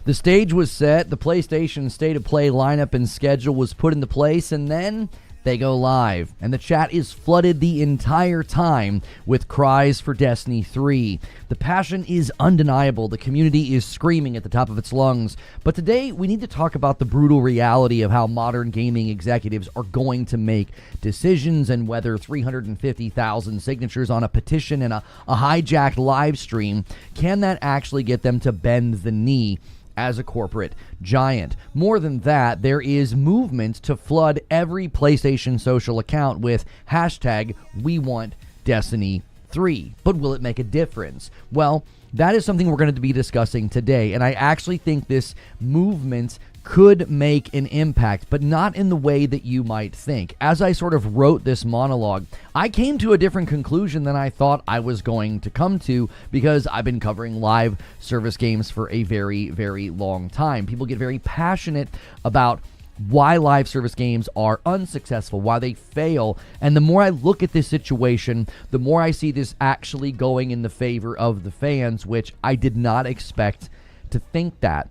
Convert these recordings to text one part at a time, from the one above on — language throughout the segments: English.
The stage was set, the PlayStation State of Play lineup and schedule was put into place, and then they go live, and the chat is flooded the entire time with cries for Destiny 3. The passion is undeniable. The community is screaming at the top of its lungs. But today, we need to talk about the brutal reality of how modern gaming executives are going to make decisions and whether 350,000 signatures on a petition and a hijacked live stream, can that actually get them to bend the knee as a corporate giant? More than that, there is movement to flood every PlayStation social account with hashtag we want Destiny 3. But will it make a difference? Well, that is something we're going to be discussing today, and I actually think this movement could make an impact, but not in the way that you might think. As I sort of wrote this monologue, I came to a different conclusion than I thought I was going to come to, because I've been covering live service games for a very, very long time. People get very passionate about why live service games are unsuccessful, why they fail, and the more I look at this situation, the more I see this actually going in the favor of the fans, which I did not expect to think that.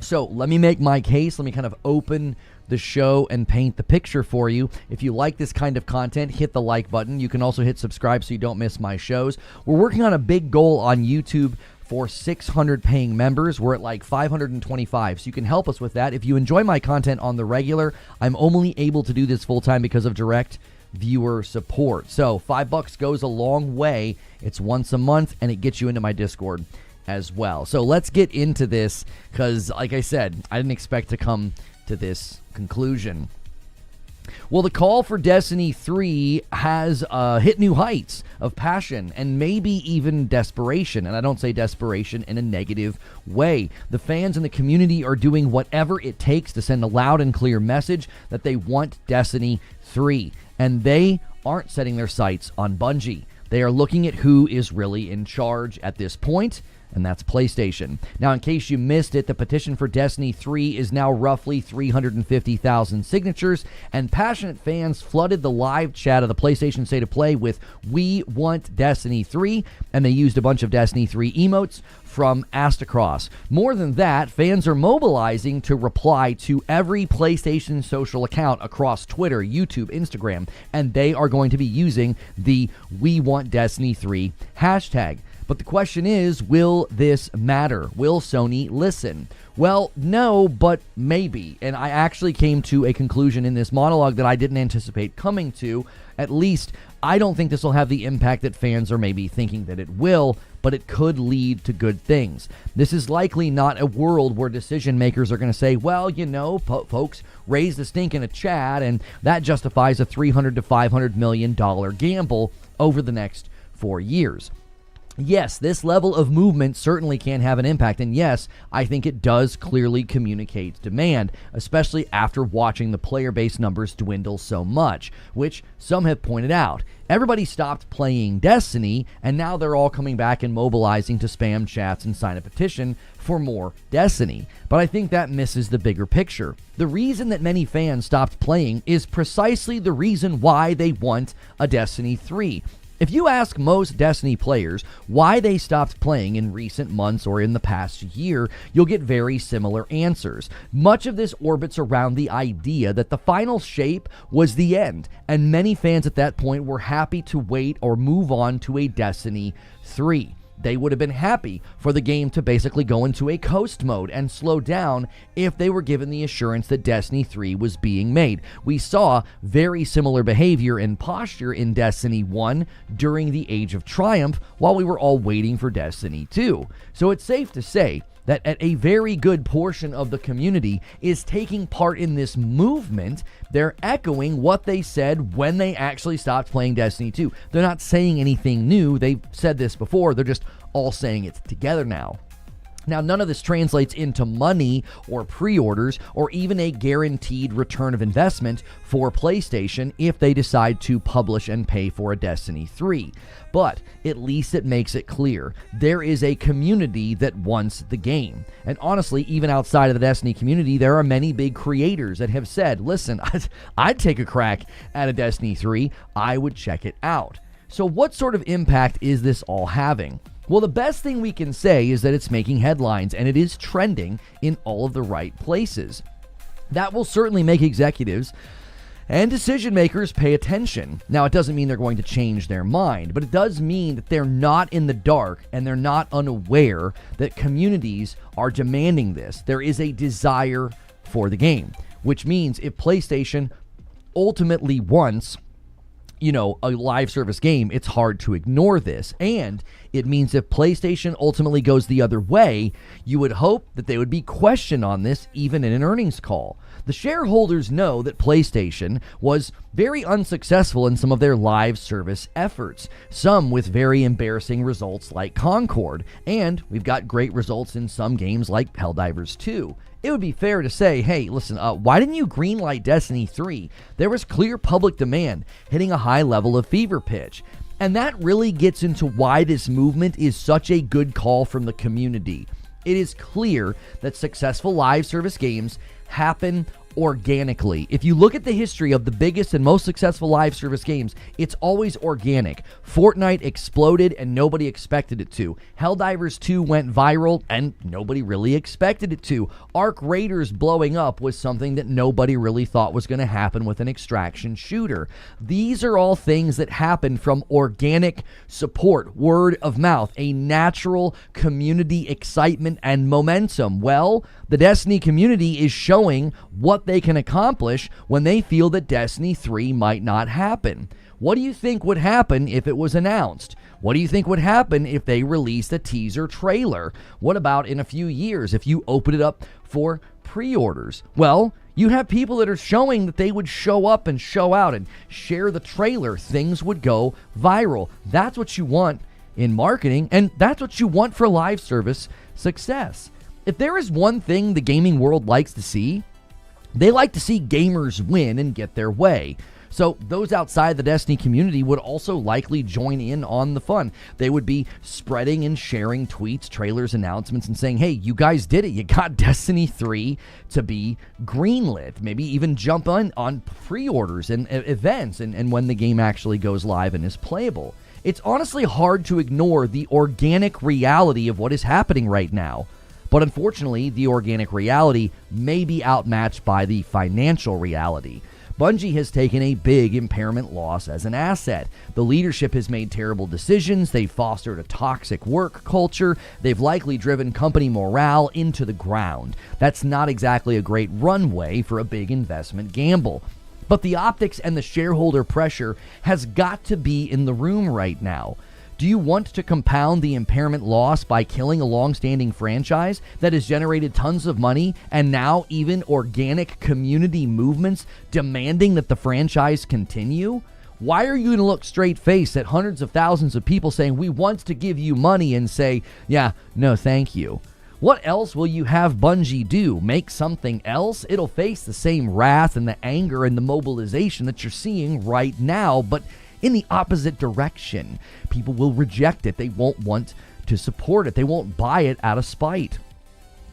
So let me make my case. Let me kind of open the show and paint the picture for you. If you like this kind of content, hit the like button. You can also hit subscribe so you don't miss my shows. We're working on a big goal on YouTube for 600 paying members. We're at like 525, so you can help us with that. If you enjoy my content on the regular, I'm only able to do this full time because of direct viewer support. So $5 goes a long way. It's once a month, and it gets you into my Discord as well. So let's get into this, because like I said, I didn't expect to come to this conclusion. Well, the call for Destiny 3 has hit new heights of passion and maybe even desperation. And I don't say desperation in a negative way. The fans and the community are doing whatever it takes to send a loud and clear message that they want Destiny 3. And they aren't setting their sights on Bungie. They are looking at who is really in charge at this point, and that's PlayStation. Now, in case you missed it, the petition for Destiny 3 is now roughly 350,000 signatures, and passionate fans flooded the live chat of the PlayStation State of Play with "We want Destiny 3," and they used a bunch of Destiny 3 emotes from Astacross. More than that, fans are mobilizing to reply to every PlayStation social account across Twitter, YouTube, Instagram, and they are going to be using the "We want Destiny 3" hashtag. But the question is, will this matter? Will Sony listen? Well, no, but maybe. And I actually came to a conclusion in this monologue that I didn't anticipate coming to. At least, I don't think this will have the impact that fans are maybe thinking that it will, but it could lead to good things. This is likely not a world where decision makers are going to say, well, you know, folks, raise the stink in a chat, and that justifies a $300 to $500 million gamble over the next 4 years. Yes, this level of movement certainly can have an impact, and yes, I think it does clearly communicate demand, especially after watching the player base numbers dwindle so much, which some have pointed out. Everybody stopped playing Destiny, and now they're all coming back and mobilizing to spam chats and sign a petition for more Destiny. But I think that misses the bigger picture. The reason that many fans stopped playing is precisely the reason why they want a Destiny 3. If you ask most Destiny players why they stopped playing in recent months or in the past year, you'll get very similar answers. Much of this orbits around the idea that the final shape was the end, and many fans at that point were happy to wait or move on to a Destiny 3. They would have been happy for the game to basically go into a coast mode and slow down if they were given the assurance that Destiny 3 was being made. We saw very similar behavior and posture in Destiny 1 during the Age of Triumph while we were all waiting for Destiny 2. So it's safe to say that a very good portion of the community is taking part in this movement. They're echoing what they said when they actually stopped playing Destiny 2. They're not saying anything new. They've said this before. They're just all saying it together now. Now, none of this translates into money or pre-orders or even a guaranteed return of investment for PlayStation if they decide to publish and pay for a Destiny 3. But at least it makes it clear there is a community that wants the game. And honestly, even outside of the Destiny community, there are many big creators that have said, listen, I'd take a crack at a Destiny 3. I would check it out. So what sort of impact is this all having? Well, the best thing we can say is that it's making headlines and it is trending in all of the right places. That will certainly make executives and decision makers pay attention. Now, it doesn't mean they're going to change their mind, but it does mean that they're not in the dark and they're not unaware that communities are demanding this. There is a desire for the game, which means if PlayStation ultimately wants a live service game, it's hard to ignore this. And it means if PlayStation ultimately goes the other way, you would hope that they would be questioned on this even in an earnings call. The shareholders know that PlayStation was very unsuccessful in some of their live service efforts, some with very embarrassing results like Concord, and we've got great results in some games like Helldivers 2. It would be fair to say, hey, listen, why didn't you greenlight Destiny 3? There was clear public demand, hitting a high level of fever pitch. And that really gets into why this movement is such a good call from the community. It is clear that successful live service games happen organically. If you look at the history of the biggest and most successful live service games, it's always organic. Fortnite exploded and nobody expected it to. Helldivers 2 went viral and nobody really expected it to. Arc Raiders blowing up was something that nobody really thought was going to happen with an extraction shooter. These are all things that happen from organic support, word of mouth, a natural community excitement and momentum. Well, the Destiny community is showing what they can accomplish when they feel that Destiny 3 might not happen. What do you think would happen if it was announced? What do you think would happen if they released a teaser trailer? What about in a few years if you open it up for pre-orders? Well, you have people that are showing that they would show up and show out and share the trailer. Things would go viral. That's what you want in marketing, and that's what you want for live service success. If there is one thing the gaming world likes to see, they like to see gamers win and get their way. So those outside the Destiny community would also likely join in on the fun. They would be spreading and sharing tweets, trailers, announcements, and saying, hey, you guys did it. You got Destiny 3 to be greenlit. Maybe even jump on pre-orders and events and when the game actually goes live and is playable. It's honestly hard to ignore the organic reality of what is happening right now. But unfortunately, the organic reality may be outmatched by the financial reality. Bungie has taken a big impairment loss as an asset. The leadership has made terrible decisions. They've fostered a toxic work culture. They've likely driven company morale into the ground. That's not exactly a great runway for a big investment gamble. But the optics and the shareholder pressure has got to be in the room right now. Do you want to compound the impairment loss by killing a long-standing franchise that has generated tons of money and now even organic community movements demanding that the franchise continue? Why are you going to look straight-faced at hundreds of thousands of people saying, we want to give you money, and say, yeah, no thank you? What else will you have Bungie do? Make something else? It'll face the same wrath and the anger and the mobilization that you're seeing right now, but in the opposite direction. People will reject it. They won't want to support it. They won't buy it out of spite.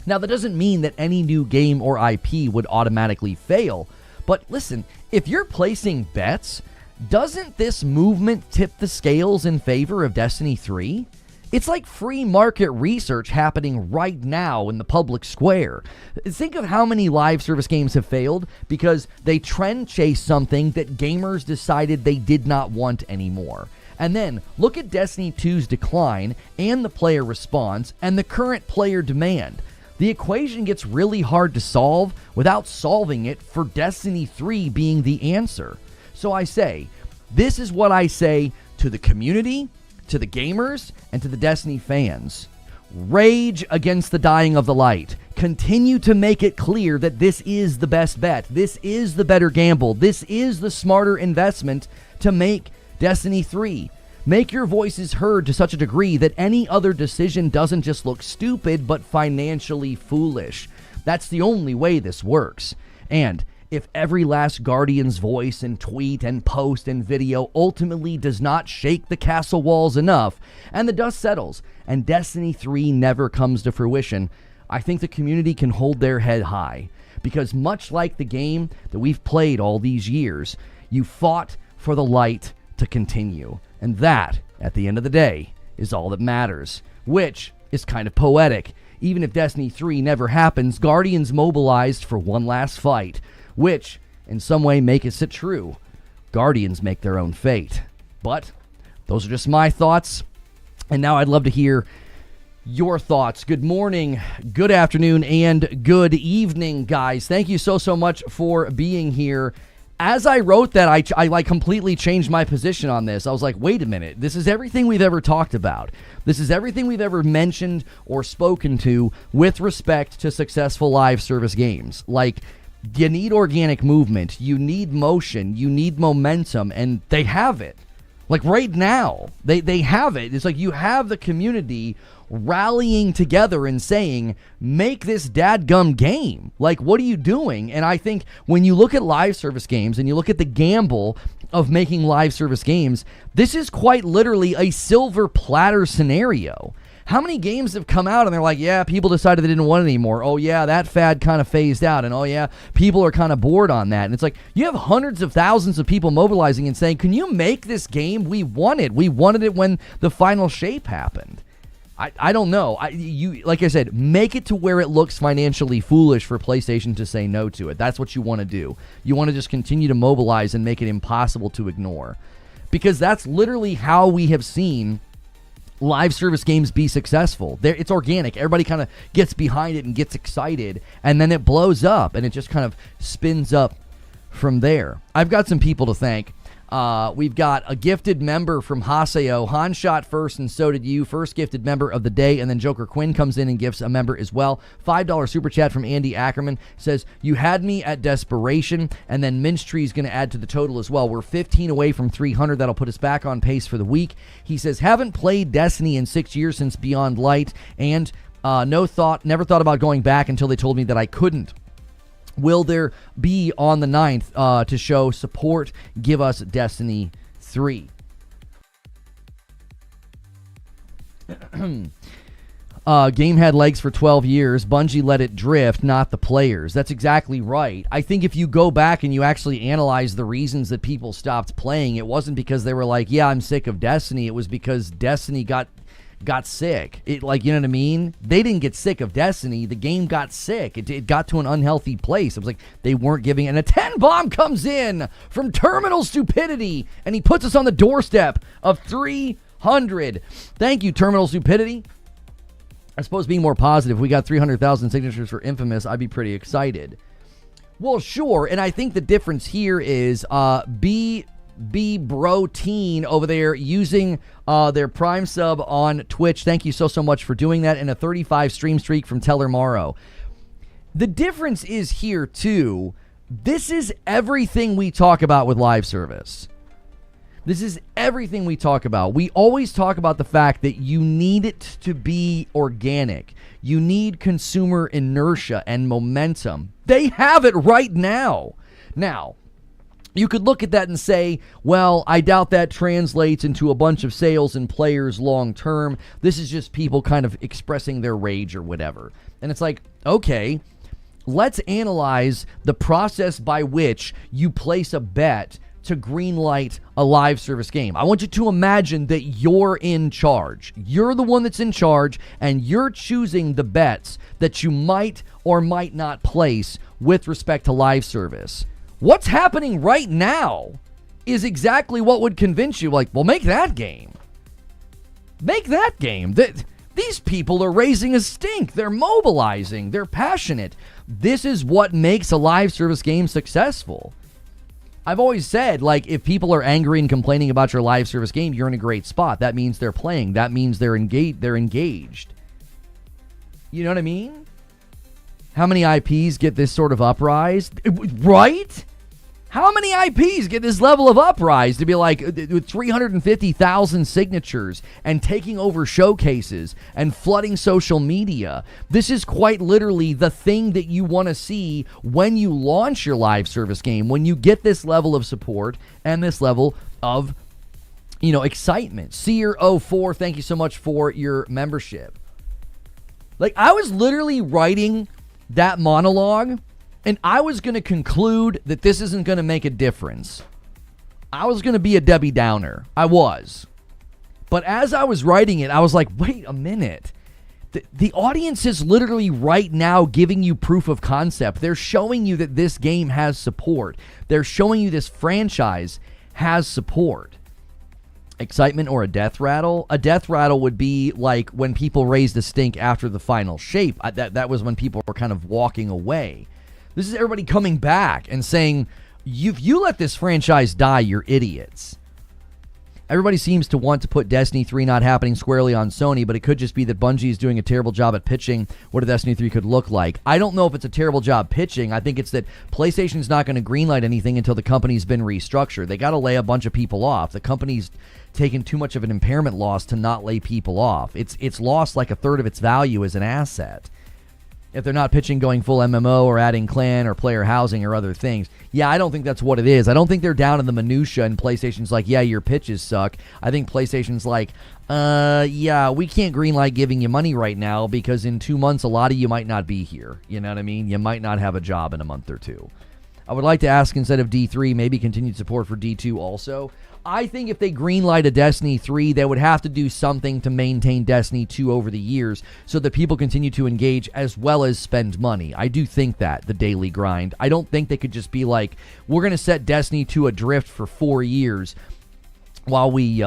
Now, that doesn't mean that any new game or IP would automatically fail. But listen, if you're placing bets, doesn't this movement tip the scales in favor of Destiny 3? It's like free market research happening right now in the public square. Think of how many live service games have failed because they trend chase something that gamers decided they did not want anymore. And then look at Destiny 2's decline and the player response and the current player demand. The equation gets really hard to solve without solving it for Destiny 3 being the answer. So I say, this is what I say to the community, to the gamers, and to the Destiny fans. Rage against the dying of the light. Continue to make it clear that this is the best bet. This is the better gamble. This is the smarter investment to make Destiny 3. Make your voices heard to such a degree that any other decision doesn't just look stupid, but financially foolish. That's the only way this works. And if every last Guardian's voice and tweet and post and video ultimately does not shake the castle walls enough, and the dust settles, and Destiny 3 never comes to fruition, I think the community can hold their head high. Because much like the game that we've played all these years, you fought for the light to continue. And that, at the end of the day, is all that matters, which is kind of poetic. Even if Destiny 3 never happens, Guardians mobilized for one last fight, which in some way makes it true. Guardians make their own fate. But those are just my thoughts. And now I'd love to hear your thoughts. Good morning, good afternoon, and good evening, guys. Thank you so much for being here. As I wrote that, I like completely changed my position on this. I was like, wait a minute. This is everything we've ever talked about. This is everything we've ever mentioned or spoken to with respect to successful live service games. Like, you need organic movement. You need motion. You need momentum. And they have it. Like right now, they have it. It's like you have the community rallying together and saying, make this dadgum game. Like, what are you doing? And I think when you look at live service games and you look at the gamble of making live service games, this is quite literally a silver platter scenario. How many games have come out and they're like, yeah, people decided they didn't want it anymore. Oh, yeah, that fad kind of phased out. And, oh, yeah, people are kind of bored on that. And it's like you have hundreds of thousands of people mobilizing and saying, can you make this game? We want it. We wanted it when the final shape happened. I don't know. You like I said, make it to where it looks financially foolish for PlayStation to say no to it. That's what you want to do. You want to just continue to mobilize and make it impossible to ignore. Because that's literally how we have seen live service games be successful. It's organic. Everybody kind of gets behind it and gets excited, and then it blows up, and it just kind of spins up from there. I've got some people to thank. We've got a gifted member from Haseo. Han shot first, and so did you. First gifted member of the day, and then Joker Quinn comes in and gifts a member as well. $5 super chat from Andy Ackerman says, you had me at desperation, and then Minch Tree is going to add to the total as well. We're 15 away from 300. That'll put us back on pace for the week. He says, haven't played Destiny in 6 years since Beyond Light, and never thought about going back until they told me that I couldn't. Will there be on the 9th to show support? Give us Destiny 3. Game had legs for 12 years. Bungie let it drift, not the players. That's exactly right. I think if you go back and you actually analyze the reasons that people stopped playing, it wasn't because they were like, yeah, I'm sick of Destiny. It was because Destiny got sick. It, like, you know what I mean? They didn't get sick of Destiny. The game got sick. It got to an unhealthy place. It was like they weren't giving it. And a 10 bomb comes in from Terminal Stupidity, and he puts us on the doorstep of 300. Thank you, Terminal Stupidity. I suppose being more positive, if we got 300,000 signatures for Infamous, I'd be pretty excited. Well, sure. And I think the difference here is B Bro Teen over there using their Prime sub on Twitch. Thank you so much for doing that. And a 35 stream streak from Teller Morrow. The difference is here too. This is everything we talk about with live service. This is everything we talk about. We always talk about the fact that you need it to be organic. You need consumer inertia and momentum. They have it right now. Now, you could look at that and say, well, I doubt that translates into a bunch of sales and players long term. This is just people kind of expressing their rage or whatever. And it's like, okay, let's analyze the process by which you place a bet to greenlight a live service game. I want you to imagine that you're in charge. You're the one that's in charge, and you're choosing the bets that you might or might not place with respect to live service. What's happening right now is exactly what would convince you, like, well, make that game. Make that game. These people are raising a stink. They're mobilizing. They're passionate. This is what makes a live service game successful. I've always said, like, if people are angry and complaining about your live service game, you're in a great spot. That means they're playing. That means they're engaged. You know what I mean? How many IPs get this sort of uprise? Right? How many IPs get this level of uprise to be like with 350,000 signatures and taking over showcases and flooding social media? This is quite literally the thing that you want to see when you launch your live service game, when you get this level of support and this level of, you know, excitement. Seer04, thank you so much for your membership. Like, I was literally writing that monologue, and I was going to conclude that this isn't going to make a difference. I was going to be a Debbie Downer. I was. But as I was writing it, I was like, wait a minute. The audience is literally right now giving you proof of concept. They're showing you that this game has support. They're showing you this franchise has support. Excitement or a death rattle? A death rattle would be like when people raised the stink after the final shape. That was when people were kind of walking away. This is everybody coming back and saying, if you let this franchise die, you're idiots. Everybody seems to want to put Destiny 3 not happening squarely on Sony, but it could just be that Bungie is doing a terrible job at pitching what a Destiny 3 could look like. I don't know if it's a terrible job pitching. I think it's that PlayStation's not going to greenlight anything until the company's been restructured. They got to lay a bunch of people off. The company's taken too much of an impairment loss to not lay people off. It's lost like a third of its value as an asset. If they're not pitching going full MMO or adding clan or player housing or other things. Yeah, I don't think that's what it is. I don't think they're down in the minutia and PlayStation's like, yeah, your pitches suck. I think PlayStation's like, yeah, we can't greenlight giving you money right now because in 2 months, a lot of you might not be here. You know what I mean? You might not have a job in a month or two. I would like to ask, instead of D3, maybe continued support for D2 also. I think if they greenlight a Destiny 3, they would have to do something to maintain Destiny 2 over the years so that people continue to engage as well as spend money. I do think that, the daily grind. I don't think they could just be like, we're going to set Destiny 2 adrift for 4 years while we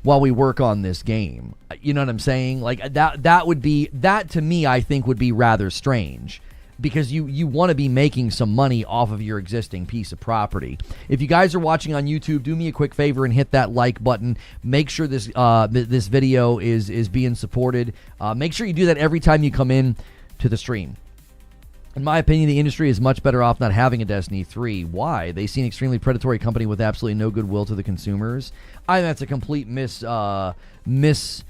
work on this game. You know what I'm saying? Like that to me, I think would be rather strange. Because you want to be making some money off of your existing piece of property. If you guys are watching on YouTube, do me a quick favor and hit that like button. Make sure this this video is being supported. Make sure you do that every time you come in to the stream. In my opinion, the industry is much better off not having a Destiny 3. Why? They see an extremely predatory company with absolutely no goodwill to the consumers. I think that's a complete misdiagnosis,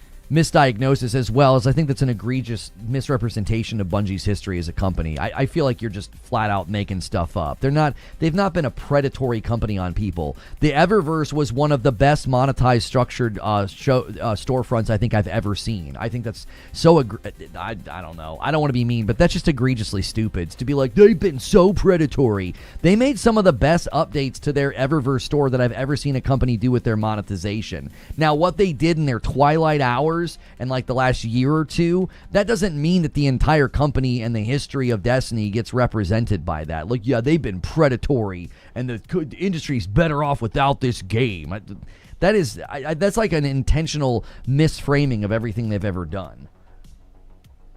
as well as I think that's an egregious misrepresentation of Bungie's history as a company. I feel like you're just flat out making stuff up. They've not been a predatory company on people. The Eververse was one of the best monetized structured storefronts I think I've ever seen. I think that's so I don't know. I don't want to be mean, but that's just egregiously stupid to be like, they've been so predatory. They made some of the best updates to their Eververse store that I've ever seen a company do with their monetization. Now, what they did in their twilight hours and like the last year or two, that doesn't mean that the entire company and the history of Destiny gets represented by that. Like, yeah, they've been predatory and the industry's better off without this game. That's like an intentional misframing of everything they've ever done.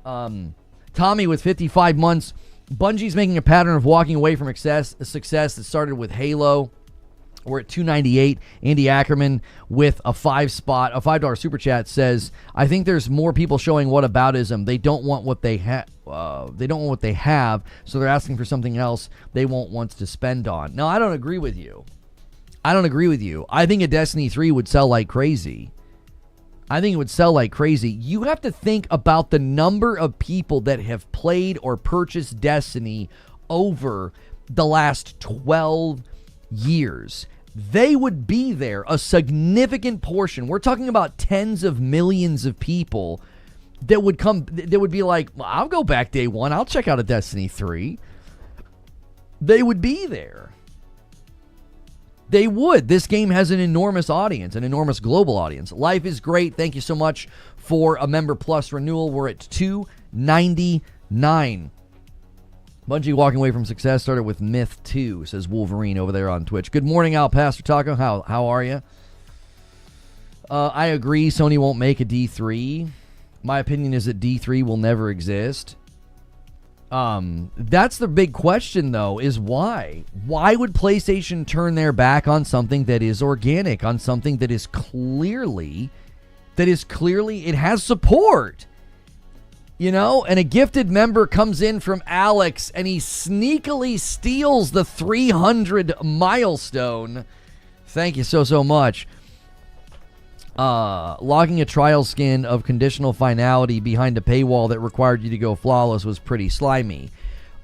Tommy with 55 months. Bungie's making a pattern of walking away from success that started with Halo. We're at 298. Andy Ackerman with a $5 super chat says, I think there's more people showing whataboutism. They don't want what they have. They don't want what they have, so they're asking for something else they won't want to spend on. No, I don't agree with you. I think a Destiny 3 would sell like crazy. You have to think about the number of people that have played or purchased Destiny over the last 12 years. They would be there, a significant portion. We're talking about tens of millions of people that would come, that would be like, well, I'll go back day one. I'll check out a Destiny 3. They would be there. They would. This game has an enormous audience, an enormous global audience. Life is great. Thank you so much for a Member Plus renewal. We're at $2.99. Bungie walking away from success started with Myth 2, says Wolverine over there on Twitch. Good morning, Al Pastor Taco. How are you? I agree. Sony won't make a D3. My opinion is that D3 will never exist. That's the big question, though, is why? Why would PlayStation turn their back on something that is organic, on something that is clearly, it has support? You know, and a gifted member comes in from Alex, and he sneakily steals the 300 milestone. Thank you so much. Logging a trial skin of conditional finality behind a paywall that required you to go flawless was pretty slimy.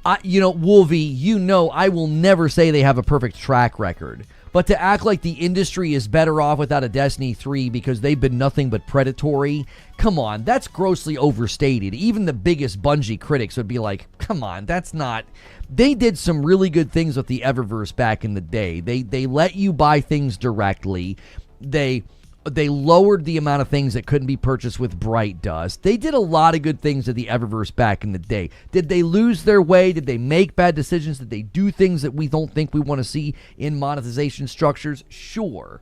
Wolvie, I will never say they have a perfect track record. But to act like the industry is better off without a Destiny 3 because they've been nothing but predatory, come on, that's grossly overstated. Even the biggest Bungie critics would be like, come on, that's not... They did some really good things with the Eververse back in the day. They let you buy things directly. They They lowered the amount of things that couldn't be purchased with Bright Dust. They did a lot of good things to the Eververse back in the day. Did they lose their way? Did they make bad decisions? Did they do things that we don't think we want to see in monetization structures? Sure.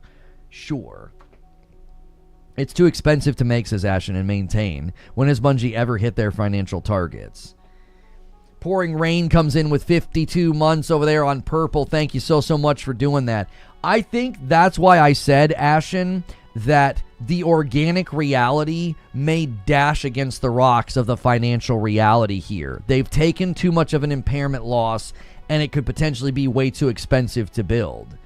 It's too expensive to make, says Ashen, and maintain. When has Bungie ever hit their financial targets? Pouring Rain comes in with 52 months over there on Purple. Thank you so much for doing that. I think that's why I said, Ashen, that the organic reality may dash against the rocks of the financial reality here. They've taken too much of an impairment loss, and it could potentially be way too expensive to build.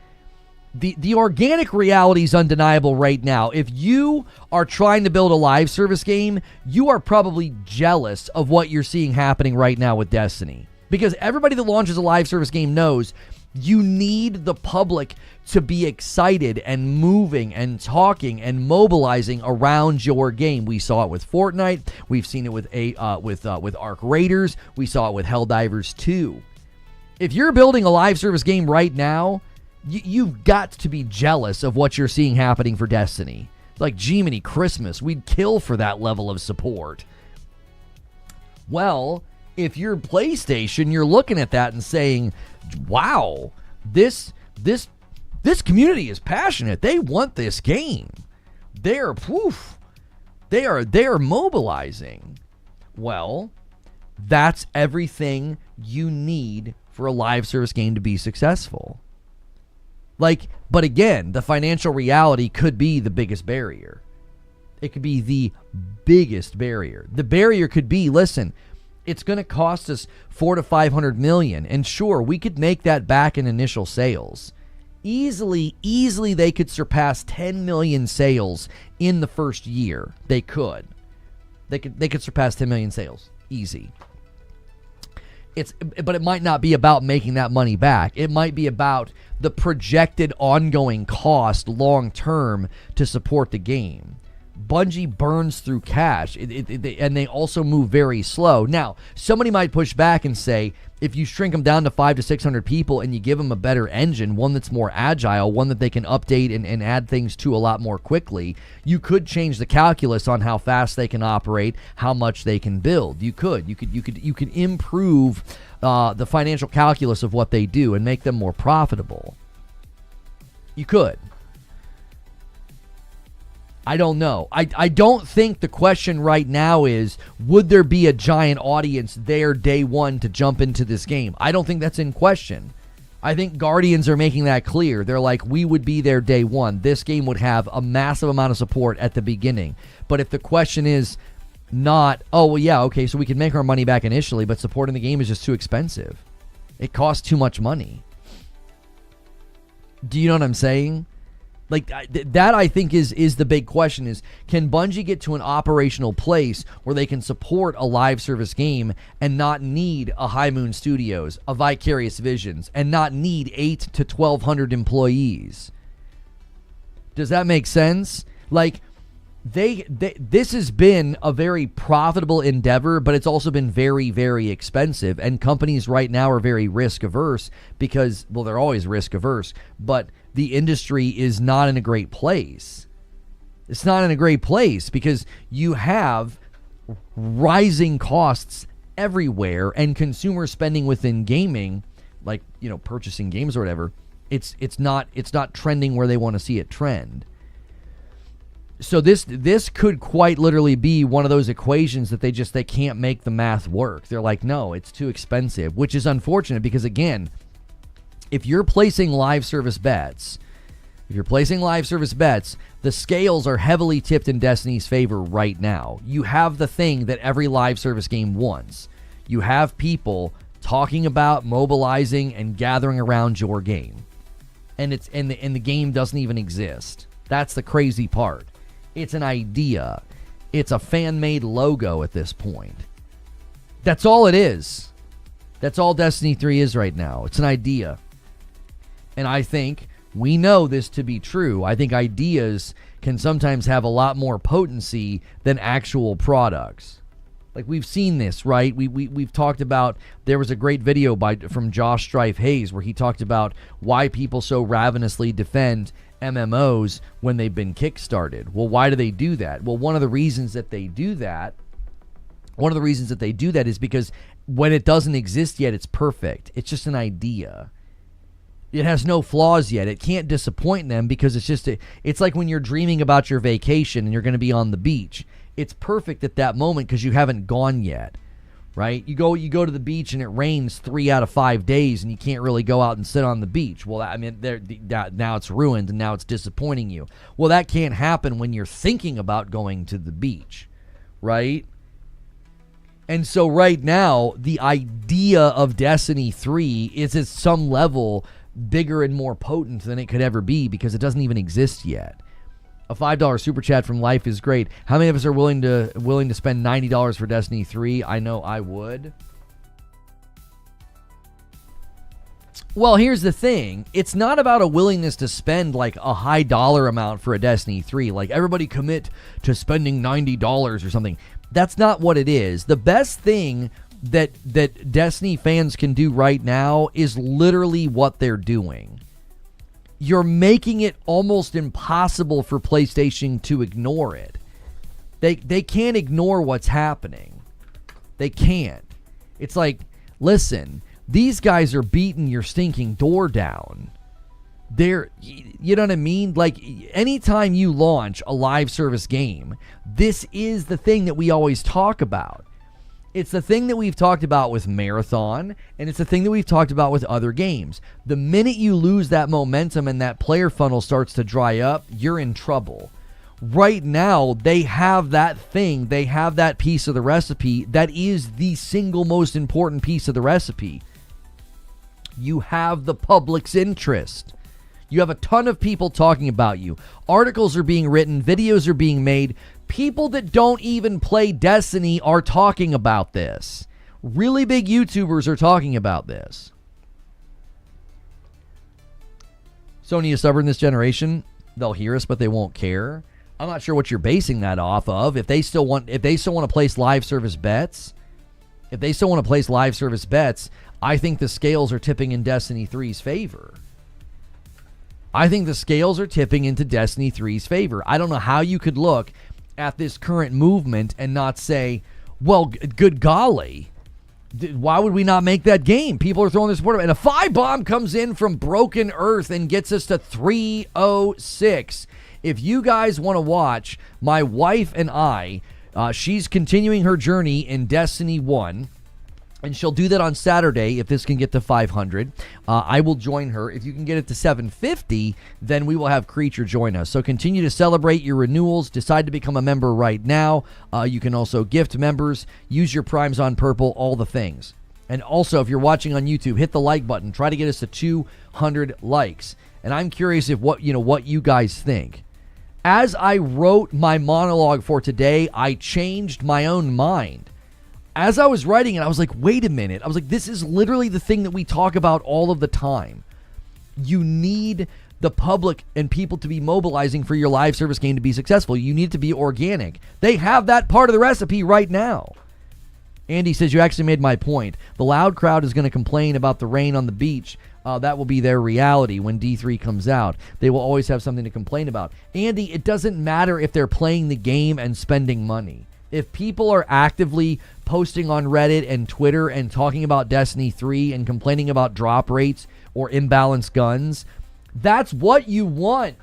The organic reality is undeniable right now. If you are trying to build a live service game, you are probably jealous of what you're seeing happening right now with Destiny. Because everybody that launches a live service game knows you need the public to be excited and moving and talking and mobilizing around your game. We saw it with Fortnite. We've seen it with Arc Raiders. We saw it with Helldivers 2. If you're building a live service game right now, you've got to be jealous of what you're seeing happening for Destiny. Like, Jiminy Christmas, we'd kill for that level of support. Well, if you're PlayStation, you're looking at that and saying, wow, this community is passionate. They want this game. They are mobilizing. Well, that's everything you need for a live service game to be successful. But again, the financial reality could be the biggest barrier. It could be the biggest barrier. The barrier could be, listen, it's going to cost us $400 to $500 million, and sure, we could make that back in initial sales. Easily, they could surpass 10 million sales in the first year. They could surpass 10 million sales. Easy. But it might not be about making that money back. It might be about the projected ongoing cost long term to support the game. Bungie burns through cash, and they also move very slow. Now, somebody might push back and say, if you shrink them down to 500 to 600 people and you give them a better engine, one that's more agile, one that they can update and add things to a lot more quickly, you could change the calculus on how fast they can operate, how much they can build. You could improve the financial calculus of what they do and make them more profitable. You could. I don't know. I don't think the question right now is, would there be a giant audience there day one to jump into this game? I don't think that's in question. I think Guardians are making that clear. They're like, we would be there day one. This game would have a massive amount of support at the beginning. But if the question is not, oh, well, yeah, okay, so we can make our money back initially, but supporting the game is just too expensive. It costs too much money. Do you know what I'm saying? Like, that I think is the big question is, can Bungie get to an operational place where they can support a live service game and not need a High Moon Studios, a Vicarious Visions, and not need 800 to 1,200 employees? Does that make sense? Like, this has been a very profitable endeavor, but it's also been very, very expensive. And companies right now are very risk averse because, well, they're always risk averse, but the industry is not in a great place. It's not in a great place because you have rising costs everywhere, and consumer spending within gaming, like, you know, purchasing games or whatever, it's not trending where they want to see it trend. So this could quite literally be one of those equations that they can't make the math work. They're like, no, it's too expensive, which is unfortunate because, again, if you're placing live service bets, the scales are heavily tipped in Destiny's favor right now. You have the thing that every live service game wants. You have people talking about, mobilizing, and gathering around your game. And the game doesn't even exist. That's the crazy part. It's an idea. It's a fan-made logo at this point. That's all it is. That's all Destiny 3 is right now. It's an idea. And I think we know this to be true. I think ideas can sometimes have a lot more potency than actual products. Like, we've seen this, right? We've talked about, there was a great video from Josh Strife Hayes where he talked about why people so ravenously defend MMOs when they've been kickstarted. Well, why do they do that? Well, one of the reasons that they do that is because when it doesn't exist yet, it's perfect. It's just an idea. It has no flaws yet. It can't disappoint them because it's like when you're dreaming about your vacation and you're going to be on the beach. It's perfect at that moment because you haven't gone yet, right? You go to the beach and it rains 3 out of 5 days and you can't really go out and sit on the beach. Well, I mean, now it's ruined and now it's disappointing you. Well, that can't happen when you're thinking about going to the beach, right? And so right now, the idea of Destiny 3 is at some level bigger and more potent than it could ever be because it doesn't even exist yet. A $5 super chat from Life is great. How many of us are willing to spend $90 for Destiny 3? I know I would. Well, here's the thing. It's not about a willingness to spend like a high dollar amount for a Destiny 3. Like, everybody commit to spending $90 or something. That's not what it is. The best thing that Destiny fans can do right now is literally what they're doing. You're making it almost impossible for PlayStation to ignore it. They can't ignore what's happening. They can't. It's like, listen, these guys are beating your stinking door down. You know what I mean? Like, anytime you launch a live service game, this is the thing that we always talk about. It's the thing that we've talked about with Marathon, and it's the thing that we've talked about with other games. The minute you lose that momentum and that player funnel starts to dry up, you're in trouble. Right now, they have that thing. They have that piece of the recipe that is the single most important piece of the recipe. You have the public's interest. You have a ton of people talking about you. Articles are being written. Videos are being made. People that don't even play Destiny are talking about this. Really big YouTubers are talking about this. Sony is stubborn this generation. They'll hear us, but they won't care. I'm not sure what you're basing that off of. If they still want to place live service bets, I think the scales are tipping in Destiny 3's favor. I think the scales are tipping into Destiny 3's favor. I don't know how you could look at this current movement and not say, well, good golly, why would we not make that game? People are throwing this support, and a 5-bomb comes in from Broken Earth and gets us to 306. If you guys want to watch my wife and I, she's continuing her journey in Destiny 1. And she'll do that on Saturday if this can get to 500. I will join her. If you can get it to 750, then we will have Creature join us. So continue to celebrate your renewals. Decide to become a member right now. You can also gift members. Use your primes on purple, all the things. And also, if you're watching on YouTube, hit the like button. Try to get us to 200 likes. And I'm curious if what you guys think. As I wrote my monologue for today, I changed my own mind. As I was writing it, I was like, wait a minute. I was like, this is literally the thing that we talk about all of the time. You need the public and people to be mobilizing for your live service game to be successful. You need it to be organic. They have that part of the recipe right now. Andy says, you actually made my point. The loud crowd is going to complain about the rain on the beach. That will be their reality when D3 comes out. They will always have something to complain about. Andy, it doesn't matter if they're playing the game and spending money. If people are actively posting on Reddit and Twitter and talking about Destiny 3 and complaining about drop rates or imbalanced guns, that's what you want.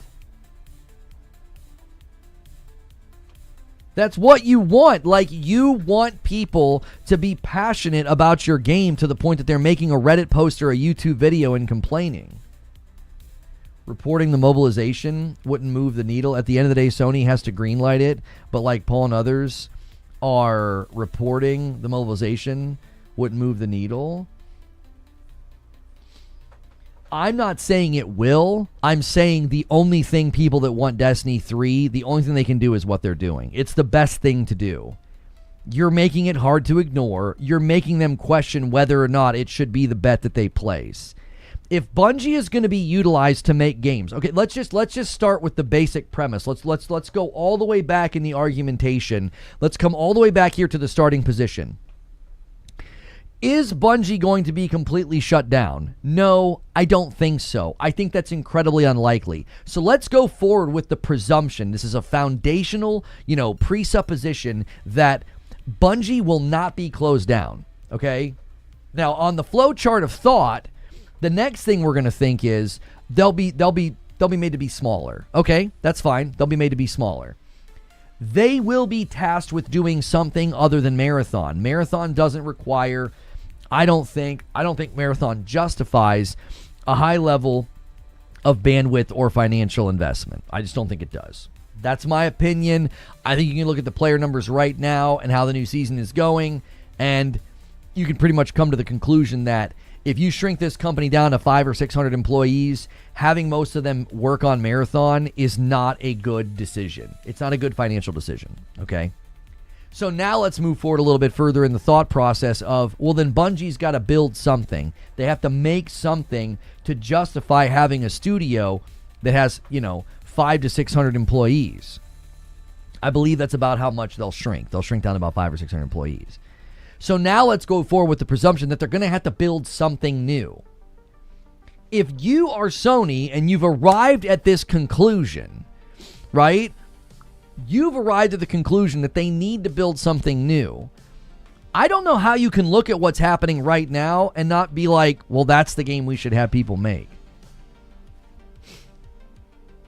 That's what you want. Like, you want people to be passionate about your game to the point that they're making a Reddit post or a YouTube video and complaining. Reporting the mobilization wouldn't move the needle. At the end of the day, Sony has to greenlight it, but like Paul and others are reporting the mobilization wouldn't move the needle. I'm not saying it will. I'm saying the only thing people that want Destiny 3, the only thing they can do is what they're doing. It's the best thing to do. You're making it hard to ignore. You're making them question whether or not it should be the bet that they place. if Bungie is going to be utilized to make games, okay, let's just start with the basic premise. Let's go all the way back in the argumentation. Let's come all the way back here to the starting position. Is Bungie going to be completely shut down? No, I don't think so. I think that's incredibly unlikely. So let's go forward with the presumption. This is a foundational, presupposition that Bungie will not be closed down. Okay? Now, on the flow chart of thought, the next thing we're going to think is they'll be made to be smaller. Okay, that's fine. They'll be made to be smaller. They will be tasked with doing something other than Marathon. Marathon doesn't require, I don't think Marathon justifies a high level of bandwidth or financial investment. I just don't think it does. That's my opinion. I think you can look at the player numbers right now and how the new season is going, and you can pretty much come to the conclusion that if you shrink this company down to 500 or 600 employees, having most of them work on Marathon is not a good decision. It's not a good financial decision, okay? So now let's move forward a little bit further in the thought process of, well, then Bungie's got to build something. They have to make something to justify having a studio that has, 500 to 600 employees. I believe that's about how much they'll shrink. They'll shrink down to about 500 or 600 employees. So now let's go forward with the presumption that they're going to have to build something new. If you are Sony and you've arrived at this conclusion, right? You've arrived at the conclusion that they need to build something new. I don't know how you can look at what's happening right now and not be like, well, that's the game we should have people make.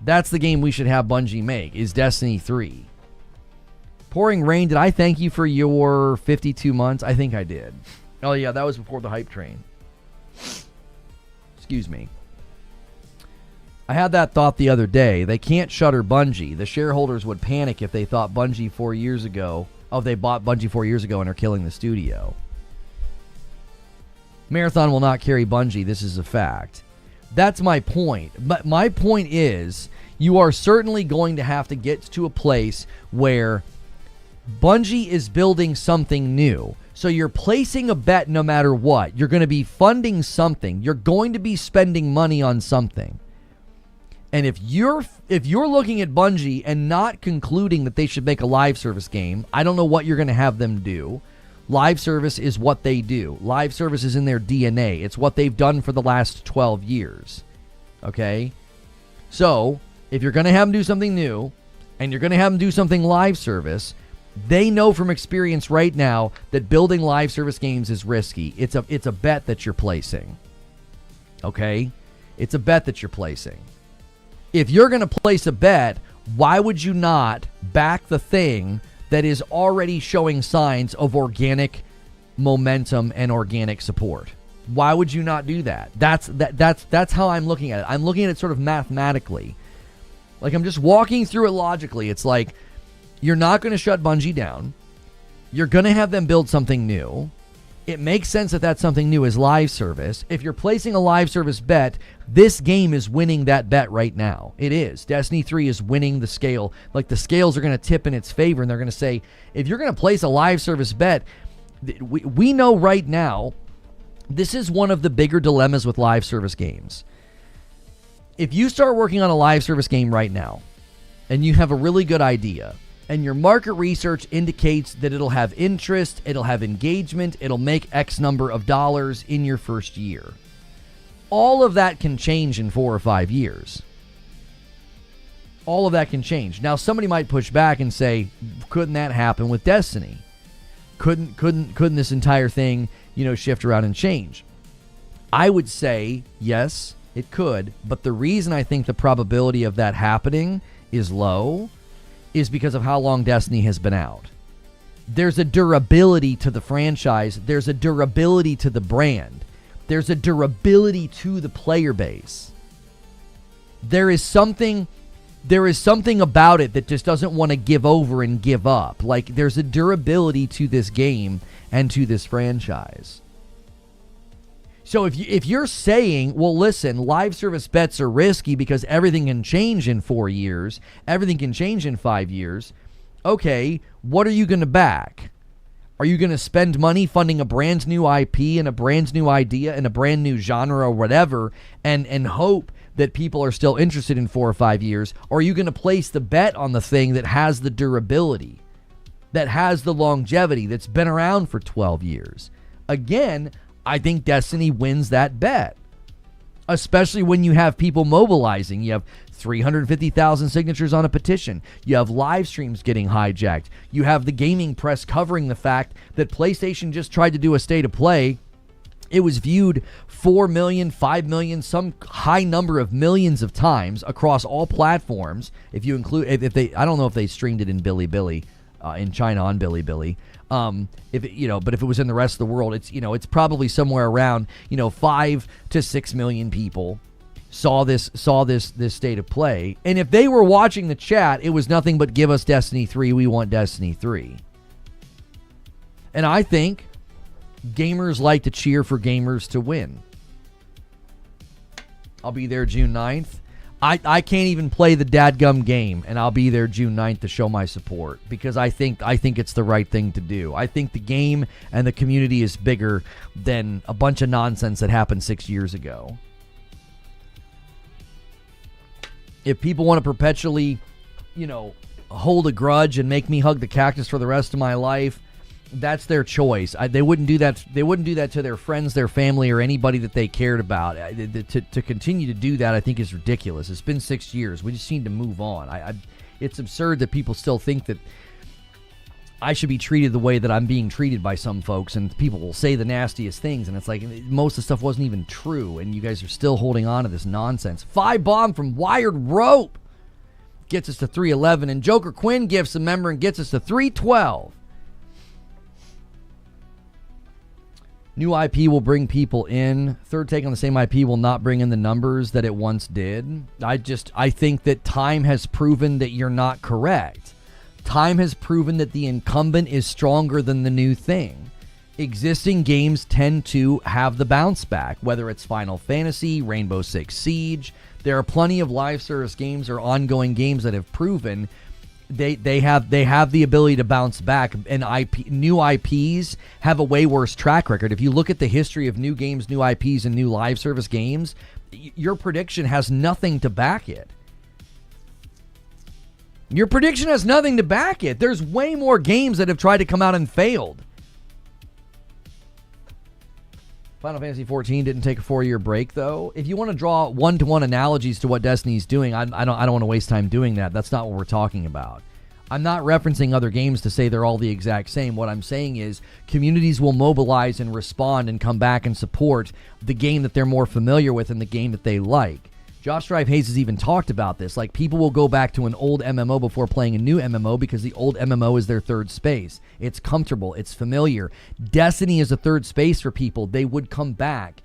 That's the game we should have Bungie make, is Destiny 3. Pouring Rain, did I thank you for your 52 months? I think I did. Oh, yeah, that was before the hype train. Excuse me. I had that thought the other day. They can't shutter Bungie. The shareholders would panic if they thought Bungie 4 years ago. Oh, they bought Bungie 4 years ago and are killing the studio. Marathon will not carry Bungie. This is a fact. That's my point. But my point is, you are certainly going to have to get to a place where Bungie is building something new. So you're placing a bet no matter what. You're going to be funding something. You're going to be spending money on something. And if you're looking at Bungie and not concluding that they should make a live service game, I don't know what you're going to have them do. Live service is what they do. Live service is in their DNA. It's what they've done for the last 12 years. Okay? So, if you're going to have them do something new, and you're going to have them do something live service, they know from experience right now that building live service games is risky. It's a bet that you're placing. Okay? It's a bet that you're placing. If you're going to place a bet, why would you not back the thing that is already showing signs of organic momentum and organic support? Why would you not do that? That's how I'm looking at it. I'm looking at it sort of mathematically. Like, I'm just walking through it logically. It's like, you're not going to shut Bungie down. You're going to have them build something new. It makes sense that that something new is live service. If you're placing a live service bet, this game is winning that bet right now. It is. Destiny 3 is winning the scale. Like, the scales are going to tip in its favor, and they're going to say, if you're going to place a live service bet, we know right now, this is one of the bigger dilemmas with live service games. If you start working on a live service game right now, and you have a really good idea, and your market research indicates that it'll have interest, it'll have engagement, it'll make X number of dollars in your first year. All of that can change in 4 or 5 years. All of that can change. Now, somebody might push back and say, couldn't that happen with Destiny? Couldn't this entire thing, shift around and change? I would say, yes, it could. But the reason I think the probability of that happening is low is because of how long Destiny has been out. There's a durability to the franchise. There's a durability to the brand. There's a durability to the player base. There is something about it that just doesn't want to give over and give up. Like, there's a durability to this game and to this franchise. So if you're saying, well, listen, live service bets are risky because everything can change in 4 years, everything can change in 5 years, okay, what are you going to back? Are you going to spend money funding a brand new IP and a brand new idea and a brand new genre or whatever and hope that people are still interested in 4 or 5 years? Or are you going to place the bet on the thing that has the durability, that has the longevity, that's been around for 12 years? Again, I think Destiny wins that bet, especially when you have people mobilizing. You have 350,000 signatures on a petition. You have live streams getting hijacked. You have the gaming press covering the fact that PlayStation just tried to do a state of play. It was viewed 4 million, 5 million, some high number of millions of times across all platforms. If you include, if they, I don't know if they streamed it in Bilibili, in China on Bilibili. If it, but if it was in the rest of the world, it's probably somewhere around 5 to 6 million people saw this state of play. And if they were watching the chat, it was nothing but give us Destiny 3. We want Destiny 3. And I think gamers like to cheer for gamers to win. I'll be there June 9th. I can't even play the dadgum game, and I'll be there June 9th to show my support because I think it's the right thing to do. I think the game and the community is bigger than a bunch of nonsense that happened 6 years ago. If people want to perpetually, hold a grudge and make me hug the cactus for the rest of my life, that's their choice. They wouldn't do that. They wouldn't do that to their friends, their family, or anybody that they cared about. To continue to do that, I think, is ridiculous. It's been 6 years. We just need to move on. It's absurd that people still think that I should be treated the way that I'm being treated by some folks, and people will say the nastiest things, and it's like most of the stuff wasn't even true, and you guys are still holding on to this nonsense. 5 bomb from Wired Rope gets us to 311, and Joker Quinn gifts a member and gets us to 312. New IP will bring people in. Third Take on the same IP will not bring in the numbers that it once did. I think that time has proven that you're not correct. Time has proven that the incumbent is stronger than the new thing. Existing games tend to have the bounce back, whether it's Final Fantasy, Rainbow Six Siege. There are plenty of live service games or ongoing games that have proven they have the ability to bounce back, and new IPs have a way worse track record. If you look at the history of new games, new IPs, and new live service games, your prediction has nothing to back it. Your prediction has nothing to back it. There's way more games that have tried to come out and failed. Final Fantasy 14 didn't take a 4-year break, though. If you want to draw one-to-one analogies to what Destiny's doing, I don't want to waste time doing that. That's not what we're talking about. I'm not referencing other games to say they're all the exact same. What I'm saying is communities will mobilize and respond and come back and support the game that they're more familiar with and the game that they like. Josh Drive Hayes has even talked about this. Like, people will go back to an old MMO before playing a new MMO because the old MMO is their third space. It's comfortable. It's familiar. Destiny is a third space for people. They would come back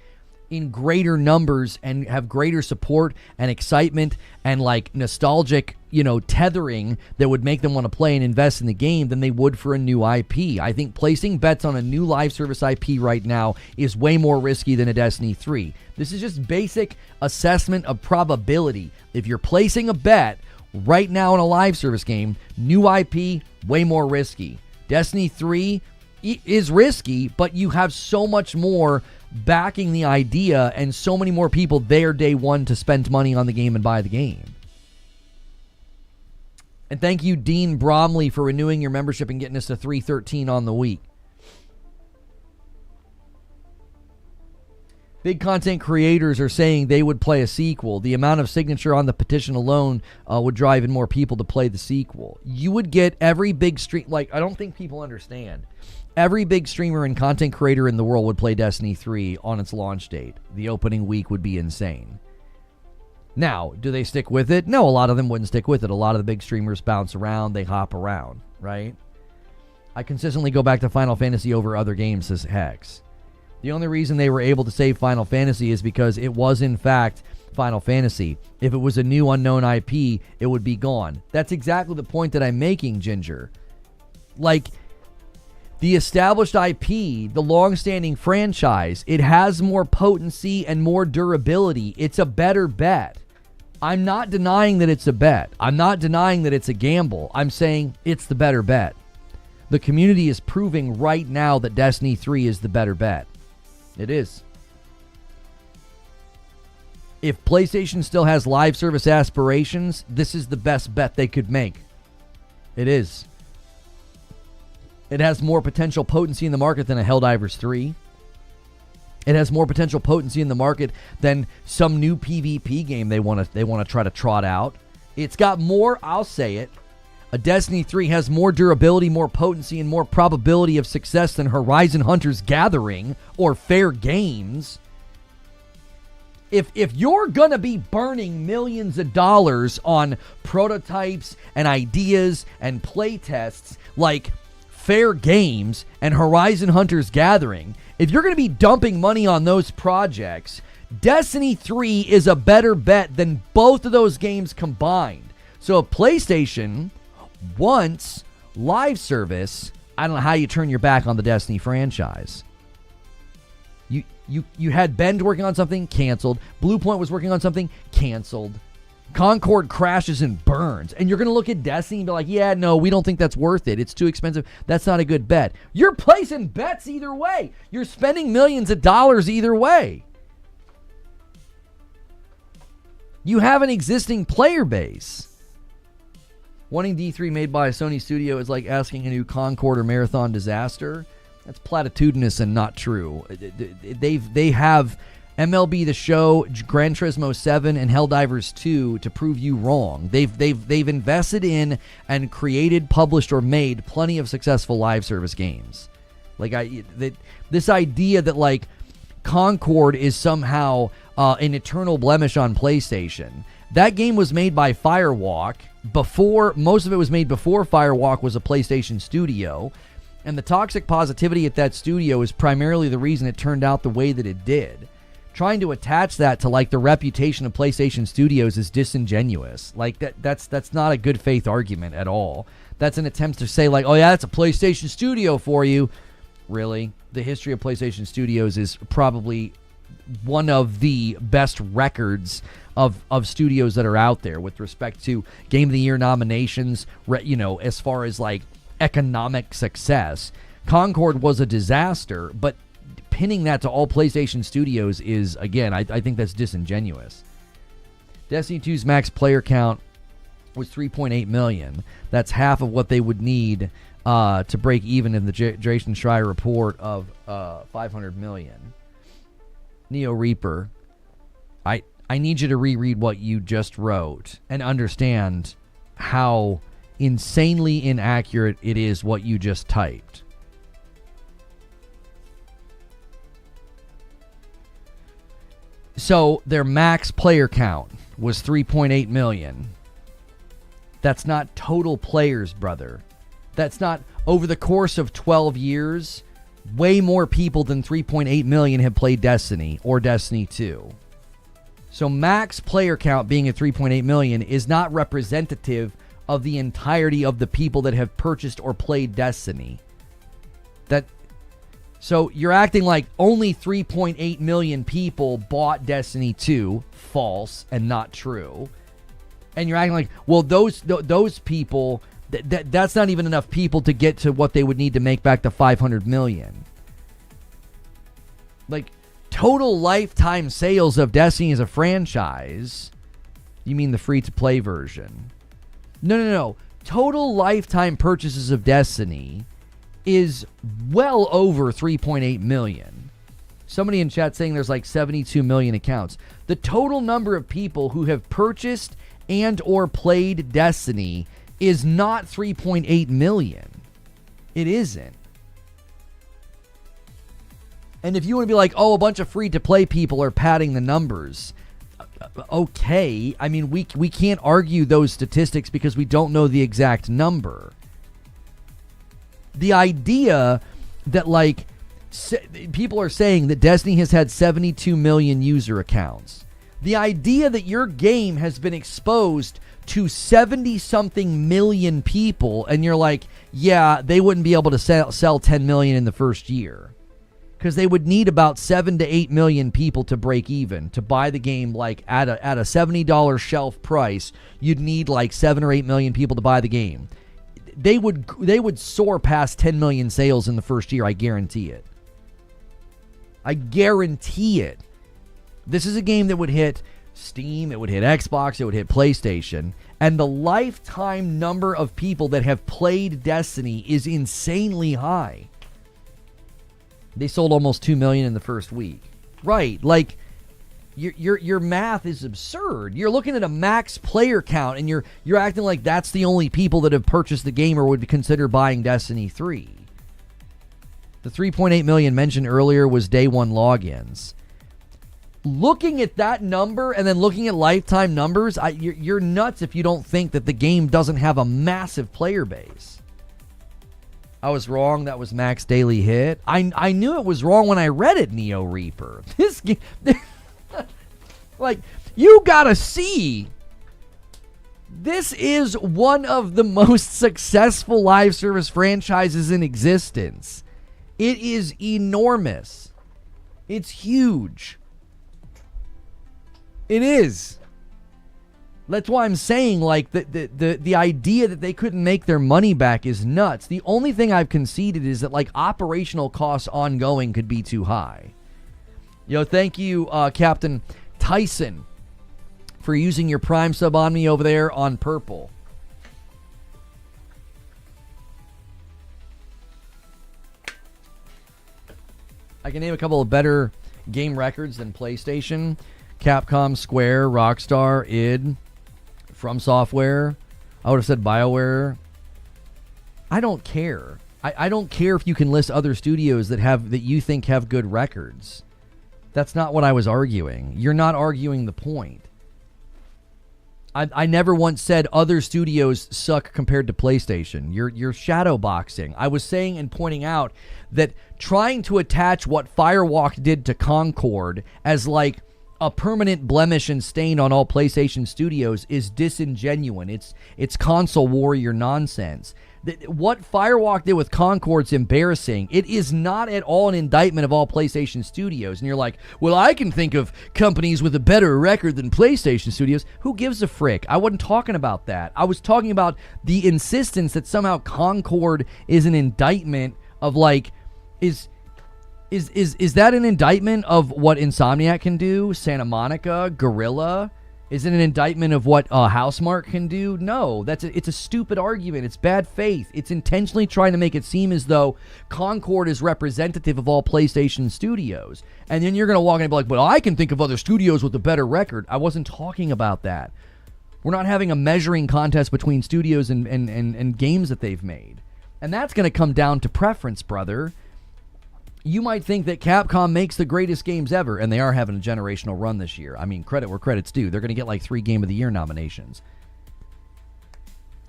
in greater numbers and have greater support and excitement and like nostalgic, tethering that would make them want to play and invest in the game than they would for a new IP. I think placing bets on a new live service IP right now is way more risky than a Destiny 3. This is just basic assessment of probability. If you're placing a bet right now in a live service game, new IP, way more risky. Destiny 3 is risky, but you have so much more backing the idea and so many more people there day one to spend money on the game and buy the game. And thank you, Dean Bromley, for renewing your membership and getting us to 313 on the week. Big content creators are saying they would play a sequel. The amount of signature on the petition alone would drive in more people to play the sequel. You would get every big stream. I don't think people understand. Every big streamer and content creator in the world would play Destiny 3 on its launch date. The opening week would be insane. Now, do they stick with it? No, a lot of them wouldn't stick with it. A lot of the big streamers bounce around. They hop around, right? I consistently go back to Final Fantasy over other games, says Hex. The only reason they were able to save Final Fantasy is because it was, in fact, Final Fantasy. If it was a new unknown IP, it would be gone. That's exactly the point that I'm making, Ginger. The established IP, the long-standing franchise, it has more potency and more durability. It's a better bet. I'm not denying that it's a bet. I'm not denying that it's a gamble. I'm saying it's the better bet. The community is proving right now that Destiny 3 is the better bet. It is. If PlayStation still has live service aspirations, this is the best bet they could make. It is. It has more potential potency in the market than a Helldivers 3. It has more potential potency in the market than some new PvP game they want to try to trot out. It's got more, I'll say it. A Destiny 3 has more durability, more potency, and more probability of success than Horizon Hunters Gathering or Fair Games. If you're going to be burning millions of dollars on prototypes and ideas and play tests like Fair Games and Horizon Hunters Gathering, if you're going to be dumping money on those projects, Destiny 3 is a better bet than both of those games combined. So if PlayStation wants live service, I don't know how you turn your back on the Destiny franchise. You had Bend working on something, canceled. Bluepoint was working on something, canceled. Concord crashes and burns. And you're going to look at Destiny and be like, yeah, no, we don't think that's worth it. It's too expensive. That's not a good bet. You're placing bets either way. You're spending millions of dollars either way. You have an existing player base. Wanting D3 made by a Sony studio is like asking a new Concord or Marathon Disaster. That's platitudinous and not true. They have MLB The Show, Gran Turismo 7, and Helldivers 2 to prove you wrong. They've invested in and created, published, or made plenty of successful live service games. This idea that like Concord is somehow an eternal blemish on PlayStation. That game was made by Firewalk before, most of it was made before Firewalk was a PlayStation studio. And the toxic positivity at that studio is primarily the reason it turned out the way that it did. Trying to attach that to like the reputation of PlayStation Studios is disingenuous. Like that's not a good faith argument at all. That's an attempt to say like, oh yeah, that's a PlayStation Studio for you. Really? The history of PlayStation Studios is probably one of the best records of studios that are out there with respect to Game of the Year nominations, as far as like economic success. Concord was a disaster, but pinning that to all PlayStation studios is, again, I think that's disingenuous. Destiny 2's max player count was 3.8 million. That's half of what they would need to break even in the Jason Schreier report of 500 million. Neo Reaper, I need you to reread what you just wrote and understand how insanely inaccurate it is what you just typed. So their max player count was 3.8 million. That's not total players, brother. That's not over the course of 12 years. Way more people than 3.8 million have played Destiny or Destiny 2. So max player count being at 3.8 million is not representative of the entirety of the people that have purchased or played Destiny. So you're acting like only 3.8 million people bought Destiny 2. False and not true. And you're acting like, well, those people, that's not even enough people to get to what they would need to make back the 500 million. Like, total lifetime sales of Destiny as a franchise. You mean the free-to-play version? No. Total lifetime purchases of Destiny is well over 3.8 million. Somebody in chat saying there's like 72 million accounts. The total number of people who have purchased and or played Destiny is not 3.8 million. It isn't. And if you want to be like, oh, a bunch of free-to-play people are padding the numbers, okay. I mean, we can't argue those statistics because we don't know the exact number. The idea that, like, people are saying that Destiny has had 72 million user accounts. The idea that your game has been exposed to 70-something million people, and you're like, yeah, they wouldn't be able to sell 10 million in the first year. Because they would need about 7 to 8 million people to break even, to buy the game like at a $70 shelf price. You'd need like 7 or 8 million people to buy the game. they would soar past 10 million sales in the first year. I guarantee it. I guarantee it. This is a game that would hit Steam, it would hit Xbox, it would hit PlayStation, and the lifetime number of people that have played Destiny is insanely high. They sold almost 2 million in the first week. Right, like your math is absurd. You're looking at a max player count, and you're acting like that's the only people that have purchased the game or would consider buying Destiny 3. The 3.8 million mentioned earlier was day one logins. Looking at that number and then looking at lifetime numbers, you're nuts if you don't think that the game doesn't have a massive player base. I was wrong. That was max daily hit. I knew it was wrong when I read it, Neo Reaper. This game, like, you gotta see. This is one of the most successful live service franchises in existence. It is enormous. It's huge. It is. That's why I'm saying, like, the idea that they couldn't make their money back is nuts. The only thing I've conceded is that, like, operational costs ongoing could be too high. Thank you, Captain Tyson, for using your Prime sub on me over there on Purple. I can name a couple of better game records than PlayStation. Capcom, Square, Rockstar, id, From Software. I would have said BioWare. I don't care. I don't care if you can list other studios that you think have good records. That's not what I was arguing. You're not arguing the point. I never once said other studios suck compared to PlayStation. You're shadow boxing. I was saying and pointing out that trying to attach what Firewalk did to Concord as like a permanent blemish and stain on all PlayStation studios is disingenuous. It's console warrior nonsense. What Firewalk did with Concord's embarrassing. It is not at all an indictment of all PlayStation studios. And you're like, well, I can think of companies with a better record than PlayStation studios. Who gives a frick? I wasn't talking about that. I was talking about the insistence that somehow Concord is an indictment of like, is that an indictment of what Insomniac can do? Santa Monica, Guerrilla? Is it an indictment of what Housemarque can do? No, it's a stupid argument. It's bad faith. It's intentionally trying to make it seem as though Concord is representative of all PlayStation studios. And then you're going to walk in and be like, well, I can think of other studios with a better record. I wasn't talking about that. We're not having a measuring contest between studios and games that they've made. And that's going to come down to preference, brother. You might think that Capcom makes the greatest games ever, and they are having a generational run this year. I mean, credit where credit's due. They're going to get like 3 Game of the Year nominations.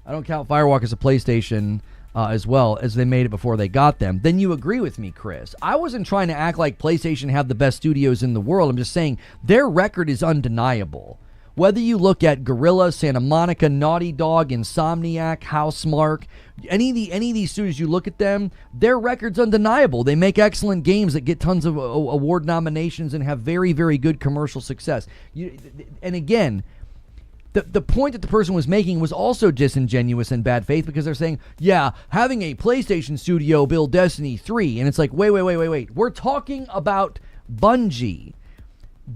I don't count Firewalk as a PlayStation as well, as they made it before they got them. Then you agree with me, Chris. I wasn't trying to act like PlayStation have the best studios in the world. I'm just saying their record is undeniable. Whether you look at Guerrilla, Santa Monica, Naughty Dog, Insomniac, Housemarque, any of these studios, you look at them, their record's undeniable. They make excellent games that get tons of award nominations and have very, very good commercial success. And again, the point that the person was making was also disingenuous and bad faith because they're saying, yeah, having a PlayStation studio build Destiny 3. And it's like, wait. We're talking about Bungie.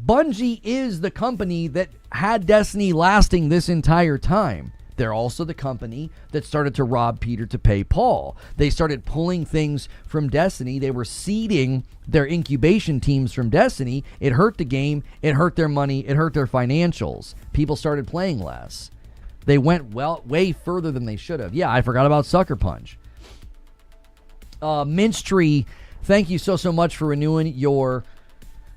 Bungie is the company that had Destiny lasting this entire time. They're also the company that started to rob Peter to pay Paul. They started pulling things from Destiny. They were seeding their incubation teams from Destiny. It hurt the game. It hurt their money. It hurt their financials. People started playing less. They went way further than they should have. Yeah, I forgot about Sucker Punch. Minch Tree, thank you so much for renewing your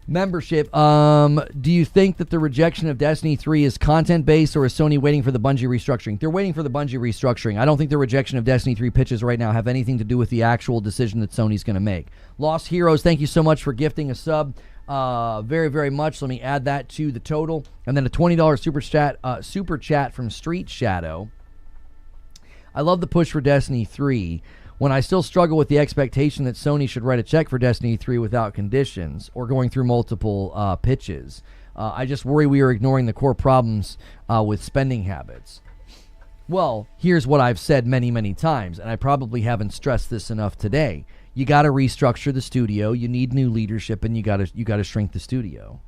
membership. Do you think that the rejection of Destiny 3 is content-based, or is Sony waiting for the Bungie restructuring? They're waiting for the Bungie restructuring. I don't think the rejection of Destiny 3 pitches right now have anything to do with the actual decision that Sony's going to make. Lost Heroes, thank you so much for gifting a sub. Very, very much. Let me add that to the total. And then a $20 super chat from Street Shadow. I love the push for Destiny 3. When I still struggle with the expectation that Sony should write a check for Destiny 3 without conditions or going through multiple pitches. I just worry we are ignoring the core problems with spending habits. Well, here's what I've said many, many times, and I probably haven't stressed this enough today. You got to restructure the studio. You need new leadership, and you got to shrink the studio.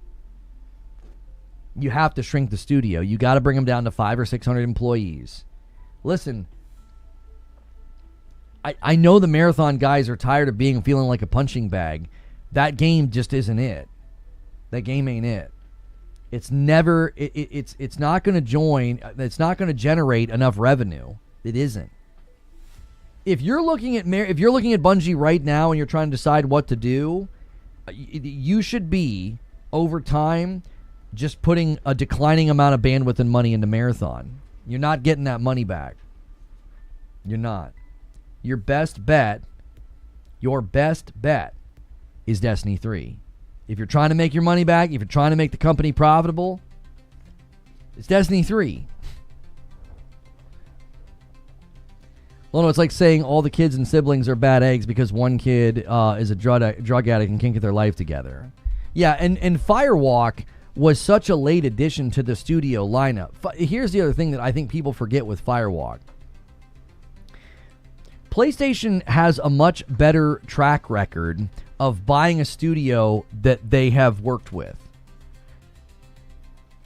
You have to shrink the studio. You got to bring them down to 500 or 600 employees. Listen, I know the Marathon guys are tired of feeling like a punching bag. That game just isn't it. That game ain't it. It's never. It's not going to join. It's not going to generate enough revenue. It isn't. If you're looking at Bungie right now and you're trying to decide what to do, you should be over time just putting a declining amount of bandwidth and money into Marathon. You're not getting that money back. You're not. Your best bet is Destiny 3. If you're trying to make your money back, if you're trying to make the company profitable, it's Destiny 3. Well, no, it's like saying all the kids and siblings are bad eggs because one kid is a drug addict and can't get their life together. Yeah, and Firewalk was such a late addition to the studio lineup. Here's the other thing that I think people forget with Firewalk. PlayStation has a much better track record of buying a studio that they have worked with.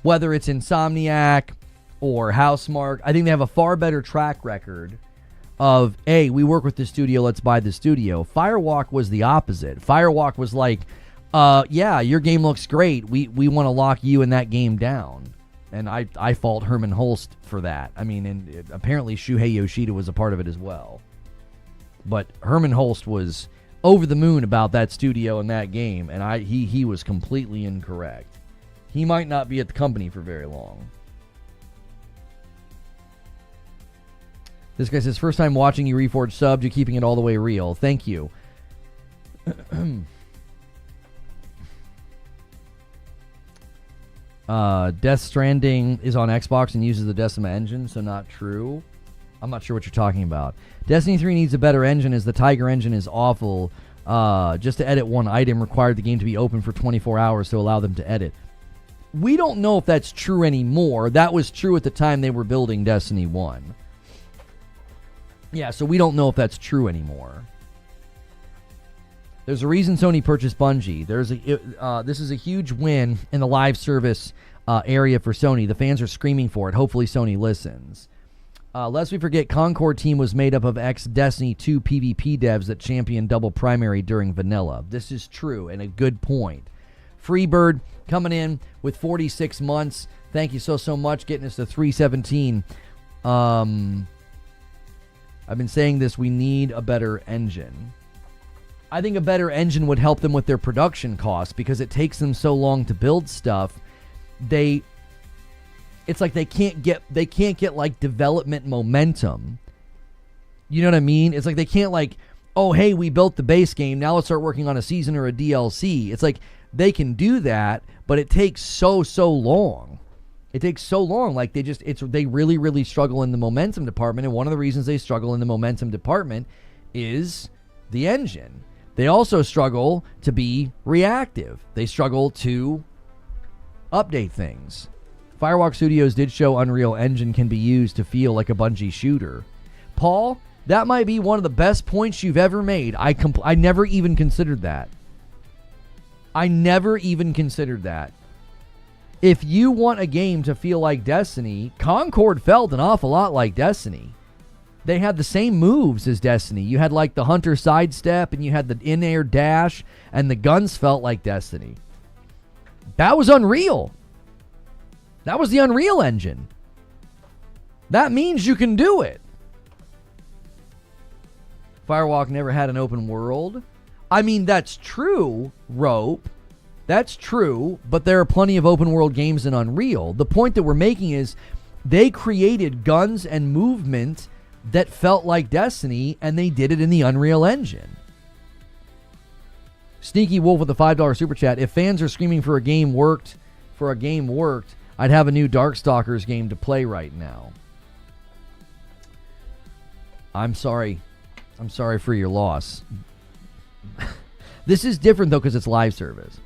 Whether it's Insomniac or Housemarque, I think they have a far better track record of, hey, we work with the studio, let's buy the studio. Firewalk was the opposite. Firewalk was like, yeah, your game looks great. We want to lock you and that game down. And I fault Herman Holst for that. I mean, and apparently Shuhei Yoshida was a part of it as well. But Herman Holst was over the moon about that studio and that game, and he was completely incorrect. He might not be at the company for very long. This guy says, first time watching you, Reforge subbed, you're keeping it all the way real. Thank you. Death Stranding is on Xbox and uses the Decima engine, so not true. I'm not sure what you're talking about. Destiny 3 needs a better engine as the Tiger engine is awful. Just to edit one item required the game to be open for 24 hours to allow them to edit. We don't know if that's true anymore. That was true at the time they were building Destiny 1. Yeah, so we don't know if that's true anymore. There's a reason Sony purchased Bungie. This is a huge win in the live service area for Sony. The fans are screaming for it. Hopefully Sony listens. Lest we forget, Concord team was made up of ex-Destiny 2 PvP devs that championed double primary during vanilla. This is true and a good point. Freebird coming in with 46 months. Thank you so much. Getting us to 317. I've been saying this. We need a better engine. I think a better engine would help them with their production costs because it takes them so long to build stuff. It's like they can't get like development momentum. You know what I mean? It's like they can't like, oh, hey, we built the base game. Now let's start working on a season or a DLC. It's like they can do that, but it takes so long. It takes so long. Like they really, really struggle in the momentum department. And one of the reasons they struggle in the momentum department is the engine. They also struggle to be reactive. They struggle to update things. Firewalk Studios did show Unreal Engine can be used to feel like a Bungie shooter. Paul, that might be one of the best points you've ever made. I never even considered that. If you want a game to feel like Destiny, Concord felt an awful lot like Destiny. They had the same moves as Destiny. You had like the Hunter sidestep and you had the in-air dash and the guns felt like Destiny. That was Unreal. That was the Unreal Engine. That means you can do it. Firewalk never had an open world. I mean, that's true, Rope. That's true, but there are plenty of open world games in Unreal. The point that we're making is they created guns and movement that felt like Destiny, and they did it in the Unreal Engine. Sneaky Wolf with a $5 super chat. If fans are screaming for a game worked, I'd have a new Darkstalkers game to play right now. I'm sorry. I'm sorry for your loss. This is different, though, because it's live service.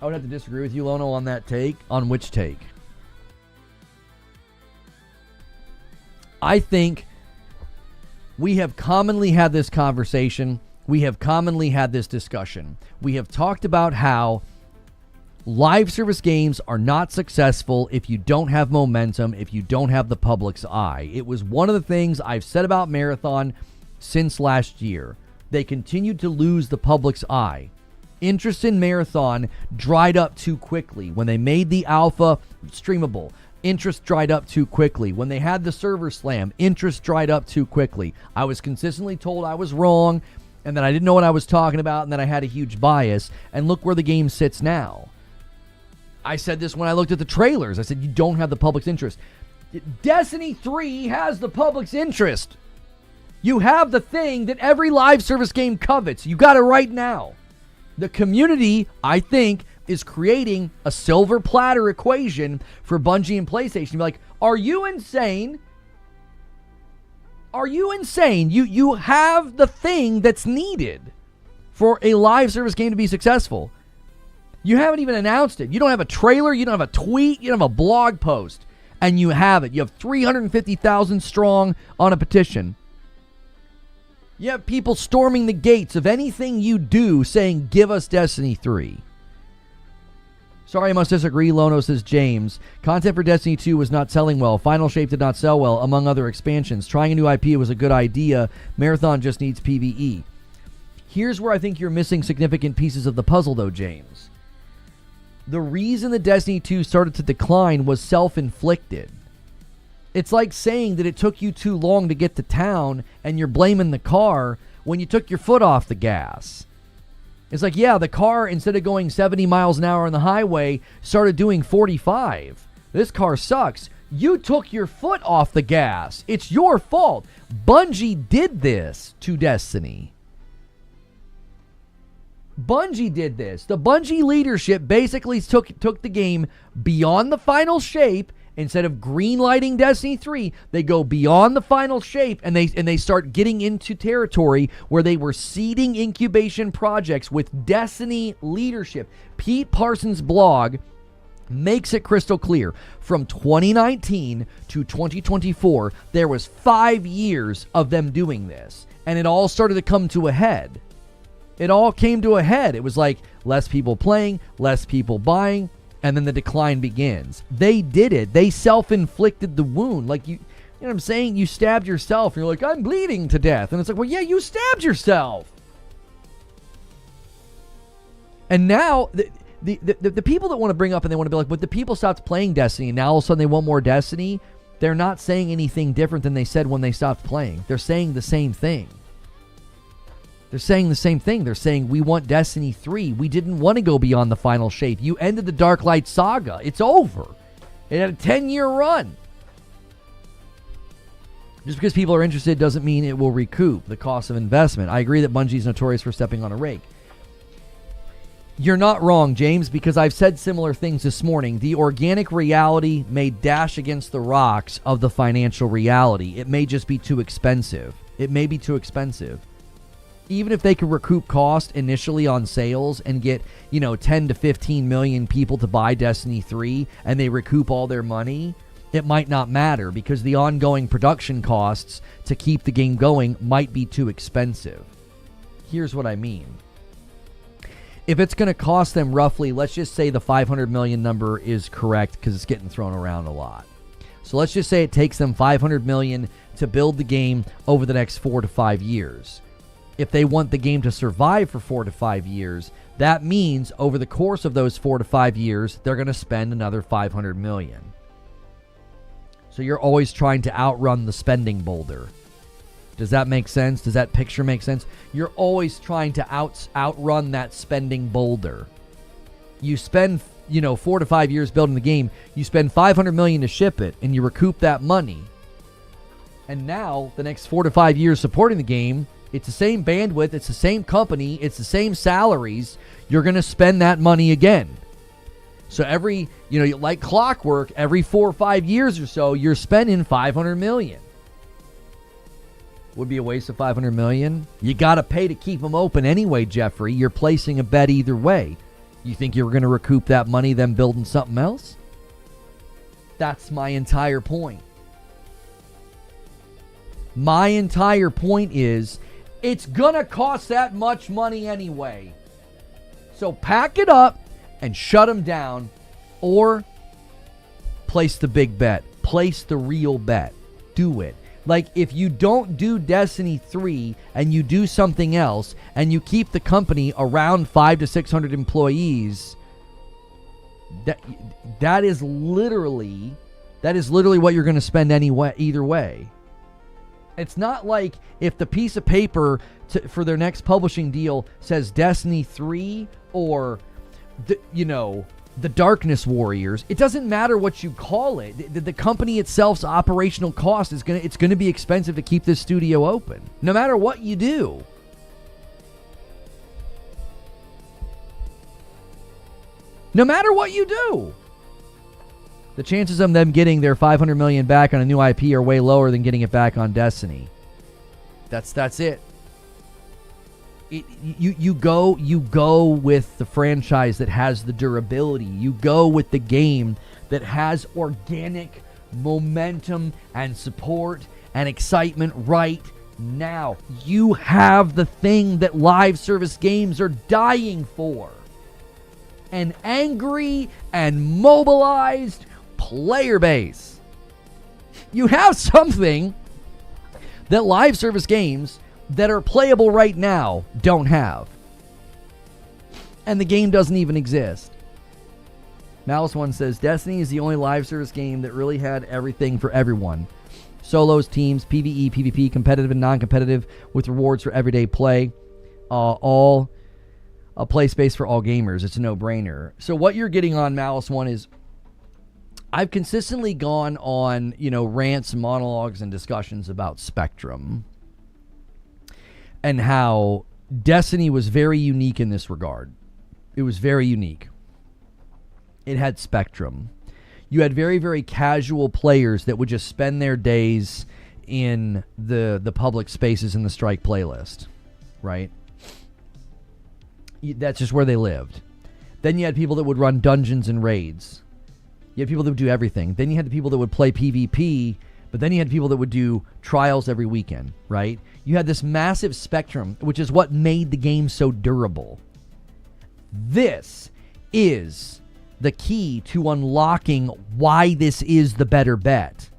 I would have to disagree with you, Lono, on that take. On which take? I think we have commonly had this conversation. We have commonly had this discussion. We have talked about how live service games are not successful if you don't have momentum, if you don't have the public's eye. It was one of the things I've said about Marathon since last year. They continued to lose the public's eye. Interest in Marathon dried up too quickly. When they made the alpha streamable, interest dried up too quickly. When they had the server slam, interest dried up too quickly. I was consistently told I was wrong and that I didn't know what I was talking about and that I had a huge bias. And look where the game sits now. I said this when I looked at the trailers. I said, you don't have the public's interest. Destiny 3 has the public's interest. You have the thing that every live service game covets. You got it right now. The community, I think, is creating a silver platter equation for Bungie and PlayStation. You're like, are you insane? Are you insane? You have the thing that's needed for a live service game to be successful. You haven't even announced it. You don't have a trailer. You don't have a tweet. You don't have a blog post. And you have it. You have 350,000 strong on a petition. You have people storming the gates of anything you do saying, give us Destiny 3. Sorry, I must disagree, Lono, says James. Content for Destiny 2 was not selling well. Final Shape did not sell well, among other expansions. Trying a new IP was a good idea. Marathon just needs PvE. Here's where I think you're missing significant pieces of the puzzle, though, James. The reason that Destiny 2 started to decline was self-inflicted. It's like saying that it took you too long to get to town and you're blaming the car when you took your foot off the gas. It's like, yeah, the car, instead of going 70 miles an hour on the highway, started doing 45. This car sucks. You took your foot off the gas. It's your fault. Bungie did this to Destiny. Bungie did this. The Bungie leadership basically took the game beyond the final shape. Instead of greenlighting Destiny 3, they go beyond the final shape and they start getting into territory where they were seeding incubation projects with Destiny leadership. Pete Parsons' blog makes it crystal clear. From 2019 to 2024, there was 5 years of them doing this. And it all started to come to a head. It all came to a head. It was like less people playing, less people buying, and then the decline begins. They did it. They self-inflicted the wound. Like, you know what I'm saying? You stabbed yourself. And you're like, I'm bleeding to death. And it's like, well, yeah, you stabbed yourself. And now, the people that want to bring up and they want to be like, but the people stopped playing Destiny, and now all of a sudden they want more Destiny, they're not saying anything different than they said when they stopped playing. They're saying the same thing. They're saying the same thing. They're saying, we want Destiny 3. We didn't want to go beyond the final shape. You ended the Darklight saga. It's over. It had a 10-year run. Just because people are interested doesn't mean it will recoup the cost of investment. I agree that Bungie is notorious for stepping on a rake. You're not wrong, James, because I've said similar things this morning. The organic reality may dash against the rocks of the financial reality. It may just be too expensive. It may be too expensive. Even if they could recoup cost initially on sales and get, 10 to 15 million people to buy Destiny 3 and they recoup all their money, it might not matter because the ongoing production costs to keep the game going might be too expensive. Here's what I mean. If it's going to cost them roughly, let's just say the 500 million number is correct because it's getting thrown around a lot. So let's just say it takes them 500 million to build the game over the next 4 to 5 years. If they want the game to survive for 4 to 5 years, that means over the course of those 4 to 5 years, they're going to spend another 500 million. So you're always trying to outrun the spending boulder. Does that make sense? Does that picture make sense? You're always trying to outrun that spending boulder. You spend, 4 to 5 years building the game. You spend 500 million to ship it, and you recoup that money. And now, the next 4 to 5 years supporting the game, it's the same bandwidth, it's the same company, it's the same salaries. You're going to spend that money again. So every, like clockwork, every 4 or 5 years or so, you're spending 500 million. Would be a waste of 500 million. You got to pay to keep them open anyway, Jeffrey. You're placing a bet either way. You think you're going to recoup that money then building something else? That's my entire point. My entire point is it's going to cost that much money anyway. So pack it up and shut them down, or place the big bet. Place the real bet. Do it. Like, if you don't do Destiny 3 and you do something else and you keep the company around 500 to 600 employees, that is literally what you're going to spend anyway, either way. It's not like if the piece of paper for their next publishing deal says Destiny 3 or the Darkness Warriors. It doesn't matter what you call it. The company itself's operational cost is going to be expensive to keep this studio open, no matter what you do. No matter what you do. The chances of them getting their $500 million back on a new IP are way lower than getting it back on Destiny. That's it. You go with the franchise that has the durability. You go with the game that has organic momentum and support and excitement right now. You have the thing that live service games are dying for. An angry and mobilized player base. You have something that live service games that are playable right now don't have. And the game doesn't even exist. Malice One says, Destiny is the only live service game that really had everything for everyone. Solos, teams, PvE, PvP, competitive and non-competitive, with rewards for everyday play. All a play space for all gamers. It's a no-brainer. So what you're getting on, Malice One, is I've consistently gone on, rants, monologues, and discussions about Spectrum and how Destiny was very unique in this regard. It was very unique. It had Spectrum. You had very, very casual players that would just spend their days in the public spaces in the Strike playlist, right? That's just where they lived. Then you had people that would run dungeons and raids. You had people that would do everything. Then you had the people that would play PvP, but then you had people that would do trials every weekend, right? You had this massive spectrum, which is what made the game so durable. This is the key to unlocking why this is the better bet.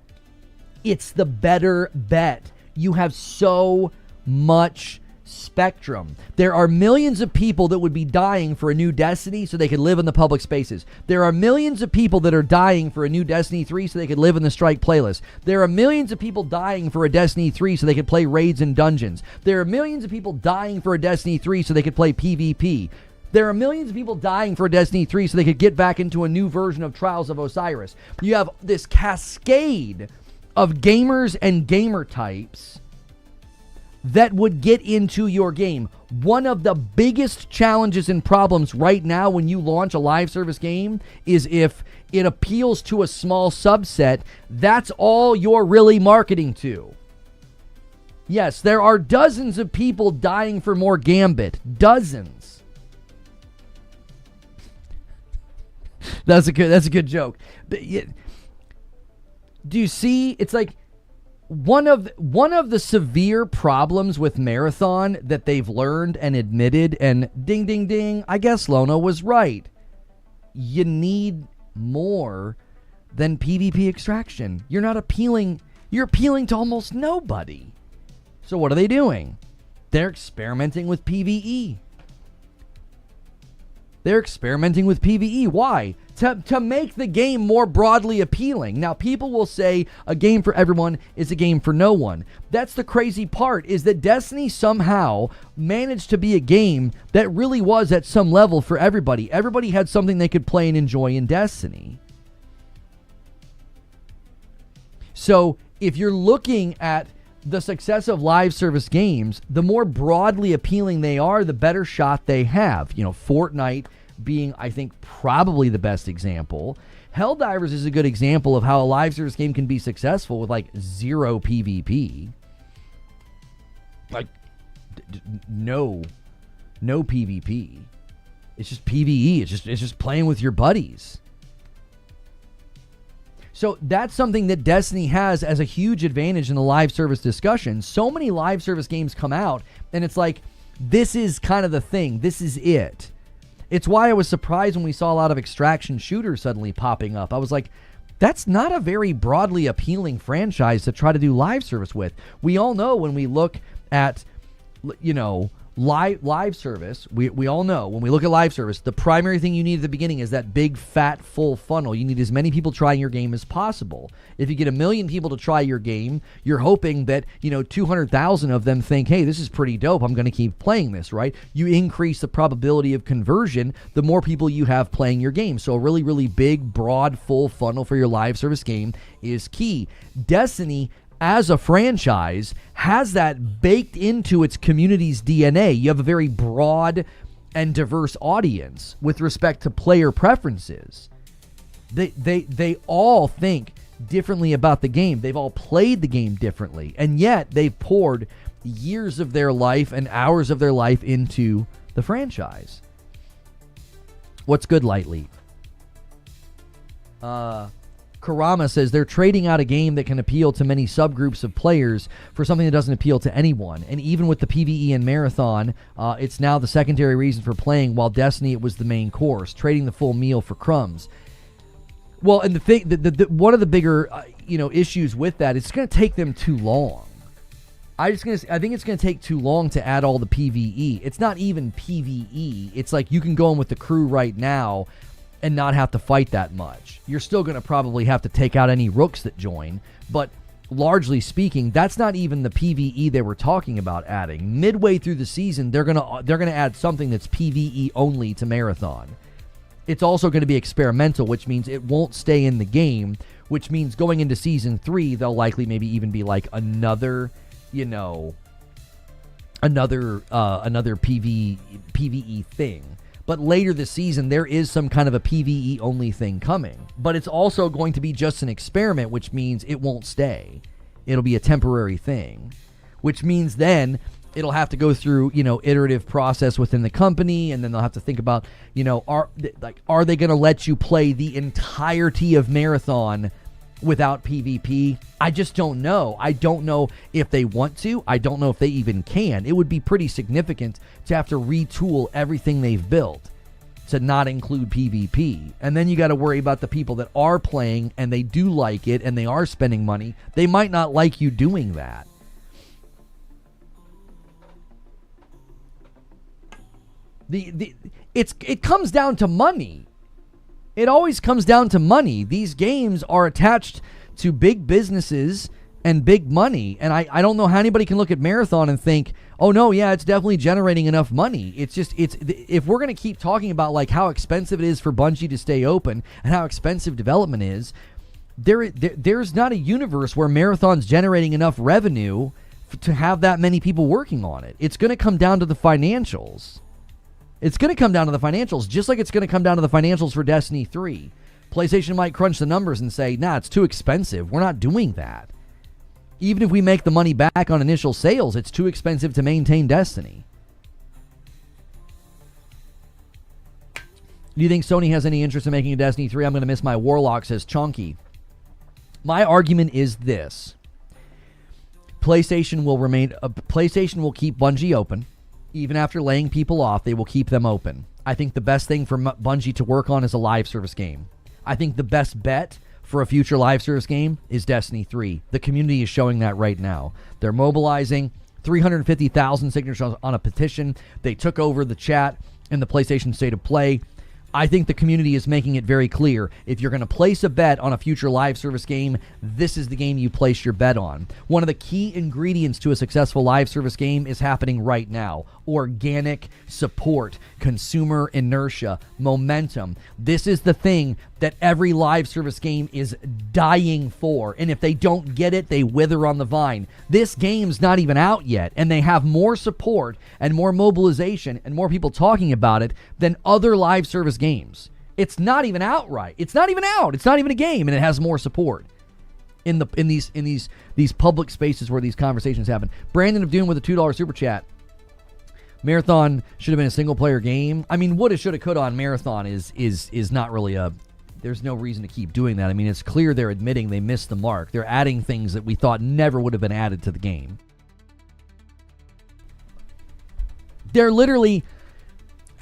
It's the better bet. You have so much spectrum. There are millions of people that would be dying for a new Destiny so they could live in the public spaces. There are millions of people that are dying for a new Destiny 3 so they could live in the Strike playlist. There are millions of people dying for a Destiny 3 so they could play raids and dungeons. There are millions of people dying for a Destiny 3 so they could play PvP. There are millions of people dying for Destiny 3 so they could get back into a new version of Trials of Osiris. You have this cascade of gamers and gamer types that would get into your game. One of the biggest challenges and problems right now when you launch a live service game is if it appeals to a small subset, that's all you're really marketing to. Yes, there are dozens of people dying for more Gambit. Dozens. That's a good joke. Do you see? It's like one of the severe problems with Marathon that they've learned and admitted, and ding, ding, ding, I guess Lono was right. You need more than PvP extraction. You're appealing to almost nobody. So what are they doing? They're experimenting with PvE. They're experimenting with PvE. Why? To make the game more broadly appealing. Now, people will say a game for everyone is a game for no one. That's the crazy part, is that Destiny somehow managed to be a game that really was at some level for everybody. Everybody had something they could play and enjoy in Destiny. So, if you're looking at the success of live service games, the more broadly appealing they are, the better shot they have. Fortnite being, I think, probably the best example. Helldivers is a good example of how a live service game can be successful with zero PvP. No PvP. It's just PvE. It's just playing with your buddies. So that's something that Destiny has as a huge advantage in the live service discussion. So many live service games come out, and it's like, this is kind of the thing. This is it. It's why I was surprised when we saw a lot of extraction shooters suddenly popping up. I was like, that's not a very broadly appealing franchise to try to do live service with. We all know when we look at, live service, we all know when we look at live service, the primary thing you need at the beginning is that big, fat, full funnel. You need as many people trying your game as possible. If you get 1 million people to try your game, you're hoping that, 200,000 of them think, hey, this is pretty dope. I'm going to keep playing this, right? You increase the probability of conversion the more people you have playing your game. So a really, really big, broad, full funnel for your live service game is key. Destiny, as a franchise, has that baked into its community's DNA. You have a very broad and diverse audience with respect to player preferences. They all think differently about the game. They've all played the game differently, and yet they've poured years of their life and hours of their life into the franchise. What's good, Lightly? Karama says they're trading out a game that can appeal to many subgroups of players for something that doesn't appeal to anyone. And even with the PvE and Marathon, it's now the secondary reason for playing, while Destiny, it was the main course, trading the full meal for crumbs. Well, and one of the bigger issues with that, it's going to take them too long. I think it's going to take too long to add all the PvE. It's not even PvE. It's like you can go in with the crew right now and not have to fight that much. You're still going to probably have to take out any rooks that join, but largely speaking, that's not even the PvE they were talking about adding. Midway through the season, they're going to add something that's PvE only to Marathon. It's also going to be experimental, which means it won't stay in the game, which means going into season 3, they'll likely maybe even be like another PvE thing. But later this season, there is some kind of a PvE only thing coming. But it's also going to be just an experiment, which means it won't stay. It'll be a temporary thing, which means then it'll have to go through, iterative process within the company, and then they'll have to think about, are they going to let you play the entirety of Marathon without PvP? I just don't know. I don't know if they want to. I don't know if they even can. It would be pretty significant to have to retool everything they've built to not include PvP. And then you got to worry about the people that are playing and they do like it and they are spending money. They might not like you doing that. It comes down to money. It always comes down to money. These games are attached to big businesses and big money. And I don't know how anybody can look at Marathon and think, oh no, yeah, it's definitely generating enough money. It's if we're going to keep talking about like how expensive it is for Bungie to stay open and how expensive development is, there's not a universe where Marathon's generating enough revenue to have that many people working on it. It's going to come down to the financials. It's going to come down to the financials, just like it's going to come down to the financials for Destiny 3. PlayStation might crunch the numbers and say, nah, it's too expensive. We're not doing that. Even if we make the money back on initial sales, it's too expensive to maintain Destiny. Do you think Sony has any interest in making a Destiny 3? I'm going to miss my Warlock, says Chonky. My argument is this. PlayStation will keep Bungie open. Even after laying people off, they will keep them open. I think the best thing for Bungie to work on is a live service game. I think the best bet for a future live service game is Destiny 3. The community is showing that right now. They're mobilizing 350,000 signatures on a petition. They took over the chat in the PlayStation State of Play. I think the community is making it very clear. If you're going to place a bet on a future live service game, this is the game you place your bet on. One of the key ingredients to a successful live service game is happening right now. Organic support, consumer inertia, momentum. This is the thing that every live service game is dying for. And if they don't get it, they wither on the vine. This game's not even out yet, and they have more support and more mobilization and more people talking about it than other live service games. It's not even out right. It's not even out. It's not even a game, and it has more support in these public spaces where these conversations happen. Brandon of Doom with a $2 super chat. Marathon should have been a single-player game. I mean, woulda, shoulda, coulda on Marathon is not really a... There's no reason to keep doing that. I mean, it's clear they're admitting they missed the mark. They're adding things that we thought never would have been added to the game. They're literally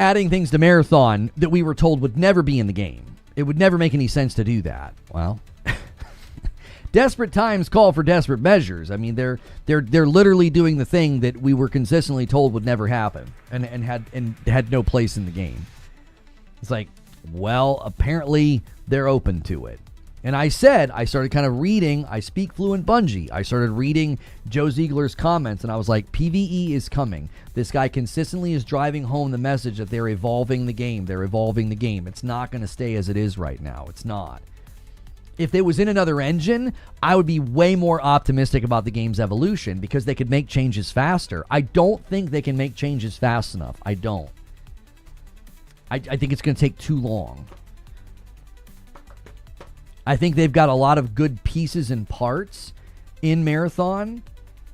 adding things to Marathon that we were told would never be in the game. It would never make any sense to do that. Well, desperate times call for desperate measures. I mean, they're literally doing the thing that we were consistently told would never happen and had no place in the game. It's like, well, apparently they're open to it. And I started kind of reading, I speak fluent Bungie. I started reading Joe Ziegler's comments, and I was like, PvE is coming. This guy consistently is driving home the message that they're evolving the game. They're evolving the game. It's not going to stay as it is right now. It's not. If it was in another engine, I would be way more optimistic about the game's evolution because they could make changes faster. I don't think they can make changes fast enough. I don't. I think it's going to take too long. I think they've got a lot of good pieces and parts in Marathon.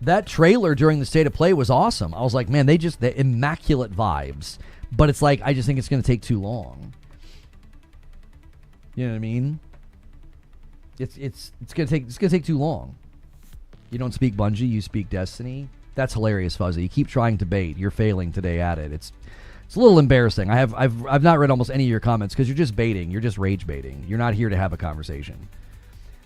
That trailer during the State of Play was awesome. I was like, man, they immaculate vibes. But it's like, I just think it's going to take too long. You know what I mean? It's going to take too long. You don't speak Bungie, you speak Destiny. That's hilarious, Fuzzy. You keep trying to bait. You're failing today at it. It's a little embarrassing. I've not read almost any of your comments because you're just baiting. You're just rage baiting. You're not here to have a conversation.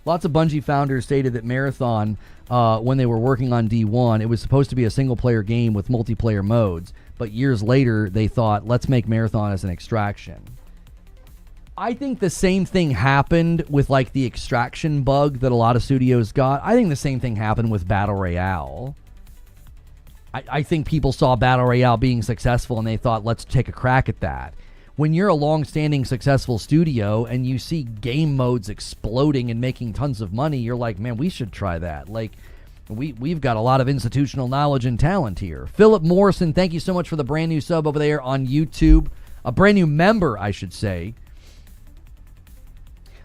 Lots of Bungie founders stated that Marathon, when they were working on D1, it was supposed to be a single-player game with multiplayer modes. But years later, they thought, let's make Marathon as an extraction. I think the same thing happened with like the extraction bug that a lot of studios got. I think the same thing happened with Battle Royale. I think people saw Battle Royale being successful and they thought, let's take a crack at that. When you're a long-standing successful studio and you see game modes exploding and making tons of money, you're like, man, we should try that. Like, we've got a lot of institutional knowledge and talent here. Philip Morrison, thank you so much for the brand new sub over there on YouTube. A brand new member, I should say.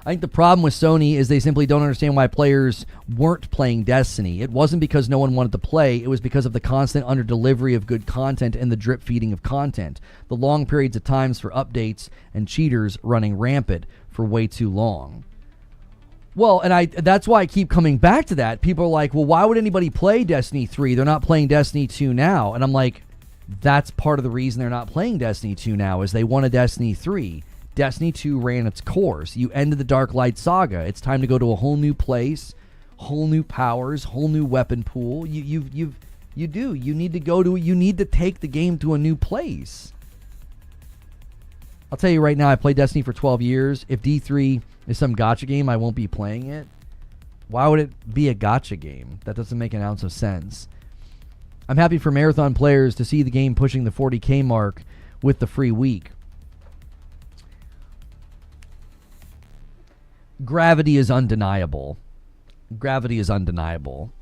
I think the problem with Sony is they simply don't understand why players weren't playing Destiny. It wasn't because no one wanted to play. It was because of the constant under-delivery of good content and the drip-feeding of content. The long periods of times for updates and cheaters running rampant for way too long. Well, and that's why I keep coming back to that. People are like, well, why would anybody play Destiny 3? They're not playing Destiny 2 now. And I'm like, that's part of the reason they're not playing Destiny 2 now is they want a Destiny 3. Destiny 2 ran its course. You ended the Dark Light saga. It's time to go to a whole new place, whole new powers, whole new weapon pool. You need to take the game to a new place. I'll tell you right now, I played Destiny for 12 years. If D3 is some gacha game, I won't be playing it. Why would it be a gacha game? That doesn't make an ounce of sense. I'm happy for Marathon players to see the game pushing the 40K mark with the free week. Gravity is undeniable. Gravity is undeniable.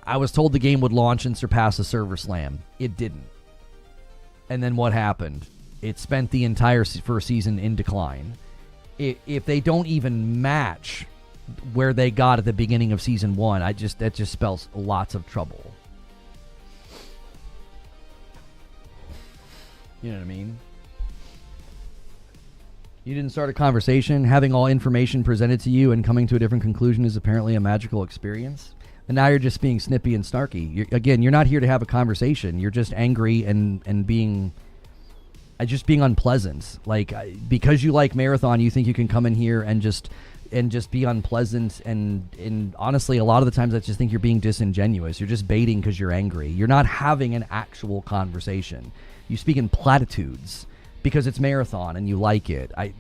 I was told the game would launch and surpass a server slam. It didn't. And then what happened? It spent the entire first season in decline. If they don't even match where they got at the beginning of season 1, that just spells lots of trouble. You know what I mean? You didn't start a conversation. Having all information presented to you and coming to a different conclusion is apparently a magical experience. And now you're just being snippy and snarky. You're not here to have a conversation. You're just angry and being unpleasant. Like, because you like Marathon, you think you can come in here and just be unpleasant. And honestly, a lot of the times I just think you're being disingenuous. You're just baiting because you're angry. You're not having an actual conversation. You speak in platitudes. Because it's Marathon and you like it. I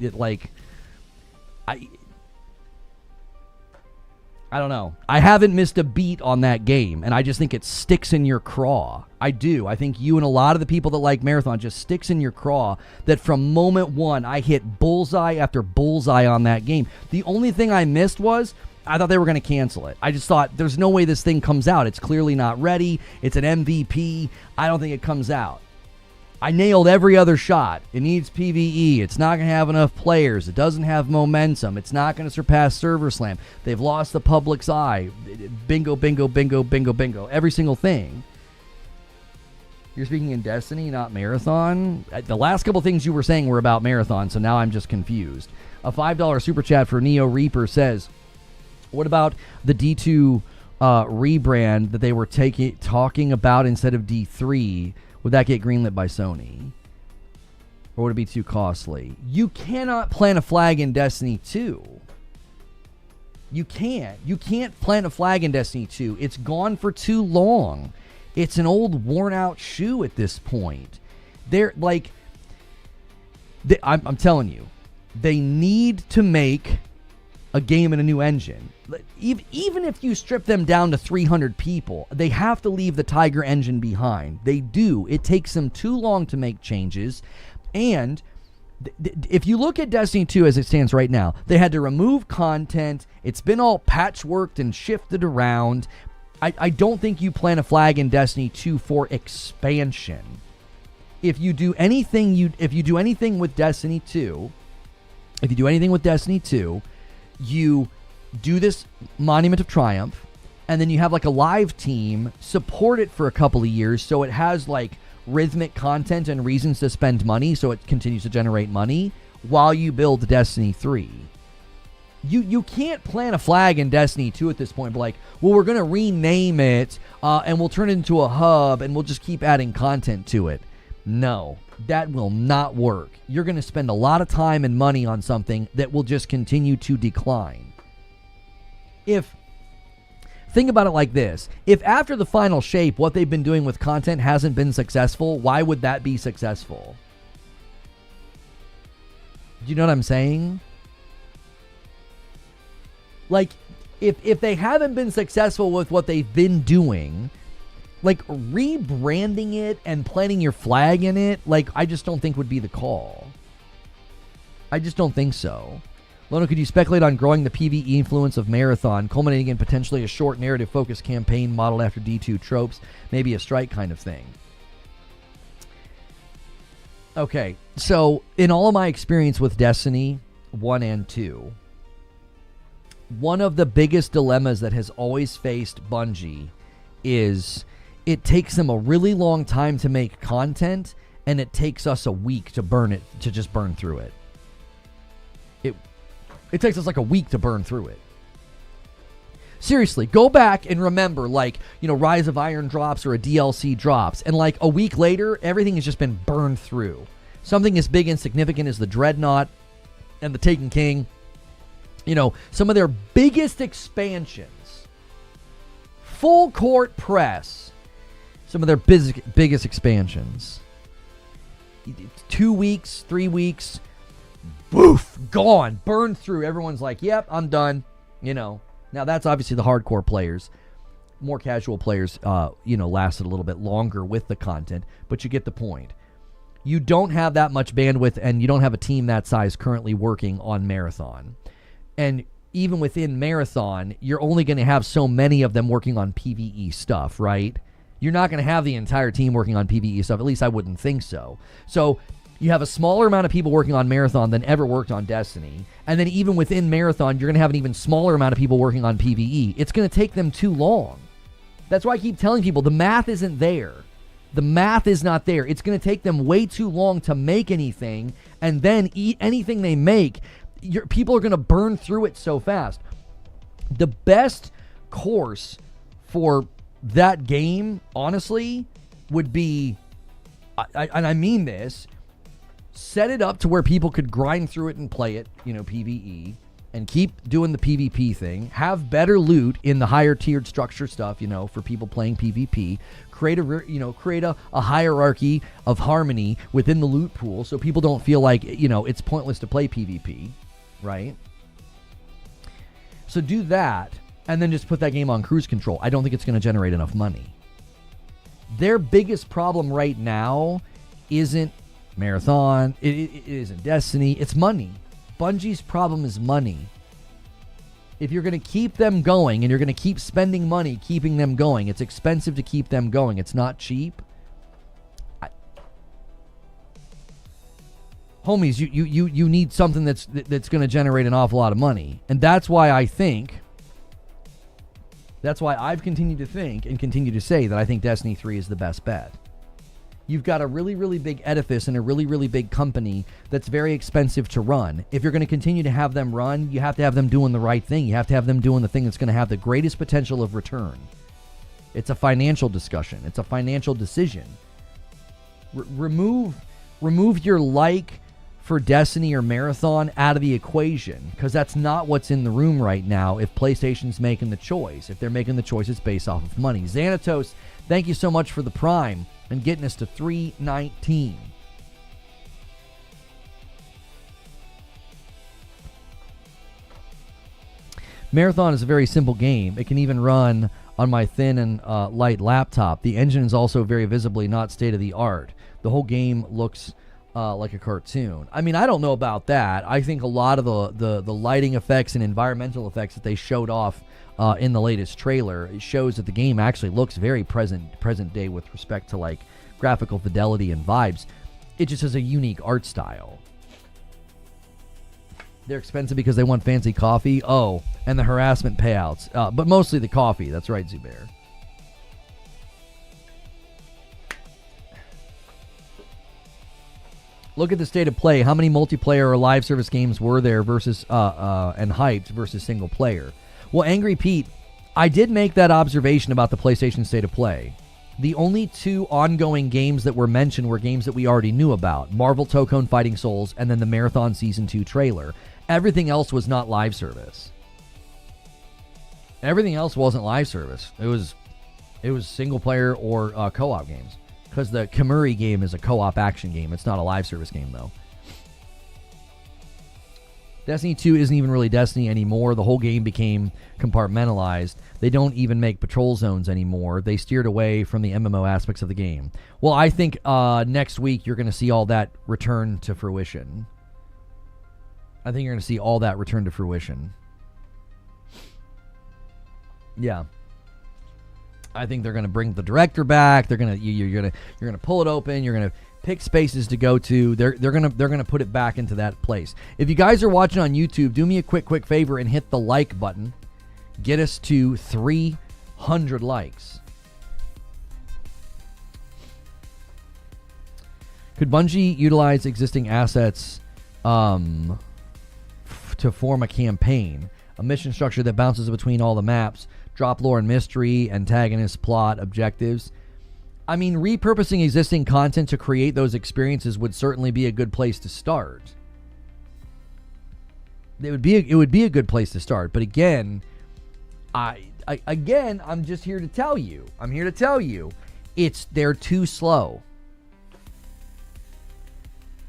don't know. I haven't missed a beat on that game, and I just think it sticks in your craw. I do. I think you and a lot of the people that like Marathon just sticks in your craw that from moment one, I hit bullseye after bullseye on that game. The only thing I missed was I thought they were going to cancel it. I just thought there's no way this thing comes out. It's clearly not ready. It's an MVP. I don't think it comes out. I nailed every other shot. It needs PvE. It's not going to have enough players. It doesn't have momentum. It's not going to surpass Server Slam. They've lost the public's eye. Bingo, bingo, bingo, bingo, bingo. Every single thing. You're speaking in Destiny, not Marathon? The last couple things you were saying were about Marathon, so now I'm just confused. A $5 super chat for Neo Reaper says, what about the D2 rebrand that they were talking about instead of D3? Would that get greenlit by Sony? Or would it be too costly? You cannot plant a flag in Destiny 2. You can't. You can't plant a flag in Destiny 2. It's gone for too long. It's an old, worn-out shoe at this point. I'm telling you, they need to make a game in a new engine. Even if you strip them down to 300 people, they have to leave the Tiger engine behind. They do. It takes them too long to make changes. And if you look at Destiny 2 as it stands right now, they had to remove content. It's been all patchworked and shifted around. I don't think you plant a flag in Destiny 2 for expansion. If you do anything with Destiny 2, you do this Monument of Triumph, and then you have like a live team support it for a couple of years so it has like rhythmic content and reasons to spend money so it continues to generate money while you build Destiny 3. You can't plant a flag in Destiny 2 at this point, but like, well, we're going to rename it and we'll turn it into a hub and we'll just keep adding content to it. No, that will not work. You're going to spend a lot of time and money on something that will just continue to decline. Think about it like this. If after the final shape, what they've been doing with content hasn't been successful, why would that be successful? Do you know what I'm saying? Like, if they haven't been successful with what they've been doing, like rebranding it and planting your flag in it, like, I just don't think would be the call. I just don't think so. Lono, could you speculate on growing the PvE influence of Marathon, culminating in potentially a short narrative-focused campaign modeled after D2 tropes, maybe a strike kind of thing? Okay, so in all of my experience with Destiny 1 and 2, one of the biggest dilemmas that has always faced Bungie is it takes them a really long time to make content, and it takes us a week to just burn through it. It takes us like a week to burn through it. Seriously, go back and remember, like, Rise of Iron drops or a DLC drops, and like a week later, everything has just been burned through. Something as big and significant as the Dreadnought and the Taken King, some of their biggest expansions, full court press, some of their biggest expansions. 2 weeks, 3 weeks, boof, gone, burned through. Everyone's like, yep, I'm done. Now that's obviously the hardcore players. More casual players, lasted a little bit longer with the content, but you get the point. You don't have that much bandwidth, and you don't have a team that size currently working on Marathon. And even within Marathon, you're only going to have so many of them working on PvE stuff, right? You're not going to have the entire team working on PvE stuff. At least I wouldn't think so. So you have a smaller amount of people working on Marathon than ever worked on Destiny. And then even within Marathon, you're going to have an even smaller amount of people working on PvE. It's going to take them too long. That's why I keep telling people the math isn't there. The math is not there. It's going to take them way too long to make anything. And then anything they make, people are going to burn through it so fast. The best course for that game, honestly, would be, and I mean this, set it up to where people could grind through it and play it, PvE, and keep doing the PvP thing. Have better loot in the higher tiered structure stuff, for people playing PvP. Create a hierarchy of harmony within the loot pool so people don't feel like, it's pointless to play PvP, right? So do that, and then just put that game on cruise control. I don't think it's going to generate enough money. Their biggest problem right now isn't Marathon, it isn't Destiny, it's money. Bungie's problem is money. If you're going to keep them going and you're going to keep spending money keeping them going, it's expensive to keep them going. It's not cheap. Homies, you need something that's going to generate an awful lot of money. And that's why I've continued to think and continue to say that I think Destiny 3 is the best bet. You've got a really, really big edifice and a really, really big company that's very expensive to run. If you're going to continue to have them run, you have to have them doing the right thing. You have to have them doing the thing that's going to have the greatest potential of return. It's a financial discussion. It's a financial decision. Remove your like for Destiny or Marathon out of the equation, because that's not what's in the room right now if PlayStation's making the choice. If they're making the choice, it's based off of money. Xanatos, thank you so much for the Prime and getting us to 319. Marathon is a very simple game. It can even run on my thin and light laptop. The engine is also very visibly not state-of-the-art. The whole game looks like a cartoon. I mean, I don't know about that. I think a lot of the lighting effects and environmental effects that they showed off in the latest trailer, it shows that the game actually looks very present day with respect to like graphical fidelity and vibes. It just has a unique art style. They're expensive because they want fancy coffee. Oh, and the harassment payouts. But mostly the coffee. That's right, Zubair. Look at the state of play. How many multiplayer or live service games were there versus and hyped versus single player? Well, Angry Pete, I did make that observation about the PlayStation state of play. The only two ongoing games that were mentioned were games that we already knew about. Marvel Tokone Fighting Souls and then the Marathon Season 2 trailer. Everything else was not live service. Everything else wasn't live service. It was single player or co-op games. Because the Kamuri game is a co-op action game. It's not a live service game, though. Destiny 2 isn't even really Destiny anymore. The whole game became compartmentalized. They don't even make patrol zones anymore. They steered away from the MMO aspects of the game. Well, I think next week you're going to see all that return to fruition. I think you're going to see all that return to fruition. Yeah. I think they're going to bring the director back. They're going to you're going to pull it open. You're going to pick spaces to go to. They're going to put it back into that place. If you guys are watching on YouTube, do me a quick favor and hit the like button. Get us to 300 likes. Could Bungie utilize existing assets to form a campaign, a mission structure that bounces between all the maps? Drop lore and mystery, antagonist, plot, objectives. I mean, repurposing existing content to create those experiences would certainly be a good place to start. It would be a good place to start. But again, I'm just here to tell you. I'm here to tell you, they're too slow.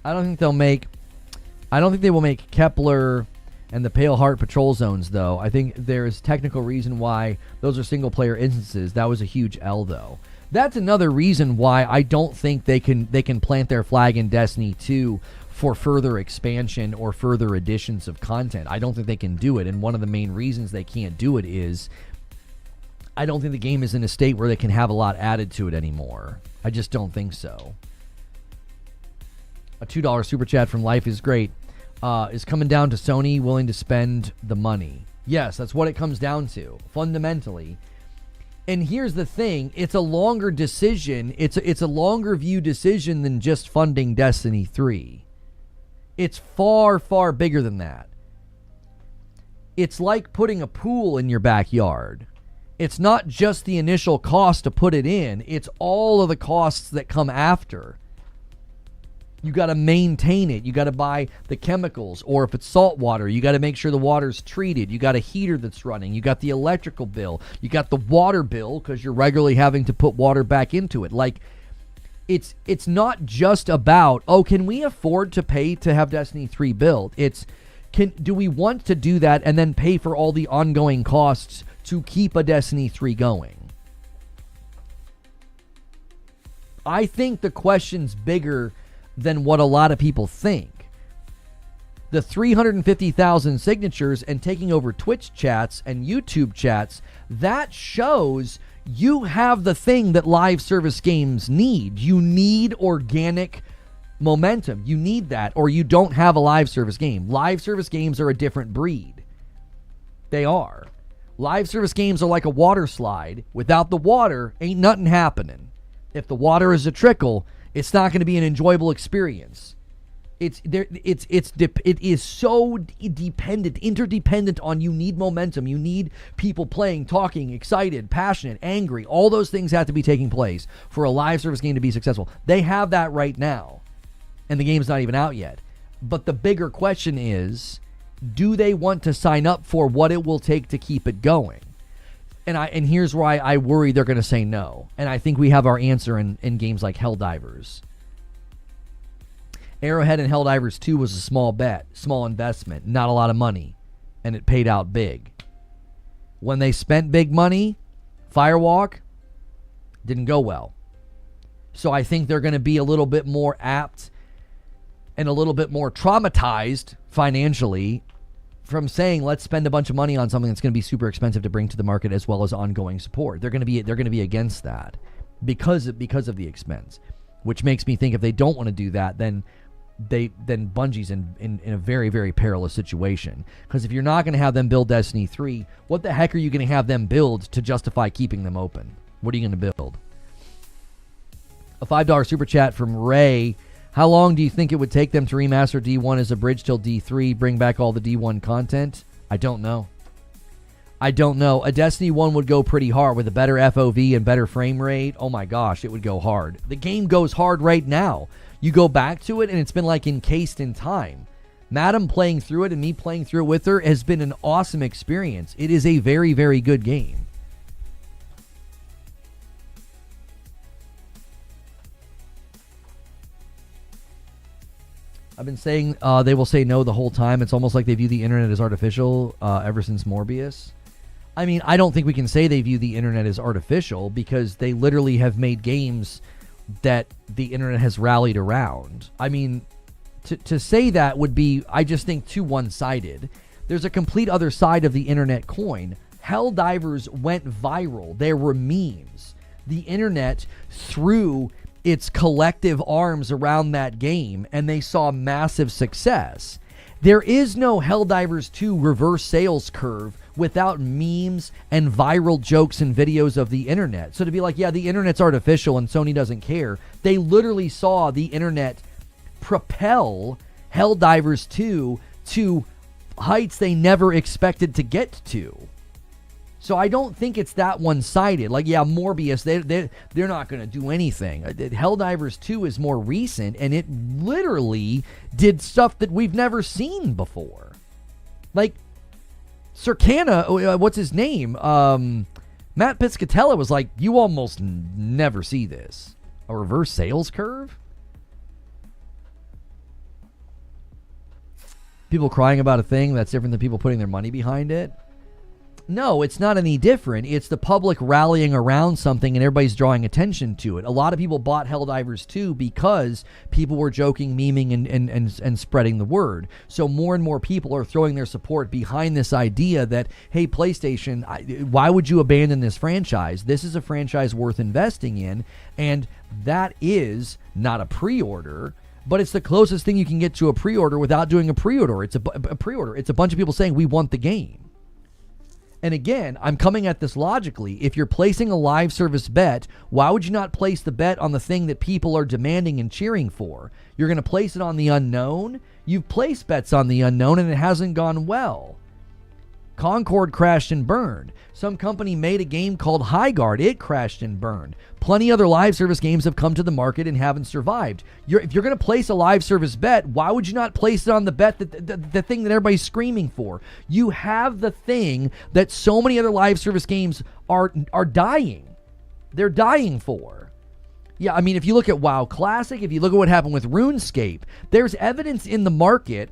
I don't think they will make Kepler and the Pale Heart Patrol Zones, though. I think there's technical reason why those are single-player instances. That was a huge L, though. That's another reason why I don't think they can plant their flag in Destiny 2 for further expansion or further additions of content. I don't think they can do it, and one of the main reasons they can't do it is I don't think the game is in a state where they can have a lot added to it anymore. I just don't think so. A $2 super chat from Life is Great. Is coming down to Sony willing to spend the money. Yes, that's what it comes down to, fundamentally. And here's the thing. It's a longer decision. It's a longer view decision than just funding Destiny 3. It's far, far bigger than that. It's like putting a pool in your backyard. It's not just the initial cost to put it in. It's all of the costs that come after. You got to maintain it. You got to buy the chemicals, or if it's salt water, you got to make sure the water's treated. You got a heater that's running. You got the electrical bill. You got the water bill because you're regularly having to put water back into it. Like, it's not just about, oh, can we afford to pay to have Destiny 3 built? Do we want to do that and then pay for all the ongoing costs to keep a Destiny 3 going? I think the question's bigger than what a lot of people think. The 350,000 signatures and taking over Twitch chats and YouTube chats, that shows you have the thing that live service games need. You need organic momentum. You need that, or you don't have a live service game. Live service games are a different breed. They are. Live service games are like a water slide. Without the water, ain't nothing happening. If the water is a trickle, It's not going to be an enjoyable experience. It is so interdependent on, you need momentum. You need people playing, talking, excited, passionate, angry. All those things have to be taking place for a live service game to be successful. They have that right now, and the game's not even out yet. But the bigger question is, do they want to sign up for what it will take to keep it going? And here's why I worry they're going to say no. And I think we have our answer in games like Helldivers. Arrowhead and Helldivers 2 was a small bet, small investment, not a lot of money, and it paid out big. When they spent big money, Firewalk didn't go well. So I think they're going to be a little bit more apt and a little bit more traumatized financially from saying, let's spend a bunch of money on something that's going to be super expensive to bring to the market, as well as ongoing support. They're going to be against that because of the expense, which makes me think if they don't want to do that, then Bungie's in a very, very perilous situation. Because if you're not going to have them build Destiny 3, what the heck are you going to have them build to justify keeping them open? What are you going to build? A $5 super chat from Ray. How long do you think it would take them to remaster D1 as a bridge till D3, bring back all the D1 content? I don't know. A Destiny 1 would go pretty hard with a better FOV and better frame rate. Oh my gosh, it would go hard. The game goes hard right now. You go back to it, and it's been like encased in time. Madam playing through it and me playing through it with her has been an awesome experience. It is a very, very good game. I've been saying they will say no the whole time. It's almost like they view the internet as artificial ever since Morbius. I mean, I don't think we can say they view the internet as artificial, because they literally have made games that the internet has rallied around. I mean, to say that would be, I just think, too one-sided. There's a complete other side of the internet coin. Helldivers went viral. There were memes. The internet threw its collective arms around that game, and they saw massive success. There is no Helldivers 2 reverse sales curve without memes and viral jokes and videos of the internet. So to be like, yeah, the internet's artificial and Sony doesn't care. They literally saw the internet propel Helldivers 2 to heights they never expected to get to. So I don't think it's that one-sided. Like, yeah, Morbius, they're not going to do anything. Helldivers 2 is more recent, and it literally did stuff that we've never seen before. Like, Circana, what's his name? Matt Piscatella was like, you almost never see this. A reverse sales curve? People crying about a thing that's different than people putting their money behind it? No, it's not any different. It's the public rallying around something and everybody's drawing attention to it. A lot of people bought Helldivers 2 because people were joking, memeing, and spreading the word. So more and more people are throwing their support behind this idea that, hey, PlayStation, why would you abandon this franchise? This is a franchise worth investing in, and that is not a pre-order, but it's the closest thing you can get to a pre-order without doing a pre-order. It's a pre-order. It's a bunch of people saying, we want the game. And again, I'm coming at this logically. If you're placing a live service bet, why would you not place the bet on the thing that people are demanding and cheering for? You're going to place it on the unknown? You've placed bets on the unknown and it hasn't gone well. Concord crashed and burned. Some company made a game called High Guard. It crashed and burned. Plenty other live service games have come to the market and haven't survived. If you're going to place a live service bet, why would you not place it on the bet that the thing that everybody's screaming for? You have the thing that so many other live service games are dying. They're dying for. Yeah, I mean, if you look at WoW Classic, if you look at what happened with RuneScape, there's evidence in the market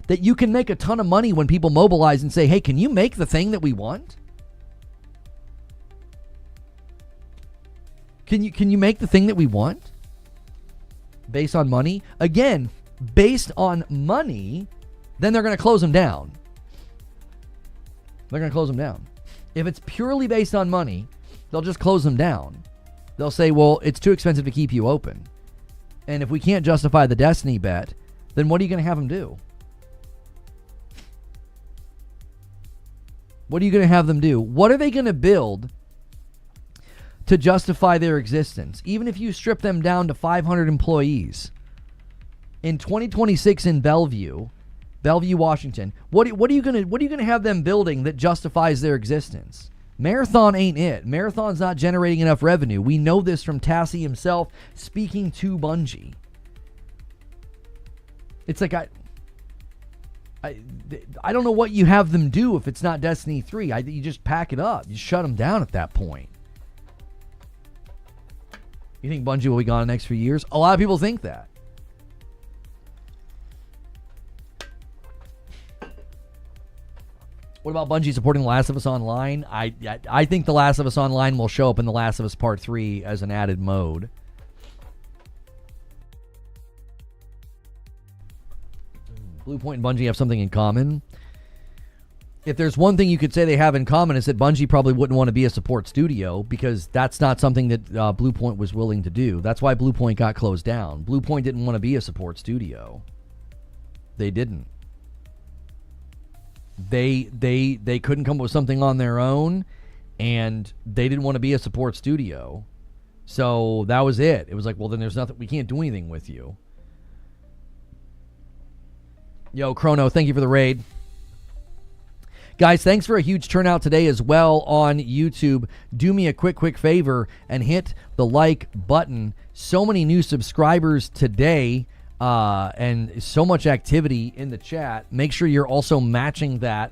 that you can make a ton of money when people mobilize and say, hey, can you make the thing that we want? Can you make the thing that we want? Based on money? Again, based on money, then they're going to close them down. They're going to close them down. If it's purely based on money, they'll just close them down. They'll say, well, it's too expensive to keep you open. And if we can't justify the Destiny bet, then what are you going to have them do? What are you going to have them do? What are they going to build to justify their existence, even if you strip them down to 500 employees. In 2026 in Bellevue, Washington, what are you gonna have them building that justifies their existence? Marathon ain't it. Marathon's not generating enough revenue. We know this from Tassie himself speaking to Bungie. It's like I don't know what you have them do if it's not Destiny 3. You just pack it up. You shut them down at that point. You think Bungie will be gone in the next few years? A lot of people think that. What about Bungie supporting The Last of Us Online? I think The Last of Us Online will show up in The Last of Us Part 3 as an added mode. Bluepoint and Bungie have something in common. If there's one thing you could say they have in common, is that Bungie probably wouldn't want to be a support studio, because that's not something that Bluepoint was willing to do. That's why Bluepoint got closed down. Bluepoint didn't want to be a support studio. They didn't. They couldn't come up with something on their own, and they didn't want to be a support studio. So that was it. It was like, well, then there's nothing, we can't do anything with you. Yo, Chrono, thank you for the raid. Guys, thanks for a huge turnout today as well on YouTube. Do me a quick favor and hit the like button. So many new subscribers today. And so much activity in the chat. Make sure you're also matching that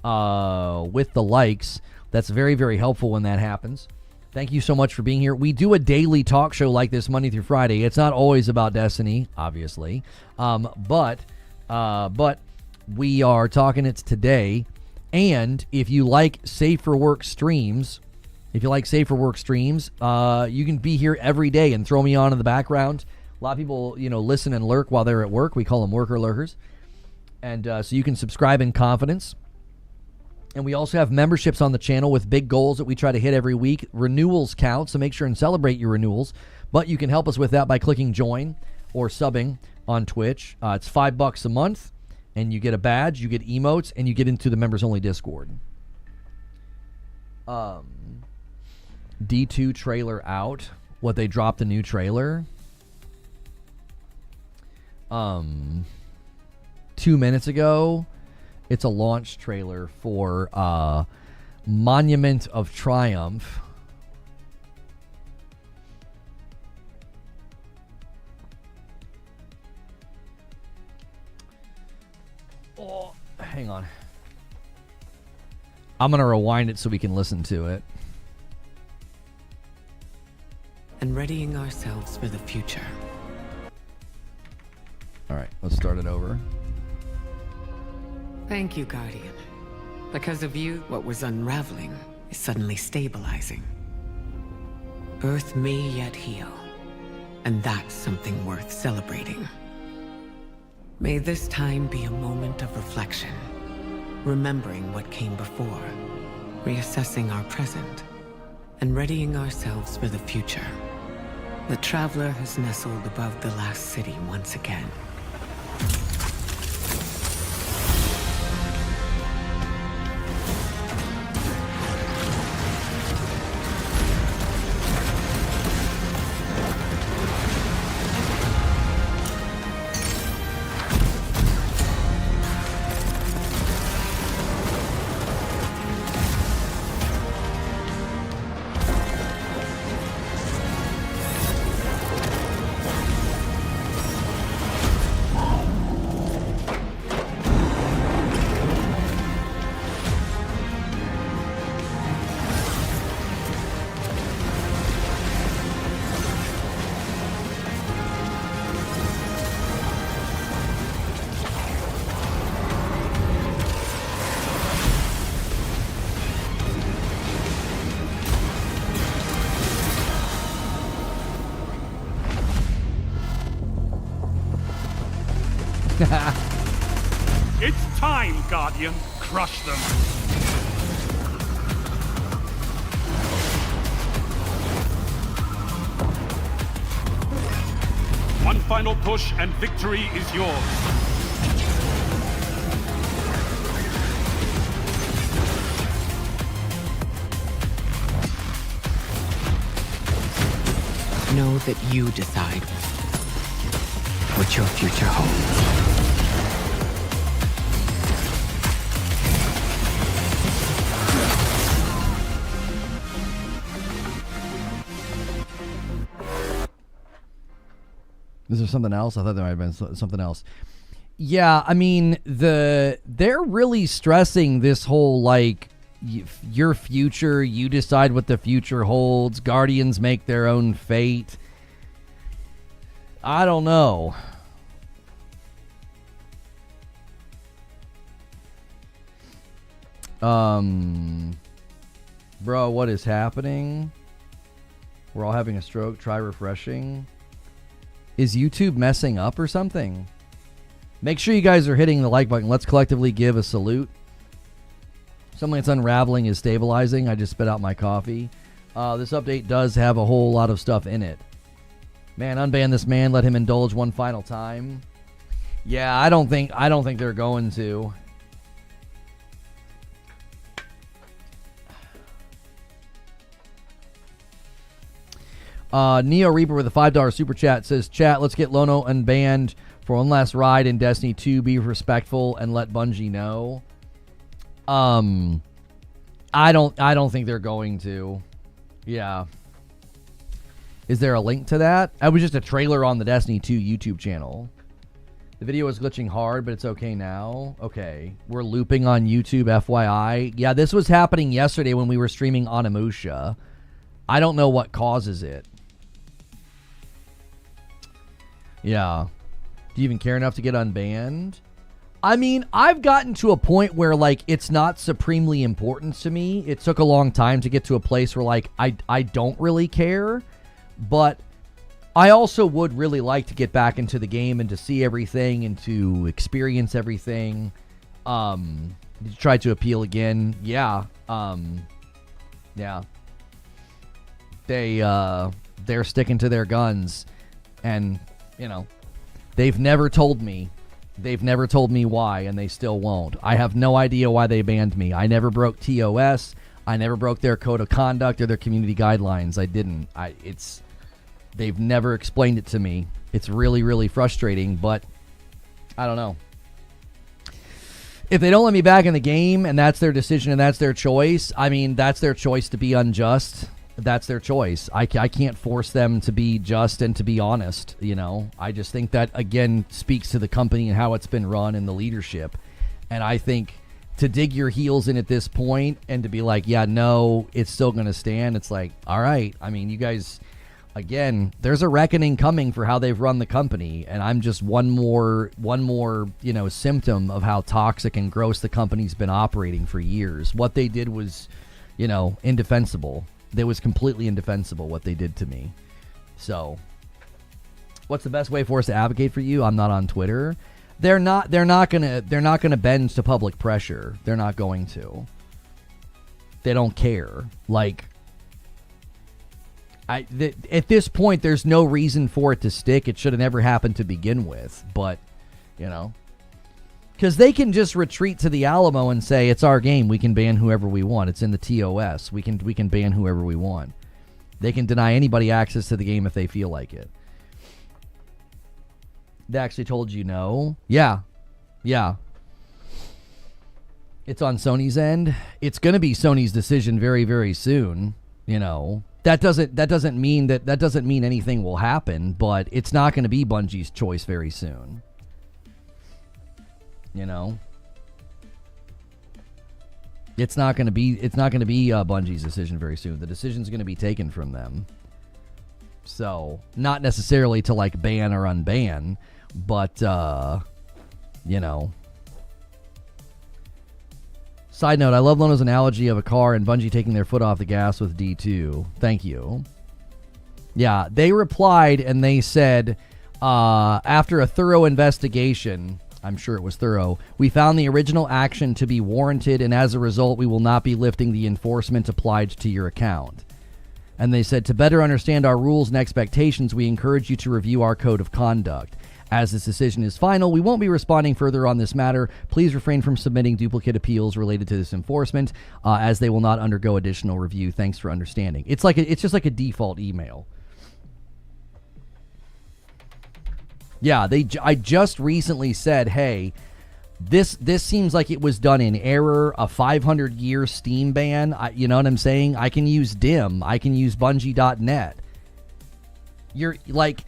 with the likes. That's very, very helpful when that happens. Thank you so much for being here. We do a daily talk show like this Monday through Friday. It's not always about Destiny, obviously, but we are talking it today. And if you like Safe for Work streams, you can be here every day and throw me on in the background. A lot of people, listen and lurk while they're at work. We call them lurkers. And so you can subscribe in confidence. And we also have memberships on the channel with big goals that we try to hit every week. Renewals count, so make sure and celebrate your renewals. But you can help us with that by clicking join or subbing on Twitch. It's $5 a month, and you get a badge, you get emotes, and you get into the members-only Discord. D2 trailer out. What, they dropped a new trailer? 2 minutes ago. It's a launch trailer for Monument of Triumph. Oh, hang on. I'm going to rewind it so we can listen to it. And readying ourselves for the future. All right, let's start it over. Thank you, Guardian. Because of you, what was unraveling is suddenly stabilizing. Earth may yet heal, and that's something worth celebrating. May this time be a moment of reflection, remembering what came before, reassessing our present, and readying ourselves for the future. The Traveler has nestled above the last city once again. It's time, Guardian. Crush them. One final push and victory is yours. know that you decide what your future holds. Is there something else? I thought there might have been something else. Yeah, I mean, they're really stressing this whole, like, your future, you decide what the future holds, Guardians make their own fate. I don't know. Bro, what is happening? We're all having a stroke. Try refreshing. Is YouTube messing up or something? Make sure you guys are hitting the like button. Let's collectively give a salute. Something that's unraveling is stabilizing. I just spit out my coffee. This update does have a whole lot of stuff in it. Man, unban this man. Let him indulge one final time. Yeah, I don't think they're going to. Neo Reaper with a $5 super chat says, "Chat, let's get Lono unbanned for one last ride in Destiny 2. Be respectful and let Bungie know." I don't think they're going to. Yeah. Is there a link to that? That was just a trailer on the Destiny 2 YouTube channel. The video was glitching hard, but it's okay now. Okay. We're looping on YouTube, FYI. Yeah, this was happening yesterday when we were streaming Onimusha. I don't know what causes it. Yeah. Do you even care enough to get unbanned? I mean, I've gotten to a point where, like, it's not supremely important to me. It took a long time to get to a place where, like, I don't really care. But I also would really like to get back into the game and to see everything and to experience everything. Did you try to appeal again? Yeah. Yeah. They're sticking to their guns. And, you know, they've never told me why, and they still won't. I have no idea why they banned me. I never broke TOS. I never broke their code of conduct or their community guidelines. I didn't. They've never explained it to me. It's really, really frustrating, but I don't know. If they don't let me back in the game and that's their decision and that's their choice, I mean, that's their choice to be unjust. That's their choice. I can't force them to be just and to be honest, you know. I just think that, again, speaks to the company and how it's been run and the leadership. And I think to dig your heels in at this point and to be like, yeah, no, it's still going to stand. It's like, all right. I mean, you guys, again, there's a reckoning coming for how they've run the company. And I'm just one more, you know, symptom of how toxic and gross the company's been operating for years. What they did was, you know, indefensible. That was completely indefensible what they did to me. So, what's the best way for us to advocate for you? I'm not on Twitter. They're not gonna bend to public pressure. They're not going to. They don't care. Like, at this point, there's no reason for it to stick. It should have never happened to begin with. But, you know, because they can just retreat to the Alamo and say, it's our game. We can ban whoever we want. It's in the TOS. We can ban whoever we want. They can deny anybody access to the game if they feel like it. They actually told you no. Yeah. Yeah. It's on Sony's end. It's going to be Sony's decision very, very soon. You know, that doesn't mean anything will happen, but it's not going to be Bungie's choice very soon. You know, it's not going to be Bungie's decision very soon. The decision's going to be taken from them. So, not necessarily to, like, ban or unban, but you know. Side note, I love Lono's analogy of a car and Bungie taking their foot off the gas with D2. Thank you. Yeah, they replied and they said, after a thorough investigation, I'm sure it was thorough, we found the original action to be warranted, and as a result, we will not be lifting the enforcement applied to your account. And they said, to better understand our rules and expectations, we encourage you to review our code of conduct. As this decision is final, we won't be responding further on this matter. Please refrain from submitting duplicate appeals related to this enforcement, as they will not undergo additional review. Thanks for understanding. It's just like a default email. Yeah, I just recently said, hey, this seems like it was done in error, a 500-year Steam ban. You know what I'm saying? I can use DIM. I can use Bungie.net. You're like,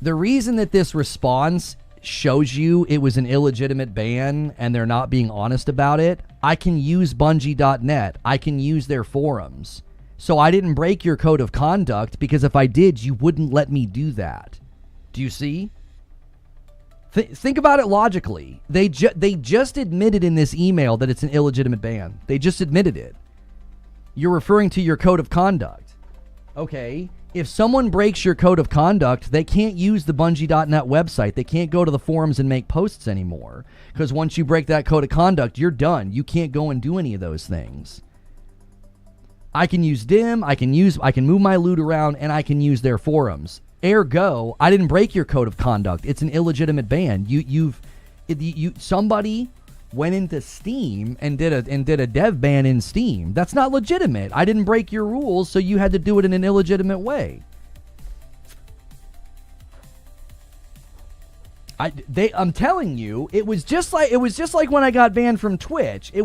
the reason that this response shows you it was an illegitimate ban and they're not being honest about it, I can use Bungie.net. I can use their forums. So I didn't break your code of conduct, because if I did, you wouldn't let me do that. Do you see? Think about it logically. They just admitted in this email that it's an illegitimate ban. They just admitted it. You're referring to your code of conduct. Okay, if someone breaks your code of conduct, they can't use the Bungie.net website. They can't go to the forums and make posts anymore, because once you break that code of conduct, you're done. You can't go and do any of those things. I can use DIM, I can move my loot around, and I can use their forums. Ergo, I didn't break your code of conduct. It's an illegitimate ban. Somebody went into Steam and did a dev ban in Steam. That's not legitimate. I didn't break your rules, so you had to do it in an illegitimate way. I'm telling you, it was just like when I got banned from Twitch. It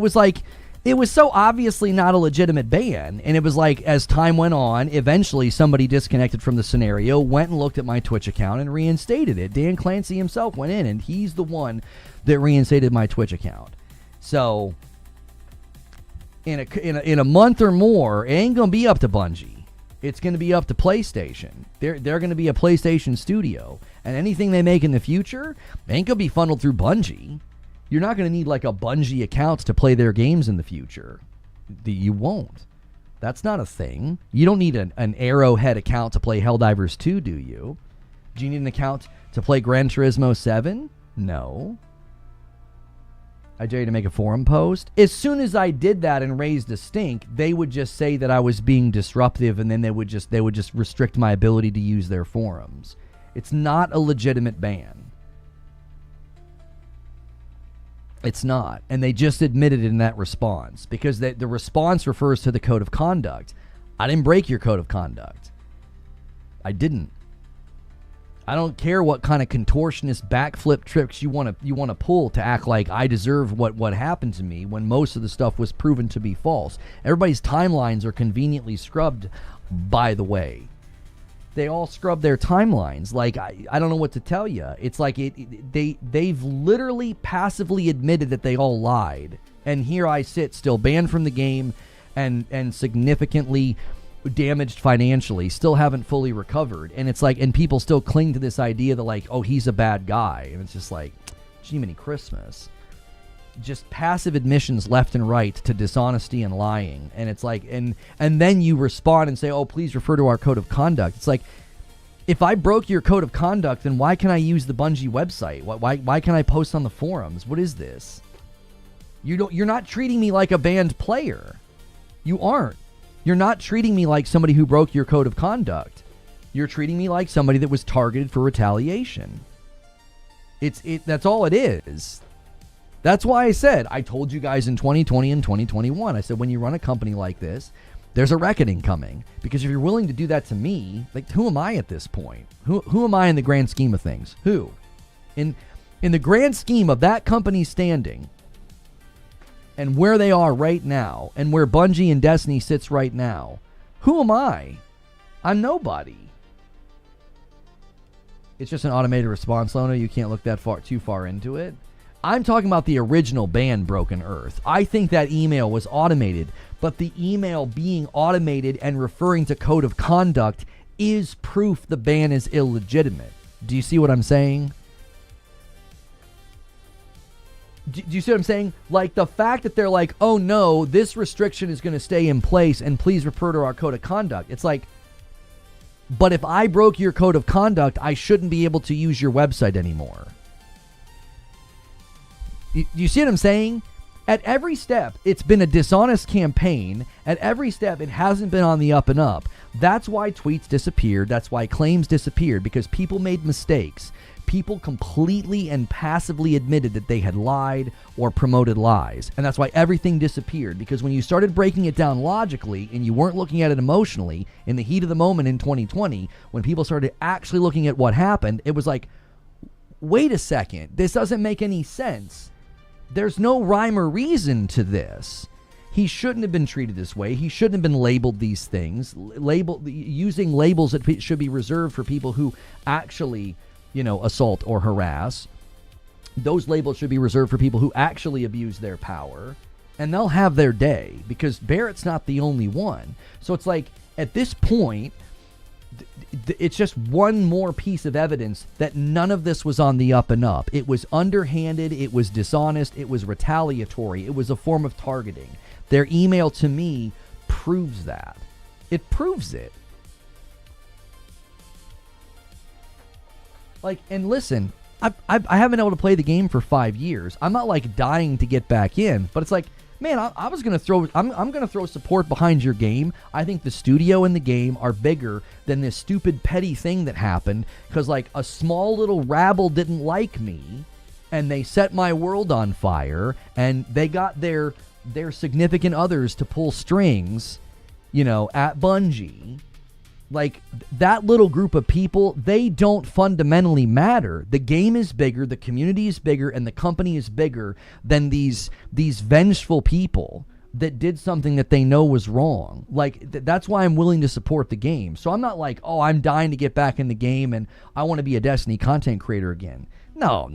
was so obviously not a legitimate ban, and it was like, as time went on, eventually somebody disconnected from the scenario, went and looked at my Twitch account and reinstated it. Dan Clancy himself went in, and he's the one that reinstated my Twitch account. So in a month or more, it ain't gonna be up to Bungie. It's gonna be up to PlayStation. They're gonna be a PlayStation studio, and anything they make in the future ain't gonna be funneled through Bungie. You're not going to need like a Bungie account to play their games in the future. You won't. That's not a thing. You don't need an Arrowhead account to play Helldivers 2, do you? Do you need an account to play Gran Turismo 7? No. I dare you to make a forum post. As soon as I did that and raised a stink, they would just say that I was being disruptive, and then they would just restrict my ability to use their forums. It's not a legitimate ban. It's not. And they just admitted it in that response, because the response refers to the code of conduct. I didn't break your code of conduct. I didn't. I don't care what kind of contortionist backflip tricks you want to pull to act like I deserve what happened to me, when most of the stuff was proven to be false. Everybody's timelines are conveniently scrubbed, by the way. They all scrub their timelines. Like, I don't know what to tell you. It's like they've literally passively admitted that they all lied. And here I sit, still banned from the game and significantly damaged financially, still haven't fully recovered. And it's like, and people still cling to this idea that like, oh, he's a bad guy. And it's just like, Jiminy Christmas. Just passive admissions left and right to dishonesty and lying. And it's like, and then you respond and say, oh, please refer to our code of conduct. It's like, if I broke your code of conduct, then why can I use the Bungie website? Why can I post on the forums? What is this? You're not treating me like a banned player. You aren't. You're not treating me like somebody who broke your code of conduct. You're treating me like somebody that was targeted for retaliation. That's all it is. That's why I said, I told you guys in 2020 and 2021, I said, when you run a company like this, there's a reckoning coming. Because if you're willing to do that to me, like, who am I at this point? Who am I in the grand scheme of things? Who? In the grand scheme of that company standing, and where they are right now, and where Bungie and Destiny sits right now, who am I? I'm nobody. It's just an automated response, Lona. You can't look too far into it. I'm talking about the original ban, Broken Earth. I think that email was automated, but the email being automated and referring to code of conduct is proof the ban is illegitimate. Do you see what I'm saying? Do you see what I'm saying? Like, the fact that they're like, oh no, this restriction is going to stay in place and please refer to our code of conduct. It's like, but if I broke your code of conduct, I shouldn't be able to use your website anymore. You see what I'm saying? At every step, it's been a dishonest campaign. At every step, it hasn't been on the up and up. That's why tweets disappeared. That's why claims disappeared, because people made mistakes. People completely and passively admitted that they had lied or promoted lies. And that's why everything disappeared, because when you started breaking it down logically and you weren't looking at it emotionally, in the heat of the moment in 2020, when people started actually looking at what happened, it was like, wait a second, this doesn't make any sense. There's no rhyme or reason to this. He shouldn't have been treated this way. He shouldn't have been labeled these things. Using labels that should be reserved for people who actually, assault or harass. Those labels should be reserved for people who actually abuse their power. And they'll have their day, because Barrett's not the only one. So it's like, at this point, it's just one more piece of evidence that none of this was on the up and up. It was underhanded, it was dishonest, it was retaliatory, it was a form of targeting. Their email to me proves that. It proves it. Like, and listen, I haven't been able to play the game for 5 years. I'm not like dying to get back in, but it's like, man, I'm going to throw support behind your game. I think the studio and the game are bigger than this stupid petty thing that happened, because like a small little rabble didn't like me and they set my world on fire, and they got their significant others to pull strings, at Bungie. Like, that little group of people, they don't fundamentally matter. The game is bigger, the community is bigger, and the company is bigger than these vengeful people that did something that they know was wrong. Like, that's why I'm willing to support the game. So I'm not like, oh, I'm dying to get back in the game and I want to be a Destiny content creator again. No.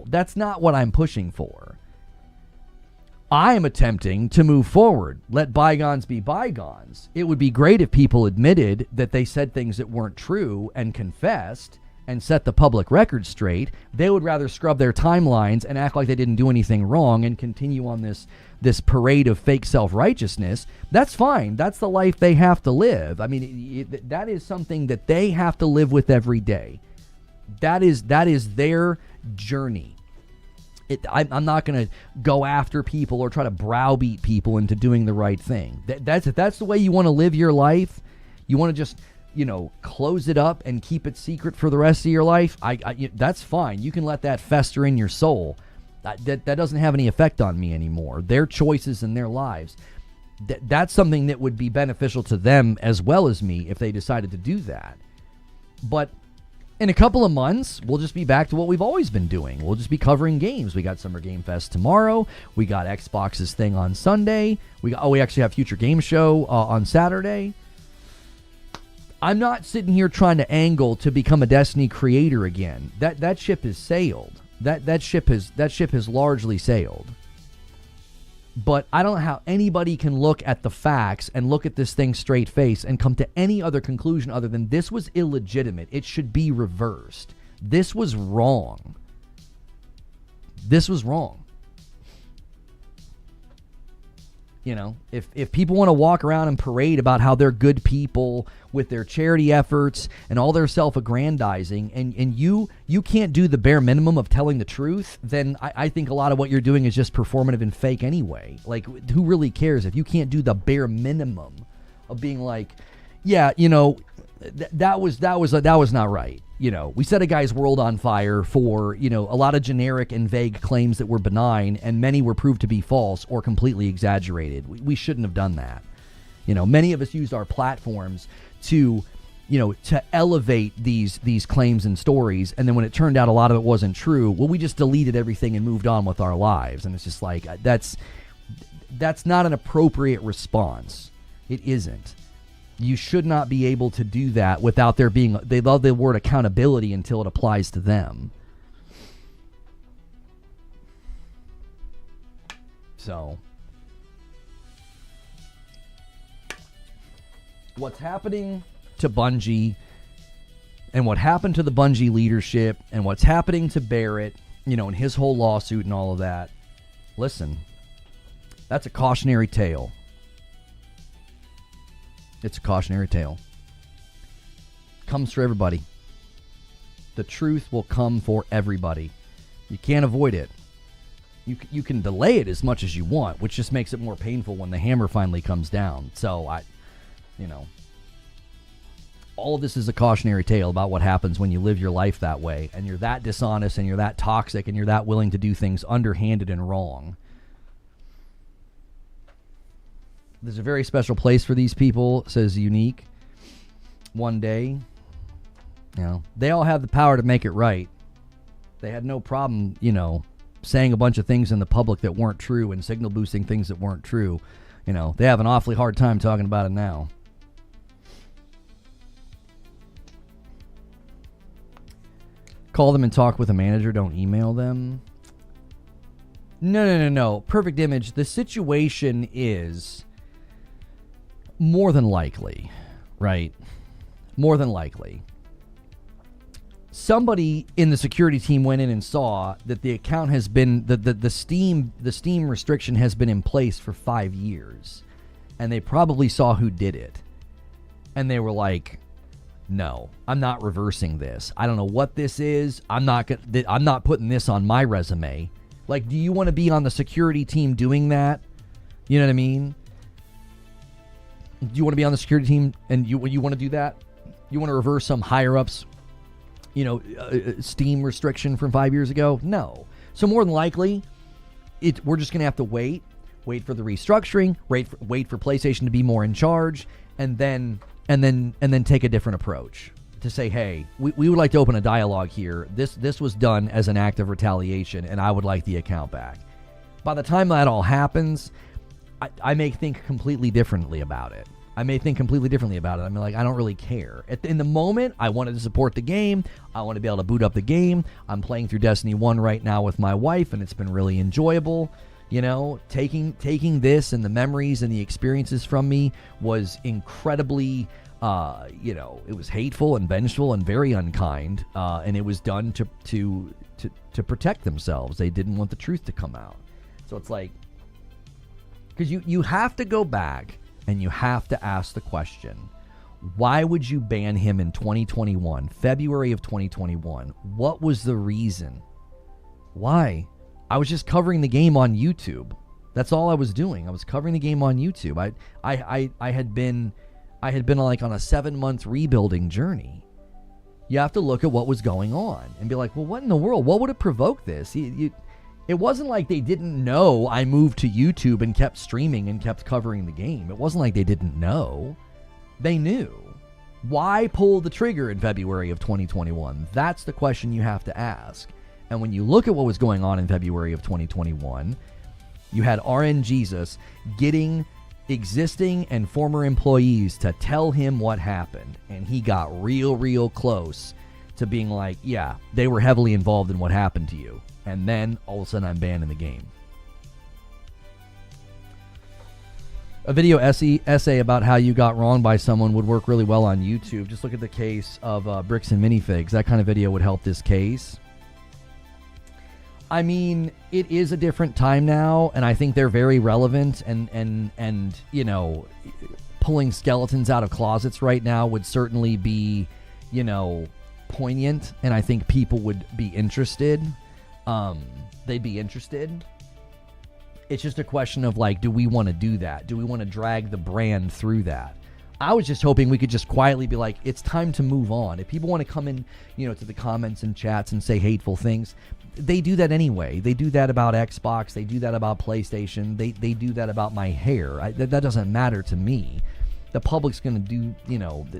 That's not what I'm pushing for. I am attempting to move forward. Let bygones be bygones. It would be great if people admitted that they said things that weren't true and confessed and set the public record straight. They would rather scrub their timelines and act like they didn't do anything wrong and continue on this parade of fake self-righteousness. That's fine. That's the life they have to live. I mean, that is something that they have to live with every day. That is their journey. I'm not going to go after people or try to browbeat people into doing the right thing. If that's the way you want to live your life, you want to just, close it up and keep it secret for the rest of your life, that's fine. You can let that fester in your soul. That doesn't have any effect on me anymore. Their choices and their lives. That's something that would be beneficial to them as well as me if they decided to do that. But in a couple of months, we'll just be back to what we've always been doing. We'll just be covering games. We got Summer Game Fest tomorrow. We got Xbox's thing on Sunday. We actually have Future Game Show on Saturday. I'm not sitting here trying to angle to become a Destiny creator again. That ship has sailed. That ship has largely sailed. But I don't know how anybody can look at the facts and look at this thing straight face and come to any other conclusion other than this was illegitimate. It should be reversed. This was wrong. This was wrong. If people want to walk around and parade about how they're good people with their charity efforts and all their self-aggrandizing, and you can't do the bare minimum of telling the truth, then I think a lot of what you're doing is just performative and fake anyway. Like, who really cares if you can't do the bare minimum of being like, yeah, that was not right. We set a guy's world on fire for, a lot of generic and vague claims that were benign, and many were proved to be false or completely exaggerated. We shouldn't have done that. Many of us used our platforms to elevate these claims and stories, and then when it turned out a lot of it wasn't true, well, we just deleted everything and moved on with our lives. And it's just like, that's not an appropriate response. It isn't. You should not be able to do that without there being... They love the word accountability until it applies to them. So, what's happening to Bungie and what happened to the Bungie leadership and what's happening to Barrett, and his whole lawsuit and all of that, listen, that's a cautionary tale. It's a cautionary tale. Comes for everybody. The truth will come for everybody. You can't avoid it. You can delay it as much as you want, which just makes it more painful when the hammer finally comes down. So, all of this is a cautionary tale about what happens when you live your life that way, and you're that dishonest, and you're that toxic, and you're that willing to do things underhanded and wrong. There's a very special place for these people, says Unique. One day, they all have the power to make it right. They had no problem, saying a bunch of things in the public that weren't true and signal boosting things that weren't true. They have an awfully hard time talking about it now. Call them and talk with a manager. Don't email them. No. Perfect Image. The situation is more than likely, right? More than likely. Somebody in the security team went in and saw that the account has been, the Steam restriction has been in place for 5 years. And they probably saw who did it. And they were like, no, I'm not reversing this. I don't know what this is. I'm not putting this on my resume. Like, do you want to be on the security team doing that? You know what I mean? Do you want to be on the security team and you want to do that? You want to reverse some higher ups, Steam restriction from 5 years ago? No. So more than likely, we're just going to have to wait for the restructuring, wait for PlayStation to be more in charge, and then take a different approach to say, hey, we would like to open a dialogue here. This was done as an act of retaliation, and I would like the account back. By the time that all happens, I may think completely differently about it. I mean, like, I don't really care. In the moment, I wanted to support the game. I want to be able to boot up the game. I'm playing through Destiny 1 right now with my wife, and it's been really enjoyable. Taking this and the memories and the experiences from me was incredibly, it was hateful and vengeful and very unkind. And it was done to protect themselves. They didn't want the truth to come out. So it's like, because you have to go back and you have to ask the question, why would you ban him in 2021, February of 2021? What was the reason? Why? I was just covering the game on YouTube. That's all I was doing. I was covering the game on YouTube. I had been like on a 7-month rebuilding journey. You have to look at what was going on and be like, well, what in the world? What would have provoked this? It wasn't like they didn't know I moved to YouTube and kept streaming and kept covering the game. It wasn't like they didn't know. They knew. Why pull the trigger in February of 2021? That's the question you have to ask. And when you look at what was going on in February of 2021, you had RN Jesus getting existing and former employees to tell him what happened. And he got real close to being like, yeah, they were heavily involved in what happened to you. And then all of a sudden I'm banned in the game. A video essay about how you got wronged by someone would work really well on YouTube. Just look at the case of Bricks and Minifigs. That kind of video would help this case. I mean, it is a different time now, and I think they're very relevant, and pulling skeletons out of closets right now would certainly be, poignant, and I think people would be interested. They'd be interested. It's just a question of, like, do we want to do that? Do we want to drag the brand through that? I was just hoping we could just quietly be like, it's time to move on. If people want to come in, to the comments and chats and say hateful things, they do that anyway. They do that about Xbox. They do that about PlayStation. They do that about my hair. That doesn't matter to me. The public's going to do,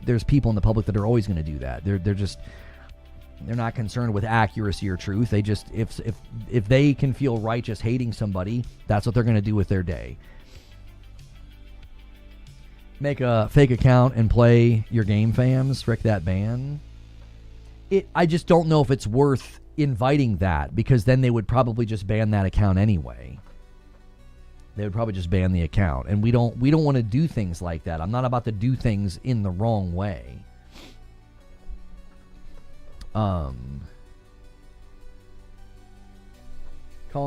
there's people in the public that are always going to do that. They're not concerned with accuracy or truth. They just, if they can feel righteous hating somebody, that's what they're going to do with their day. Make a fake account and play your game, fams. Frick that ban. I just don't know if it's worth inviting that, because then they would probably just ban that account anyway. They would probably just ban the account, and we don't want to do things like that. I'm not about to do things in the wrong way. Colin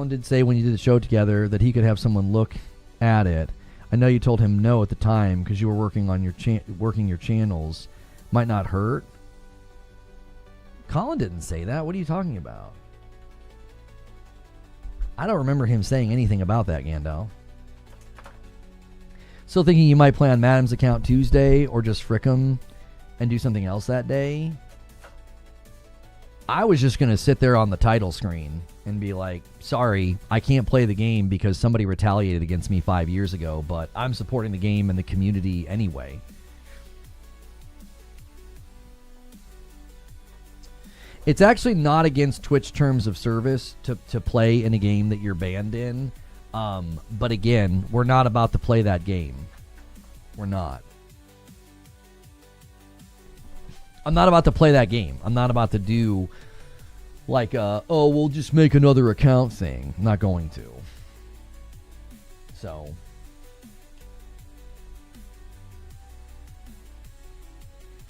did say when you did the show together that he could have someone look at it. I know you told him no at the time because you were working on working your channels. Might not hurt. Colin didn't say that. What are you talking about? I don't remember him saying anything about that, Gandalf. Still thinking you might play on Madam's account Tuesday or just frick him and do something else that day. I was just going to sit there on the title screen and be like, sorry, I can't play the game because somebody retaliated against me 5 years ago, but I'm supporting the game and the community anyway. It's actually not against Twitch terms of service to play in a game that you're banned in. But again, we're not about to play that game. We're not. I'm not about to play that game. I'm not about to do like we'll just make another account thing. I'm not going to. So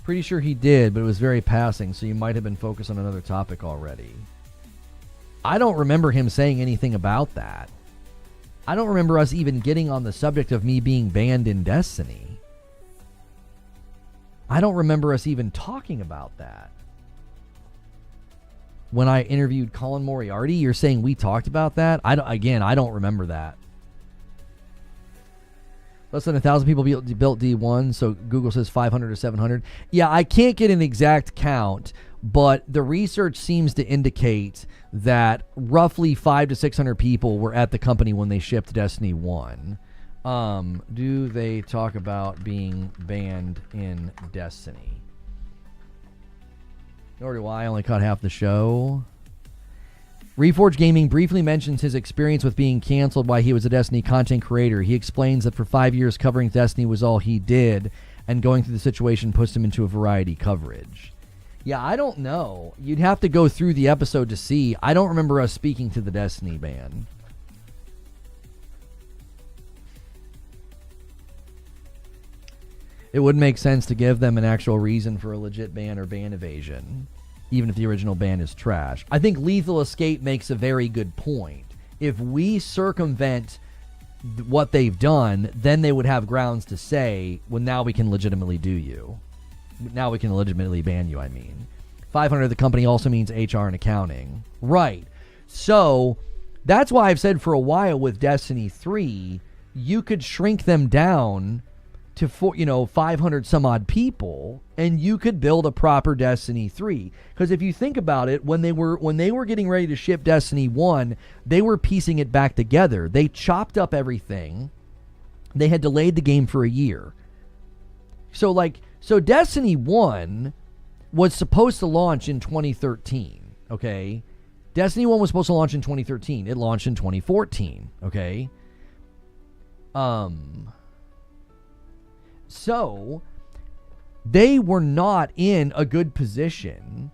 pretty sure he did, but it was very passing, so you might have been focused on another topic already. I don't remember him saying anything about that. I don't remember us even getting on the subject of me being banned in Destiny. I don't remember us even talking about that. When I interviewed Colin Moriarty, you're saying we talked about that? I don't remember that. Less than 1,000 people built D1, so Google says 500 to 700. Yeah, I can't get an exact count, but the research seems to indicate that roughly 500 to 600 people were at the company when they shipped Destiny 1. Do they talk about being banned in Destiny? Nor do I. Only caught half the show. Reforge Gaming briefly mentions his experience with being canceled while he was a Destiny content creator. He explains that for 5 years covering Destiny was all he did, and going through the situation pushed him into a variety coverage. Yeah, I don't know. You'd have to go through the episode to see. I don't remember us speaking to the Destiny ban. It wouldn't make sense to give them an actual reason for a legit ban or ban evasion, even if the original ban is trash. I think Lethal Escape makes a very good point. If we circumvent what they've done, then they would have grounds to say, well, now we can legitimately do you. Now we can legitimately ban you, I mean. 500, the company also means HR and accounting. Right. So that's why I've said for a while with Destiny 3, you could shrink them down to 500 some odd people, and you could build a proper Destiny 3. Because if you think about it, when they were getting ready to ship Destiny 1, they were piecing it back together. They chopped up everything. They had delayed the game for a year. So Destiny 1 was supposed to launch in 2013, okay? Destiny 1 was supposed to launch in 2013. It launched in 2014, okay? So they were not in a good position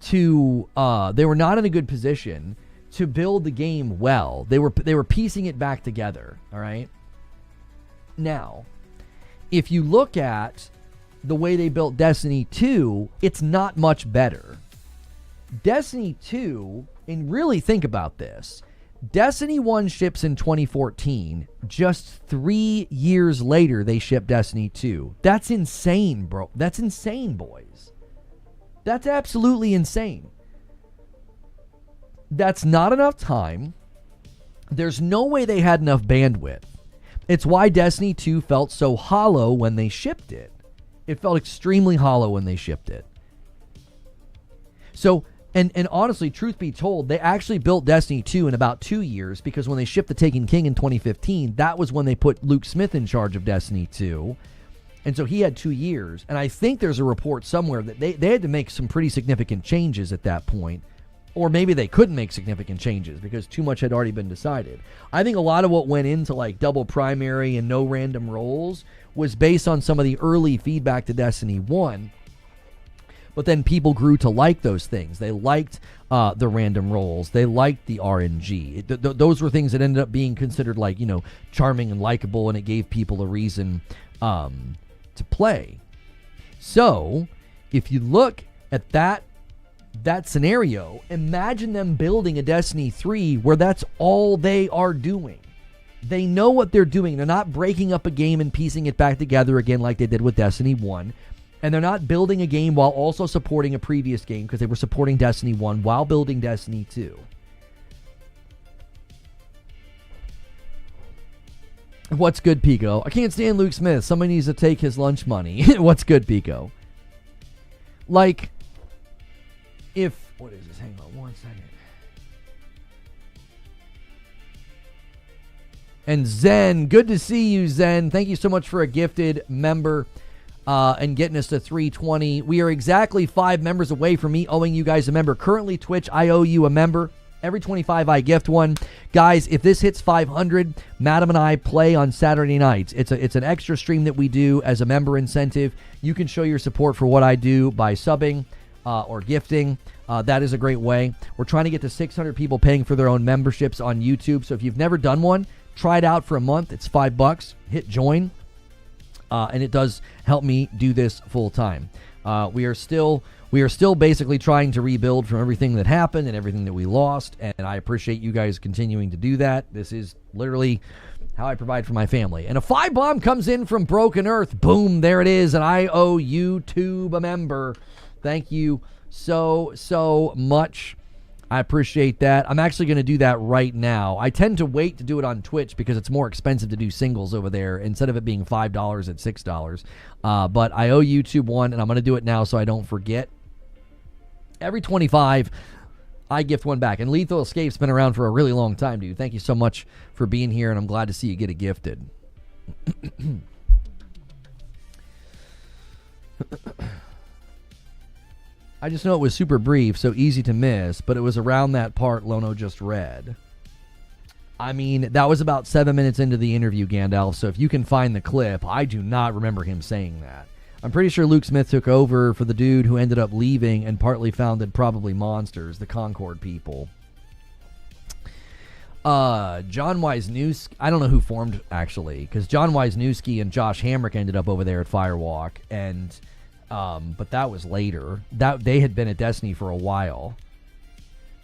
to build the game well. They were piecing it back together, all right? Now, if you look at the way they built Destiny 2, it's not much better. Destiny 2, and really think about this, Destiny 1 ships in 2014. Just 3 years later, they ship Destiny 2. That's insane, bro. That's insane, boys. That's absolutely insane. That's not enough time. There's no way they had enough bandwidth. It's why Destiny 2 felt so hollow when they shipped it. It felt extremely hollow when they shipped it. So, and honestly, truth be told, they actually built Destiny 2 in about 2 years, because when they shipped The Taken King in 2015, that was when they put Luke Smith in charge of Destiny 2. And so he had 2 years. And I think there's a report somewhere that they had to make some pretty significant changes at that point. Or maybe they couldn't make significant changes because too much had already been decided. I think a lot of what went into like double primary and no random roles was based on some of the early feedback to Destiny 1. But then people grew to like those things. They liked the random rolls. They liked the RNG. Those were things that ended up being considered like, charming and likable, and it gave people a reason to play. So if you look at that scenario, imagine them building a Destiny 3 where that's all they are doing. They know what they're doing. They're not breaking up a game and piecing it back together again like they did with Destiny 1. And they're not building a game while also supporting a previous game, because they were supporting Destiny 1 while building Destiny 2. What's good, Pico? I can't stand Luke Smith. Somebody needs to take his lunch money. What's good, Pico? Like, what is this? Hang on 1 second. And Zen, good to see you, Zen. Thank you so much for a gifted member. and getting us to 320. We are exactly 5 members away from me owing you guys a member. Currently, Twitch, I owe you a member. Every 25, I gift one. Guys, if this hits 500, Madam and I play on Saturday nights. It's an extra stream that we do as a member incentive. You can show your support for what I do by subbing or gifting. That is a great way. We're trying to get to 600 people paying for their own memberships on YouTube. So if you've never done one, try it out for a month. It's $5. Hit join. And it does help me do this full time. We are still basically trying to rebuild from everything that happened and everything that we lost, and I appreciate you guys continuing to do that. This is literally how I provide for my family. And a 5 bomb comes in from Broken Earth. Boom, there it is, and I owe YouTube a member. Thank you so much. I appreciate that. I'm actually going to do that right now. I tend to wait to do it on Twitch because it's more expensive to do singles over there instead of it being $5 at $6. But I owe YouTube one, and I'm going to do it now so I don't forget. Every 25, I gift one back. And Lethal Escape's been around for a really long time, dude. Thank you so much for being here, and I'm glad to see you get it gifted. I just know it was super brief, so easy to miss, but it was around that part Lono just read. I mean, that was about 7 minutes into the interview, Gandalf, so if you can find the clip, I do not remember him saying that. I'm pretty sure Luke Smith took over for the dude who ended up leaving and partly founded probably Monsters, the Concord people. John Wisniewski, I don't know who formed, actually, because John Wisniewski and Josh Hamrick ended up over there at Firewalk, and... but that was later. That they had been at Destiny for a while.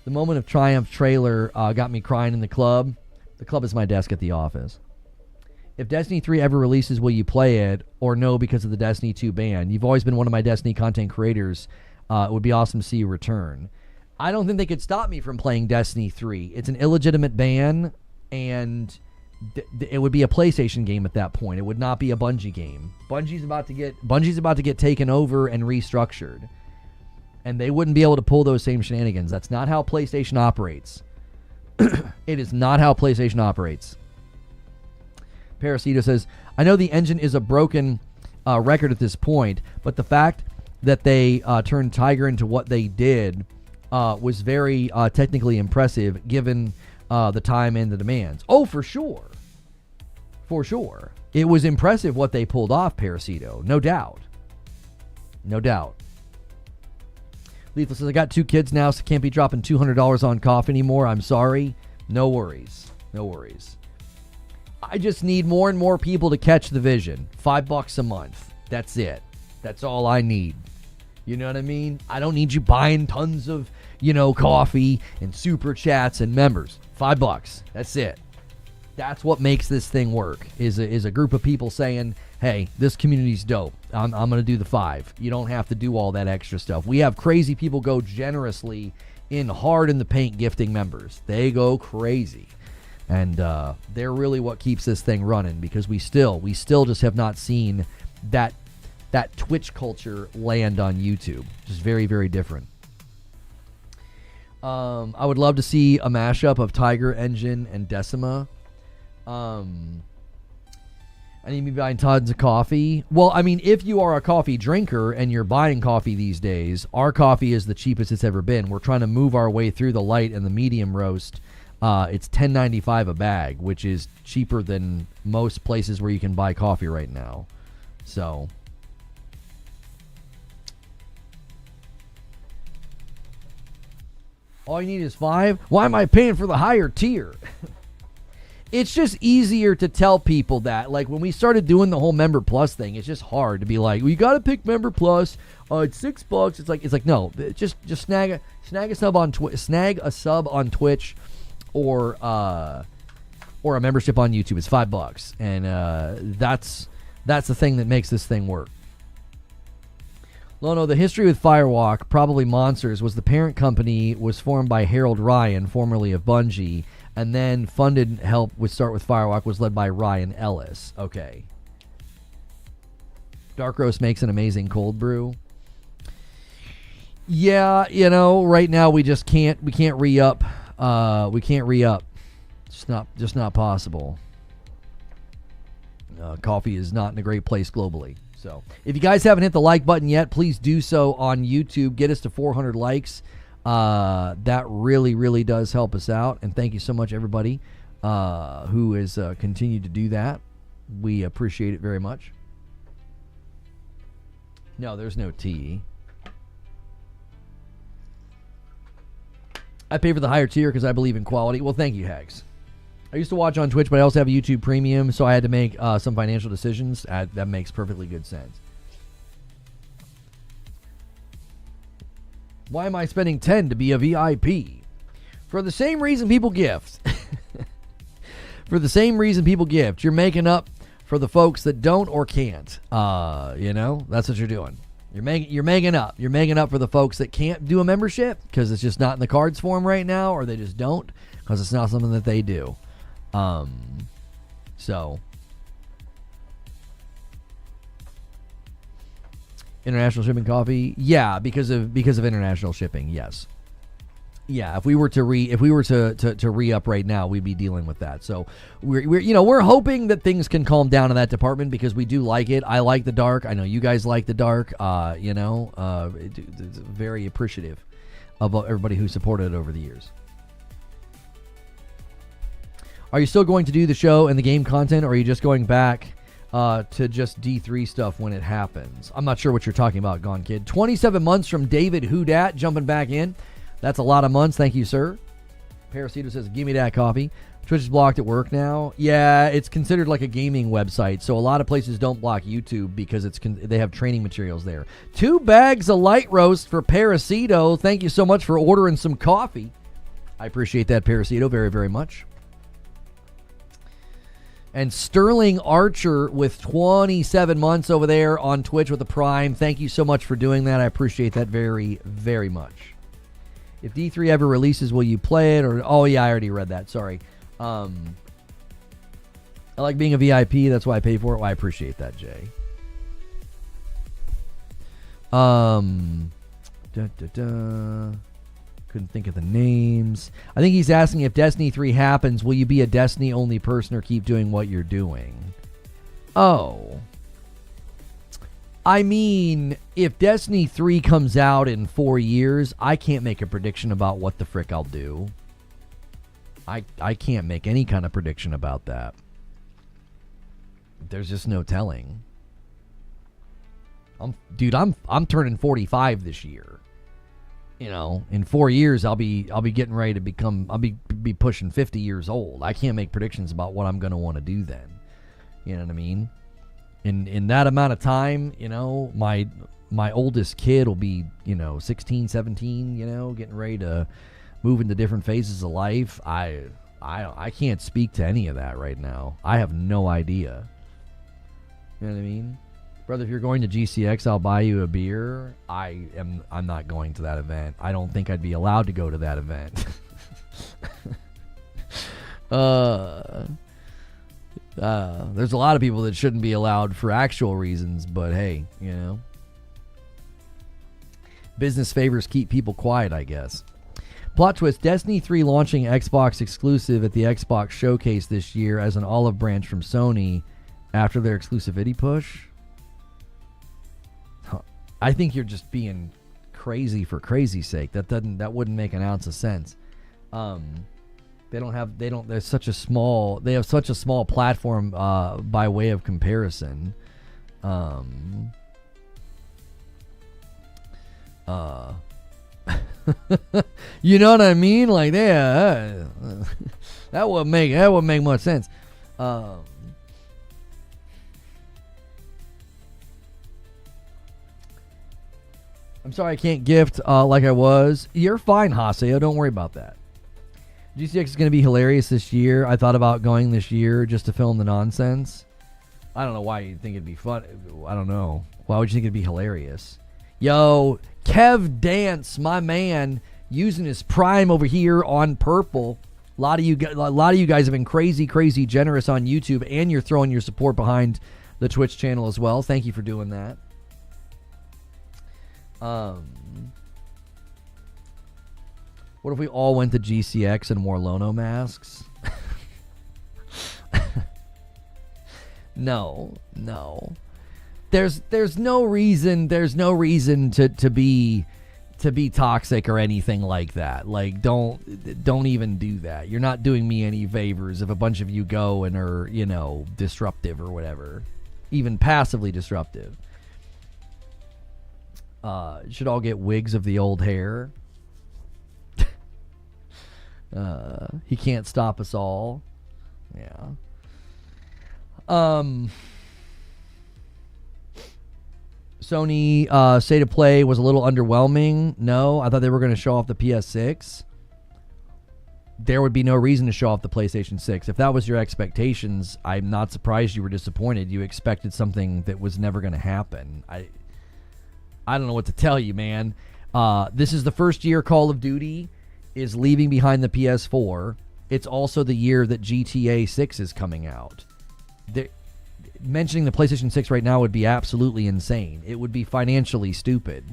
The Moment of Triumph trailer got me crying in the club. The club is my desk at the office. If Destiny 3 ever releases, will you play it or no because of the Destiny 2 ban? You've always been one of my Destiny content creators. It would be awesome to see you return. I don't think they could stop me from playing Destiny 3. It's an illegitimate ban, and... it would be a PlayStation game at that point. It would not be a Bungie game. Bungie's about to get taken over and restructured, and they wouldn't be able to pull those same shenanigans. That's not how PlayStation operates. It is not how PlayStation operates. Parasito says, I know the engine is a broken record at this point, but the fact that they turned Tiger into what they did was very technically impressive given the time and the demands. Oh, for sure. For sure. It was impressive what they pulled off, Parasito. No doubt. No doubt. Lethal says, I got 2 kids now, so can't be dropping $200 on coffee anymore. I'm sorry. No worries. No worries. I just need more and more people to catch the vision. $5 a month. That's it. That's all I need. You know what I mean? I don't need you buying tons of, coffee and super chats and members. $5. That's it. That's what makes this thing work, is a group of people saying, hey, this community's dope. I'm going to do the 5. You don't have to do all that extra stuff. We have crazy people go generously in hard in the paint gifting members. They go crazy. And they're really what keeps this thing running, because we still just have not seen that Twitch culture land on YouTube. Just very, very different. I would love to see a mashup of Tiger, Engine, and Decima. I need to be buying tons of coffee. Well, I mean, if you are a coffee drinker and you're buying coffee these days, our coffee is the cheapest it's ever been. We're trying to move our way through the light and the medium roast. It's $10.95 a bag, which is cheaper than most places where you can buy coffee right now. So... all you need is 5? Why am I paying for the higher tier? It's just easier to tell people that. Like, when we started doing the whole Member Plus thing, it's just hard to be like, well, you got to pick Member Plus. It's $6. It's like no, just snag a sub on Twitch, or a membership on YouTube. It's $5, and that's the thing that makes this thing work. Lono, the history with Firewalk, probably Monsters, was the parent company was formed by Harold Ryan, formerly of Bungie, and then funded help with Start with Firewalk was led by Ryan Ellis. Okay. Dark Roast makes an amazing cold brew. Yeah, right now we can't re-up. We can't re-up. Just not possible. Coffee is not in a great place globally. So if you guys haven't hit the like button yet, please do so on YouTube. Get us to 400 likes. That really, really does help us out. And thank you so much, everybody who has continued to do that. We appreciate it very much. No, there's no T. I pay for the higher tier because I believe in quality. Well, thank you, Hags. I used to watch on Twitch, but I also have a YouTube Premium, so I had to make some financial decisions. That makes perfectly good sense. Why am I spending 10 to be a VIP? For the same reason people gift. For the same reason people gift. You're making up for the folks that don't or can't. That's what you're doing. You're making up. You're making up for the folks that can't do a membership because it's just not in the cards for them right now, or they just don't because it's not something that they do. So international shipping coffee, yeah, because of international shipping, yes. Yeah, if we were to re-up right now, we'd be dealing with that. So we're hoping that things can calm down in that department because we do like it. I like the dark. I know you guys like the dark. It's very appreciative of everybody who supported it over the years. Are you still going to do the show and the game content, or are you just going back to just D3 stuff when it happens? I'm not sure what you're talking about, Gone Kid. 27 months from David Houdat jumping back in. That's a lot of months. Thank you, sir. Parasito says, give me that coffee. Twitch is blocked at work now. Yeah, it's considered like a gaming website, so a lot of places don't block YouTube because they have training materials there. 2 bags of light roast for Parasito. Thank you so much for ordering some coffee. I appreciate that, Parasito, very, very much. And Sterling Archer with 27 months over there on Twitch with a Prime. Thank you so much for doing that. I appreciate that very, very much. If D3 ever releases, will you play it? Oh, yeah, I already read that. Sorry. I like being a VIP. That's why I pay for it. Well, I appreciate that, Jay. Couldn't think of the names. I think he's asking if Destiny 3 happens, will you be a Destiny-only person or keep doing what you're doing? Oh. I mean, if Destiny 3 comes out in 4 years, I can't make a prediction about what the frick I'll do. I can't make any kind of prediction about that. There's just no telling. I'm turning 45 this year. In 4 years I'll be getting ready to I'll be pushing 50 years old. I can't make predictions about what I'm going to want to do then. You know what I mean? In that amount of time, my oldest kid will be, 16, 17, getting ready to move into different phases of life. I can't speak to any of that right now. I have no idea. You know what I mean? Brother, if you're going to GCX, I'll buy you a beer. I'm not going to that event. I don't think I'd be allowed to go to that event. There's a lot of people that shouldn't be allowed for actual reasons, but hey, business favors keep people quiet, I guess. Plot twist, Destiny 3 launching Xbox exclusive at the Xbox Showcase this year as an olive branch from Sony after their exclusivity push. I think you're just being crazy for crazy's sake. That wouldn't make an ounce of sense. They have such a small platform by way of comparison. You know what I mean? Like, yeah, that wouldn't make much sense. I'm sorry I can't gift like I was. You're fine, Haseo. Don't worry about that. GCX is going to be hilarious this year. I thought about going this year just to film the nonsense. I don't know why you'd think it'd be fun. I don't know. Why would you think it'd be hilarious? Yo, Kev Dance, my man, using his Prime over here on Purple. A lot of you guys have been crazy, crazy generous on YouTube, and you're throwing your support behind the Twitch channel as well. Thank you for doing that. What if we all went to GCX and wore Lono masks? No. there's no reason to be toxic or anything like that. Like, don't even do that. You're not doing me any favors if a bunch of you go and are, disruptive or whatever, even passively disruptive. Should all get wigs of the old hair. He can't stop us all. Yeah. Sony State of Play was a little underwhelming. No, I thought they were going to show off the PS6. There would be no reason to show off the PlayStation 6. If that was your expectations, I'm not surprised you were disappointed. You expected something that was never going to happen. I don't know what to tell you, man. This is the first year Call of Duty is leaving behind the PS4. It's also the year that GTA 6 is coming out. Mentioning the PlayStation 6 right now would be absolutely insane. It would be financially stupid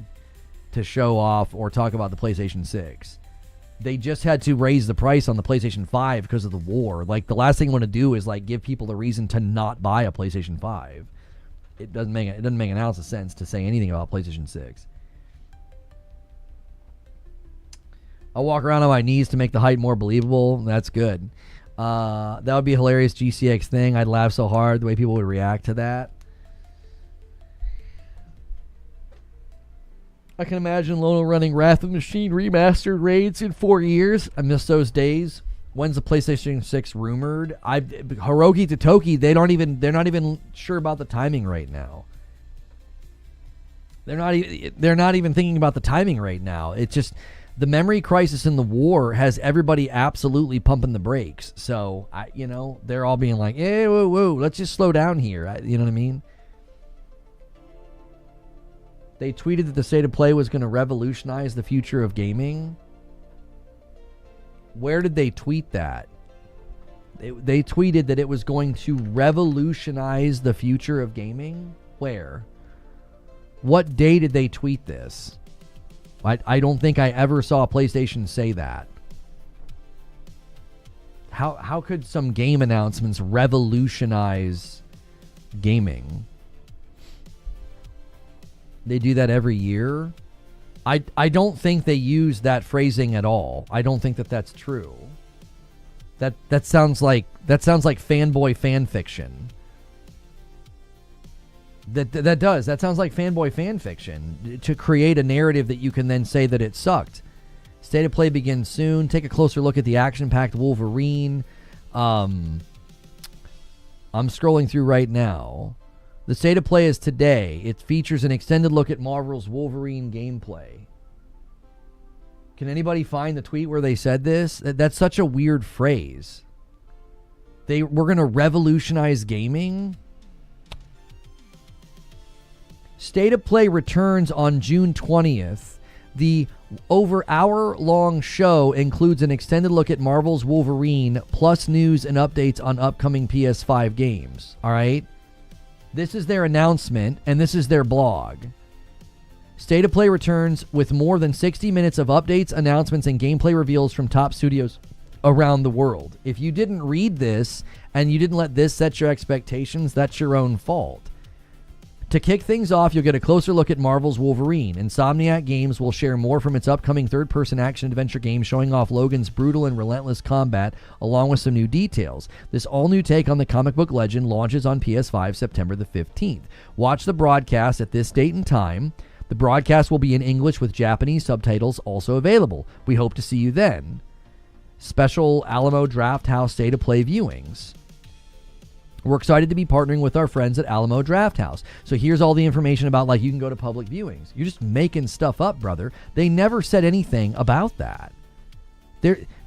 to show off or talk about the PlayStation 6. They just had to raise the price on the PlayStation 5 because of the war. Like, the last thing you want to do is give people a reason to not buy a PlayStation 5. It doesn't make an ounce of sense to say anything about PlayStation 6. I'll walk around on my knees to make the height more believable. That's good. That would be a hilarious GCX thing. I'd laugh so hard the way people would react to that. I can imagine Lono running Wrath of the Machine remastered raids in 4 years. I miss those days. When's the PlayStation 6 rumored? Hiroki Totoki, they're not even sure about the timing right now. They're not even thinking about the timing right now. It's just the memory crisis in the war has everybody absolutely pumping the brakes. So, they're all being like, hey, whoa, let's just slow down here. You know what I mean? They tweeted that the State of Play was going to revolutionize the future of gaming. Where did they tweet that? They tweeted that it was going to revolutionize the future of gaming? Where? What day did they tweet this? I don't think I ever saw PlayStation say that. How could some game announcements revolutionize gaming? They do that every year. I don't think they use that phrasing at all. I don't think that that's true. That sounds like fanboy fan fiction. That sounds like fanboy fan fiction to create a narrative that you can then say that it sucked. State of Play begins soon. Take a closer look at the action-packed Wolverine. I'm scrolling through right now. The State of Play is today. It features an extended look at Marvel's Wolverine gameplay. Can anybody find the tweet where they said this? That's such a weird phrase. We're going to revolutionize gaming? State of Play returns on June 20th. The over hour-long show includes an extended look at Marvel's Wolverine, plus news and updates on upcoming PS5 games. All right? This is their announcement, and this is their blog. State of Play returns with more than 60 minutes of updates, announcements, and gameplay reveals from top studios around the world. If you didn't read this, and you didn't let this set your expectations, that's your own fault. To kick things off, you'll get a closer look at Marvel's Wolverine. Insomniac Games will share more from its upcoming third-person action-adventure game, showing off Logan's brutal and relentless combat, along with some new details. This all-new take on the comic book legend launches on PS5 September the 15th. Watch the broadcast at this date and time. The broadcast will be in English with Japanese subtitles also available. We hope to see you then. Special Alamo Drafthouse State of Play viewings. We're excited to be partnering with our friends at Alamo Drafthouse. So here's all the information about, you can go to public viewings. You're just making stuff up, brother. They never said anything about that.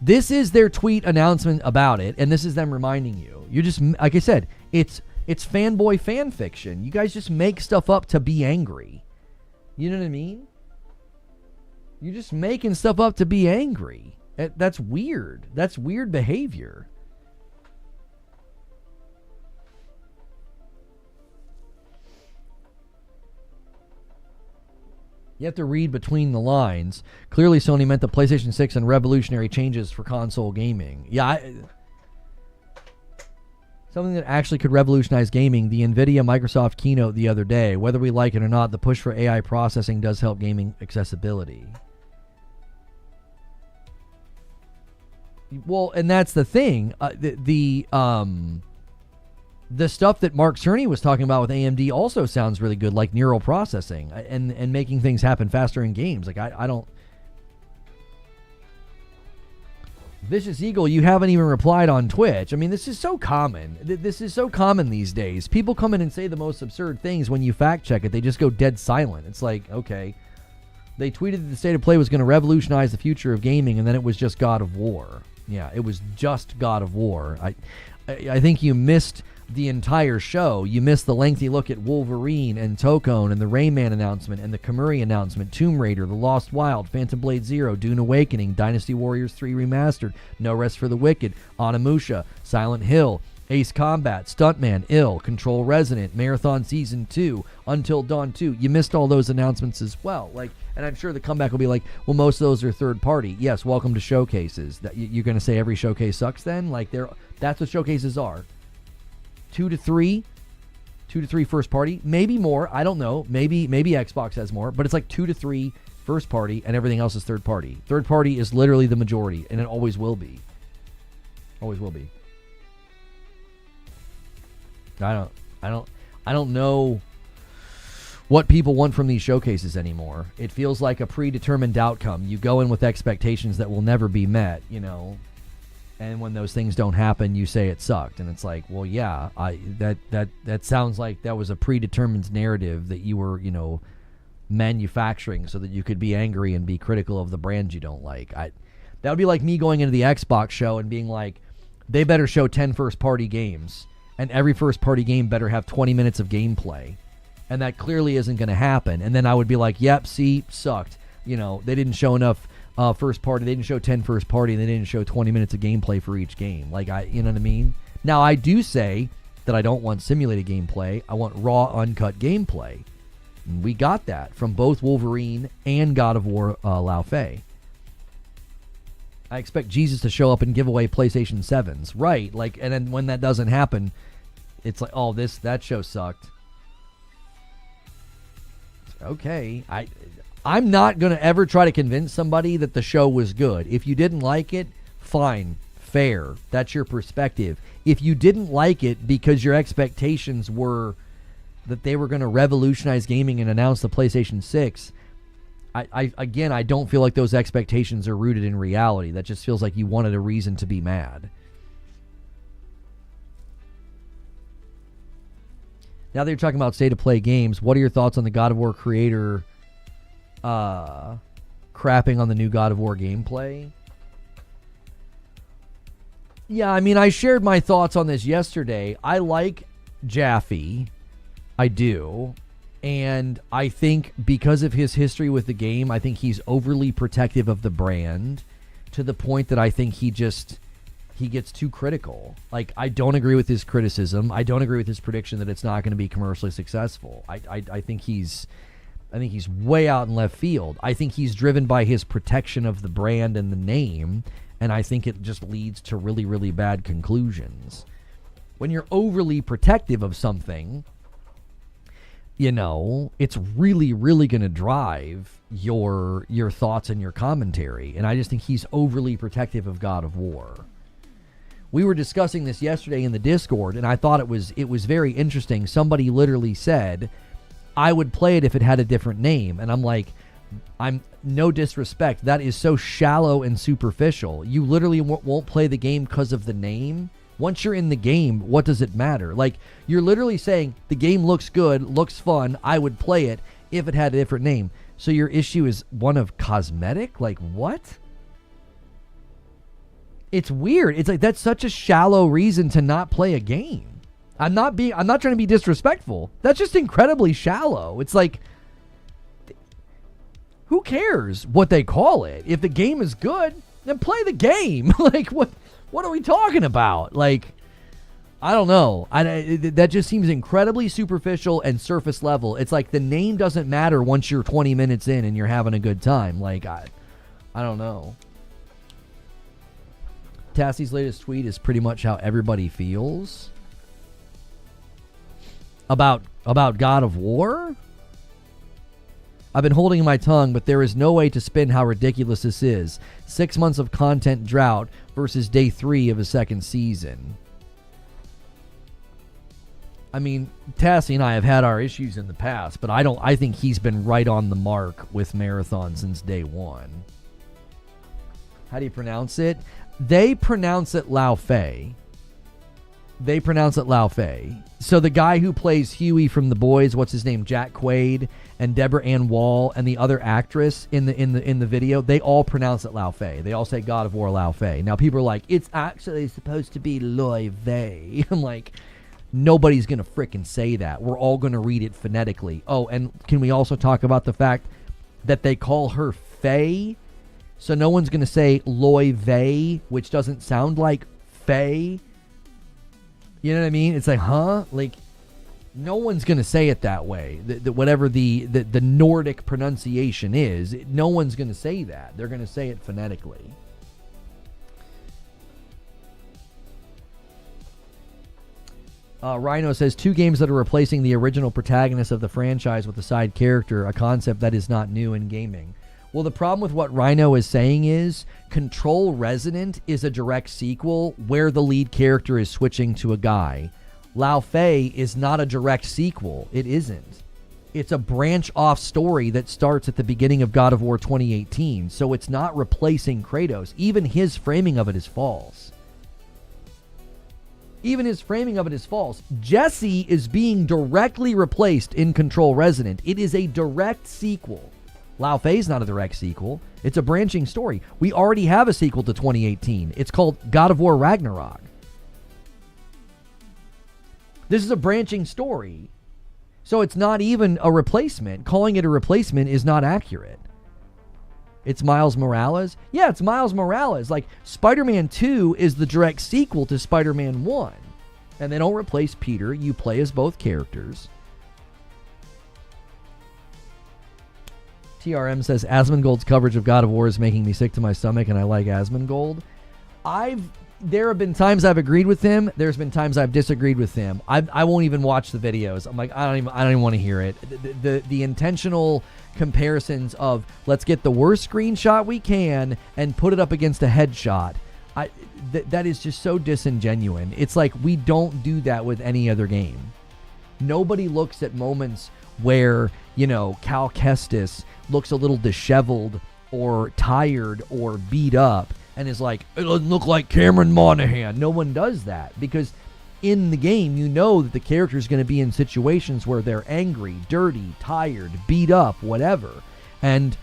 This is their tweet announcement about it, and this is them reminding you. You just, like I said, it's fanboy fan fiction. You guys just make stuff up to be angry. You know what I mean? You're just making stuff up to be angry. That's weird. That's weird behavior. You have to read between the lines. Clearly, Sony meant the PlayStation 6 and revolutionary changes for console gaming. Yeah, Something that actually could revolutionize gaming, the NVIDIA Microsoft keynote the other day. Whether we like it or not, the push for AI processing does help gaming accessibility. Well, and that's the thing. The stuff that Mark Cerny was talking about with AMD also sounds really good, like neural processing and making things happen faster in games. Like, I don't... Vicious Eagle, you haven't even replied on Twitch. I mean, this is so common. This is so common these days. People come in and say the most absurd things. When you fact check it, they just go dead silent. It's like, okay. They tweeted that the State of Play was going to revolutionize the future of gaming, and then it was just God of War. Yeah, it was just God of War. I think you missed the entire show. You missed the lengthy look at Wolverine and Tokone and the Rayman announcement and the Kamuri announcement, Tomb Raider, The Lost Wild, Phantom Blade Zero, Dune Awakening, Dynasty Warriors 3 Remastered, No Rest for the Wicked, Onimusha, Silent Hill, Ace Combat, Stuntman, Ill, Control Resident, Marathon Season 2, Until Dawn 2. You missed all those announcements as well. And I'm sure the comeback will be like, well, most of those are third party. Yes, welcome to showcases. That you're going to say every showcase sucks then? That's what showcases are. 2 to 3 first party, maybe more. I don't know. Maybe Xbox has more, but it's like 2 to 3 first party, and everything else is third party. Third party is literally the majority, and it always will be. Always will be. I don't know what people want from these showcases anymore. It feels like a predetermined outcome. You go in with expectations that will never be met, and when those things don't happen, you say it sucked. And it's like, well, yeah, that sounds like that was a predetermined narrative that you were, manufacturing so that you could be angry and be critical of the brands you don't like. That would be like me going into the Xbox show and being like, they better show 10 first-party games, and every first-party game better have 20 minutes of gameplay. And that clearly isn't going to happen. And then I would be like, yep, see, sucked. They didn't show enough first party. They didn't show 10 first party. And they didn't show 20 minutes of gameplay for each game. You know what I mean? Now, I do say that I don't want simulated gameplay. I want raw, uncut gameplay. And we got that from both Wolverine and God of War Lao Fei. I expect Jesus to show up and give away PlayStation 7s. Right. And then when that doesn't happen, it's like, oh, that show sucked. Okay, I'm not going to ever try to convince somebody that the show was good. If you didn't like it, fine, fair. That's your perspective. If you didn't like it because your expectations were that they were going to revolutionize gaming and announce the PlayStation 6, I don't feel like those expectations are rooted in reality. That just feels like you wanted a reason to be mad. Now that you're talking about state-of-play games, what are your thoughts on the God of War creator crapping on the new God of War gameplay? Yeah, I mean, I shared my thoughts on this yesterday. I like Jaffe. I do. And I think because of his history with the game, I think he's overly protective of the brand to the point that I think he gets too critical. I don't agree with his criticism. I don't agree with his prediction that it's not going to be commercially successful. I think he's way out in left field. I think he's driven by his protection of the brand and the name, and I think it just leads to really, really bad conclusions. When you're overly protective of something, it's really, really going to drive your thoughts and your commentary, and I just think he's overly protective of God of War. We were discussing this yesterday in the Discord, and I thought it was very interesting. Somebody literally said, I would play it if it had a different name. And I'm like, I'm no disrespect. That is so shallow and superficial. You literally won't play the game because of the name. Once you're in the game, what does it matter? You're literally saying the game looks good, looks fun. I would play it if it had a different name. So your issue is one of cosmetic? What? It's weird. It's that's such a shallow reason to not play a game. I'm not trying to be disrespectful. That's just incredibly shallow. It's who cares what they call it? If the game is good, then play the game. What are we talking about? I don't know. That just seems incredibly superficial and surface level. It's the name doesn't matter once you're 20 minutes in and you're having a good time. I don't know. Tassie's latest tweet is pretty much how everybody feels. About God of War? I've been holding my tongue, but there is no way to spin how ridiculous this is. 6 months of content drought versus day 3 of a second season. I mean, Tassie and I have had our issues in the past, but I think he's been right on the mark with Marathon since day 1. How do you pronounce it? They pronounce it Lao Fei. So the guy who plays Huey from The Boys, what's his name, Jack Quaid, and Deborah Ann Wall, and the other actress in the video, they all pronounce it Lao Fei. They all say God of War Lao Fei. Now people are like, it's actually supposed to be Loy Vei. I'm like, nobody's gonna frickin' say that. We're all gonna read it phonetically. Oh, and can we also talk about the fact that they call her Fei? So no one's gonna say Loy Vei, which doesn't sound like Fei. You know what I mean? It's like, huh? Like, no one's going to say it that way. Whatever the Nordic pronunciation is, no one's going to say that. They're going to say it phonetically. Rhino says, 2 games that are replacing the original protagonist of the franchise with a side character, a concept that is not new in gaming. Well, the problem with what Rhino is saying is Control Resonant is a direct sequel where the lead character is switching to a guy. Lao Fei is not a direct sequel. It isn't. It's a branch-off story that starts at the beginning of God of War 2018, so it's not replacing Kratos. Even his framing of it is false. Jesse is being directly replaced in Control Resonant. It is a direct sequel. Lao Fei's not a direct sequel. It's a branching story. We already have a sequel to 2018. It's called God of War Ragnarok. This is a branching story. So it's not even a replacement. Calling it a replacement is not accurate. It's Miles Morales? Yeah, it's Miles Morales. Like, Spider-Man 2 is the direct sequel to Spider-Man 1. And they don't replace Peter. You play as both characters. TRM says, Asmongold's coverage of God of War is making me sick to my stomach, and I like Asmongold. There have been times I've agreed with him. There's been times I've disagreed with him. I won't even watch the videos. I'm like, I don't even want to hear it. The intentional comparisons of let's get the worst screenshot we can and put it up against a headshot. That is just so disingenuous. It's like we don't do that with any other game. Nobody looks at moments where, Cal Kestis looks a little disheveled or tired or beat up and is like, it doesn't look like Cameron Monaghan. No one does that because in the game, that the character is going to be in situations where they're angry, dirty, tired, beat up, whatever. And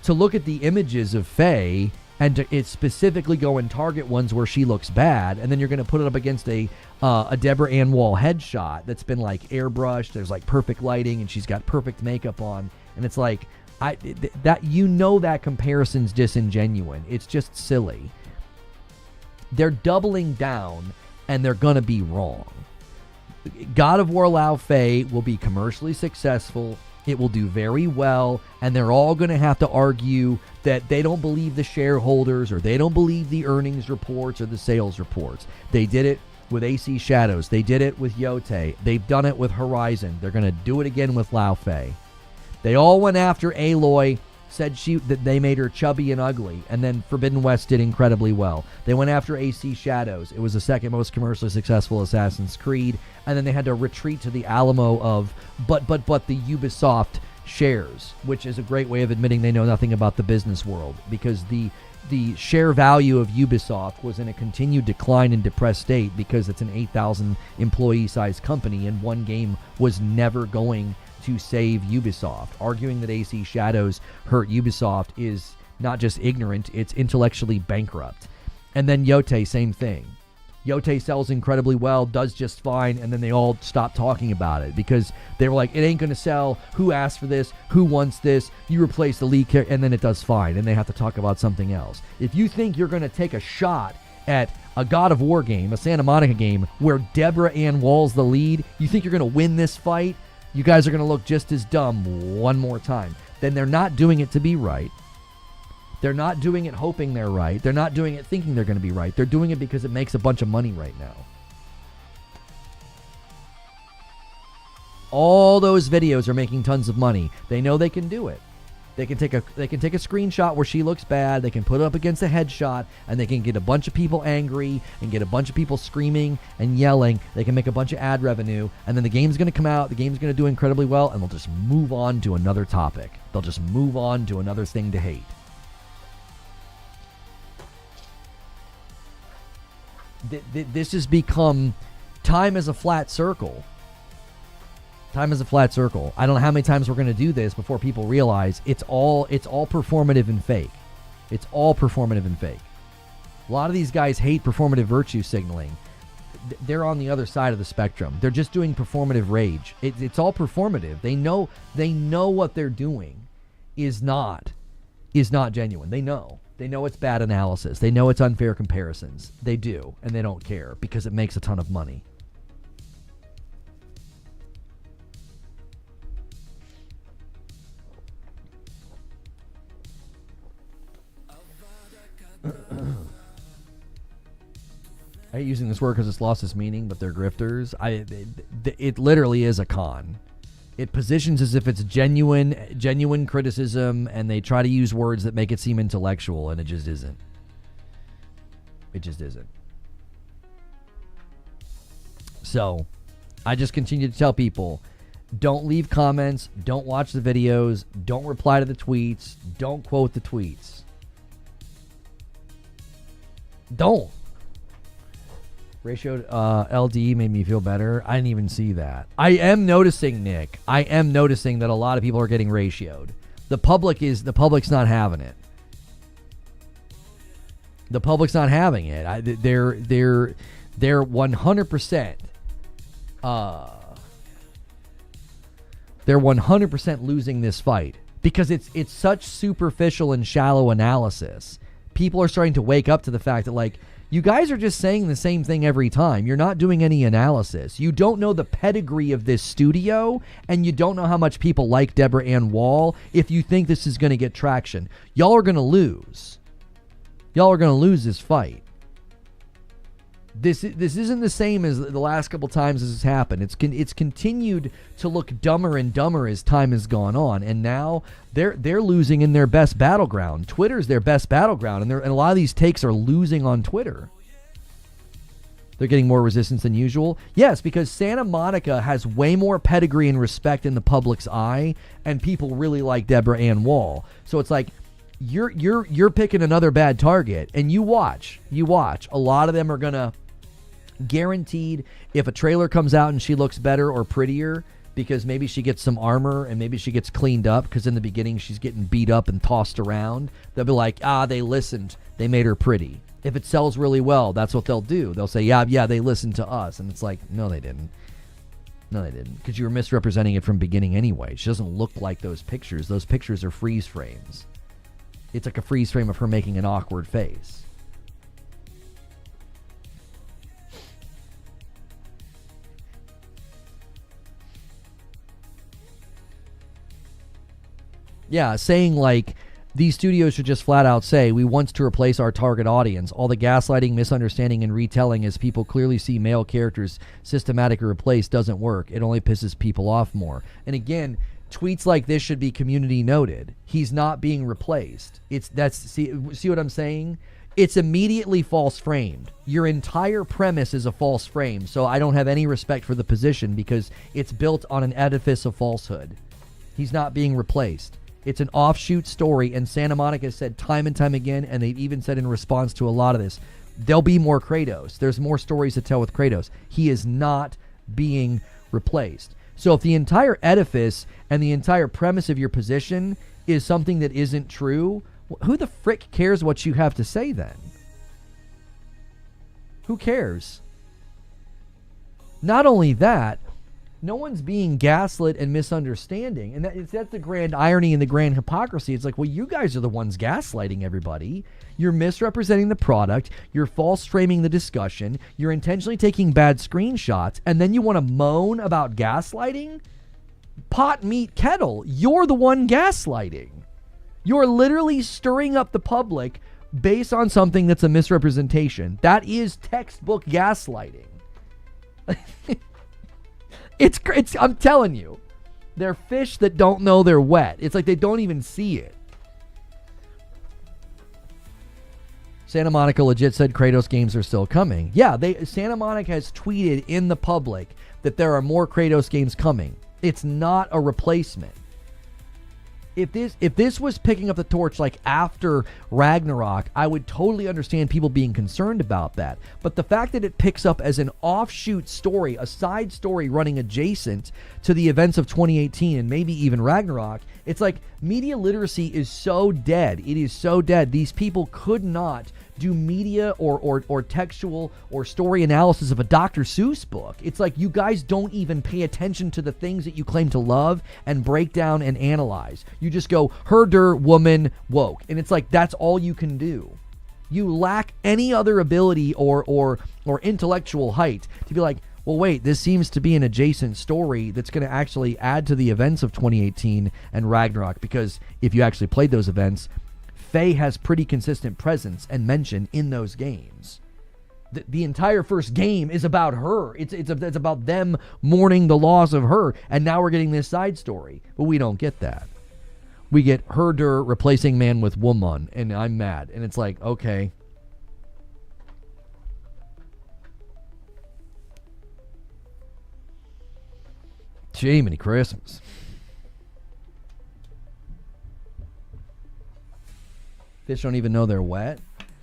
to look at the images of Faye and to specifically go and target ones where she looks bad, and then you're going to put it up against a Deborah Ann Wall headshot that's been like airbrushed, there's like perfect lighting, and she's got perfect makeup on, and it's like, that comparison's disingenuous. It's just silly. They're doubling down, and they're gonna be wrong. God of War Lao Fei will be commercially successful. It will do very well, and they're all gonna have to argue that they don't believe the shareholders or they don't believe the earnings reports or the sales reports. They did it with AC Shadows. They did it with Yote. They've done it with Horizon. They're gonna do it again with Lao Fei. They all went after Aloy, said that they made her chubby and ugly, and then Forbidden West did incredibly well. They went after AC Shadows. It was the second most commercially successful Assassin's Creed, and then they had to retreat to the Alamo of but the Ubisoft shares, which is a great way of admitting they know nothing about the business world, because the share value of Ubisoft was in a continued decline and depressed state because it's an 8,000 employee sized company, and one game was never going to save Ubisoft. Arguing that AC Shadows hurt Ubisoft is not just ignorant, it's intellectually bankrupt. And then Yote, same thing. Yote sells incredibly well, does just fine, and then they all stop talking about it because they were like, it ain't going to sell. Who asked for this? Who wants this? You replace the lead character, and then it does fine, and they have to talk about something else. If you think you're going to take a shot at a God of War game, a Santa Monica game, where Deborah Ann Wall's the lead, you think you're going to win this fight? You guys are going to look just as dumb one more time. Then they're not doing it to be right. They're not doing it hoping they're right. They're not doing it thinking they're going to be right. They're doing it because it makes a bunch of money right now. All those videos are making tons of money. They know they can do it. They can take a screenshot where she looks bad. They can put it up against a headshot, and they can get a bunch of people angry and get a bunch of people screaming and yelling. They can make a bunch of ad revenue, and then the game's going to come out. The game's going to do incredibly well, and they'll just move on to another topic. They'll just move on to another thing to hate. This has become time as a flat circle. Time is a flat circle. I don't know how many times we're going to do this before people realize it's all performative and fake. It's all performative and fake. A lot of these guys hate performative virtue signaling. They're on the other side of the spectrum. They're just doing performative rage. It's all performative. They know what they're doing is not genuine. They know it's bad analysis. They know it's unfair comparisons. They do, and they don't care because it makes a ton of money. I hate using this word because it's lost its meaning, but they're grifters. It literally is a con. It positions as if it's genuine criticism, and they try to use words that make it seem intellectual, and it just isn't. It just isn't. So, I just continue to tell people, don't leave comments, don't watch the videos, don't reply to the tweets, don't quote the tweets. Don't. Ratio LD made me feel better. I didn't even see that. I am noticing, Nick. I am noticing that a lot of people are getting ratioed. The public's not having it. The public's not having it. They're 100%. They're 100% losing this fight because it's such superficial and shallow analysis. People are starting to wake up to the fact that, like, you guys are just saying the same thing every time. You're not doing any analysis. You don't know the pedigree of this studio, and you don't know how much people like Deborah Ann Wall if you think this is going to get traction. Y'all are going to lose. Y'all are going to lose this fight. This isn't the same as the last couple times this has happened. It's continued to look dumber and dumber as time has gone on, and now they're losing in their best battleground. Twitter's their best battleground, and a lot of these takes are losing on Twitter. They're getting more resistance than usual. Yes, because Santa Monica has way more pedigree and respect in the public's eye, and people really like Deborah Ann Wall. So it's like you're picking another bad target, and you watch. A lot of them are gonna. Guaranteed, if a trailer comes out and she looks better or prettier because maybe she gets some armor and maybe she gets cleaned up because in the beginning she's getting beat up and tossed around, they'll be like, they listened, they made her pretty. If it sells really well, that's what they'll do. They'll say, yeah, they listened to us. And it's like, no, they didn't. Because you were misrepresenting it from beginning anyway. She doesn't look like those pictures. Those pictures are freeze frames. It's like a freeze frame of her making an awkward face. Yeah, saying like these studios should just flat out say we want to replace our target audience. All the gaslighting, misunderstanding, and retelling as people clearly see male characters systematically replaced doesn't work. It only pisses people off more. And again, tweets like this should be community noted. He's not being replaced. See what I'm saying? It's immediately false framed. Your entire premise is a false frame. So I don't have any respect for the position because it's built on an edifice of falsehood. He's not being replaced. It's an offshoot story, and Santa Monica said time and time again, and they've even said in response to a lot of this, there'll be more Kratos. There's more stories to tell with Kratos. He is not being replaced. So if the entire edifice and the entire premise of your position is something that isn't true, who the frick cares what you have to say then? Who cares? Not only that, no one's being gaslit and misunderstanding. And that's the grand irony and the grand hypocrisy. It's like, well, you guys are the ones gaslighting everybody. You're misrepresenting the product. You're false framing the discussion. You're intentionally taking bad screenshots. And then you want to moan about gaslighting? Pot, meat, kettle. You're the one gaslighting. You're literally stirring up the public based on something that's a misrepresentation. That is textbook gaslighting. It's I'm telling you. They're fish that don't know they're wet. It's like they don't even see it. Santa Monica legit said Kratos games are still coming. Yeah, Santa Monica has tweeted in the public that there are more Kratos games coming. It's not a replacement. If this was picking up the torch like after Ragnarok, I would totally understand people being concerned about that. But the fact that it picks up as an offshoot story, a side story running adjacent to the events of 2018 and maybe even Ragnarok, it's like media literacy is so dead. It is so dead. These people could not do media or textual or story analysis of a Dr. Seuss book. It's like you guys don't even pay attention to the things that you claim to love and break down and analyze. You just go, herder, woman, woke. And it's like that's all you can do. You lack any other ability or intellectual height to be like, well, wait, this seems to be an adjacent story that's going to actually add to the events of 2018 and Ragnarok, because if you actually played those events, Faye has pretty consistent presence and mention in those games. The entire first game is about her. It's about them mourning the loss of her, and now we're getting this side story. But we don't get that. We get herder replacing man with woman, and I'm mad. And it's like, okay. Jiminy Christmas. Fish don't even know they're wet.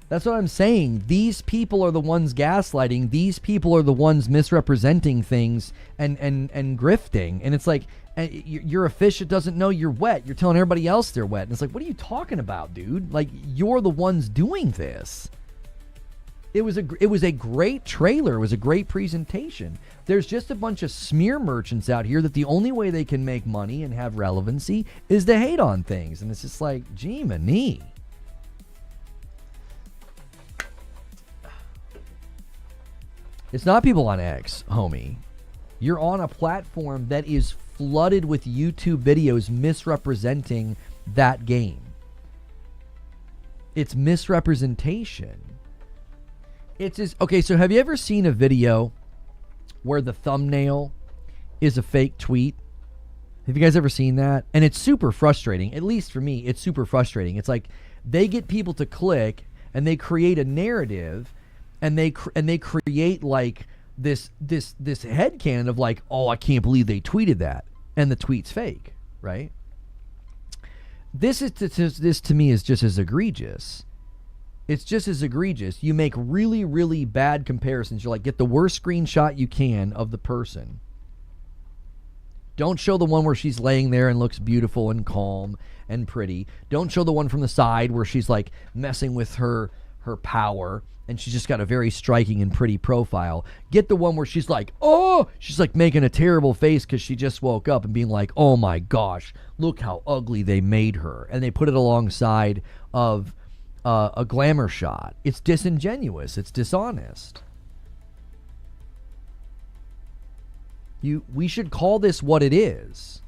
That's what I'm saying. These people are the ones gaslighting. These people are the ones misrepresenting things and grifting. And it's like, you're a fish that doesn't know you're wet. You're telling everybody else they're wet. And it's like, what are you talking about, dude? Like, you're the ones doing this. It was a great trailer. It was a great presentation. There's just a bunch of smear merchants out here that the only way they can make money and have relevancy is to hate on things. And it's just like, gee, many. It's not people on X, homie. You're on a platform that is flooded with YouTube videos misrepresenting that game. It's misrepresentation. It's just, okay, so have you ever seen a video where the thumbnail is a fake tweet? Have you guys ever seen that? And it's super frustrating. At least for me, it's super frustrating. It's like they get people to click and they create a narrative. And they create like this headcanon of like, oh, I can't believe they tweeted that, and the tweet's fake, right? This to me is just as egregious. It's just as egregious. You make really, really bad comparisons. You're like, get the worst screenshot you can of the person. Don't show the one where she's laying there and looks beautiful and calm and pretty. Don't show the one from the side where she's like messing with her power and she's just got a very striking and pretty profile. Get the one where she's like, oh, she's like making a terrible face because she just woke up and being like, oh my gosh, look how ugly they made her. And they put it alongside of a glamour shot. It's disingenuous. It's dishonest. We should call this what it is.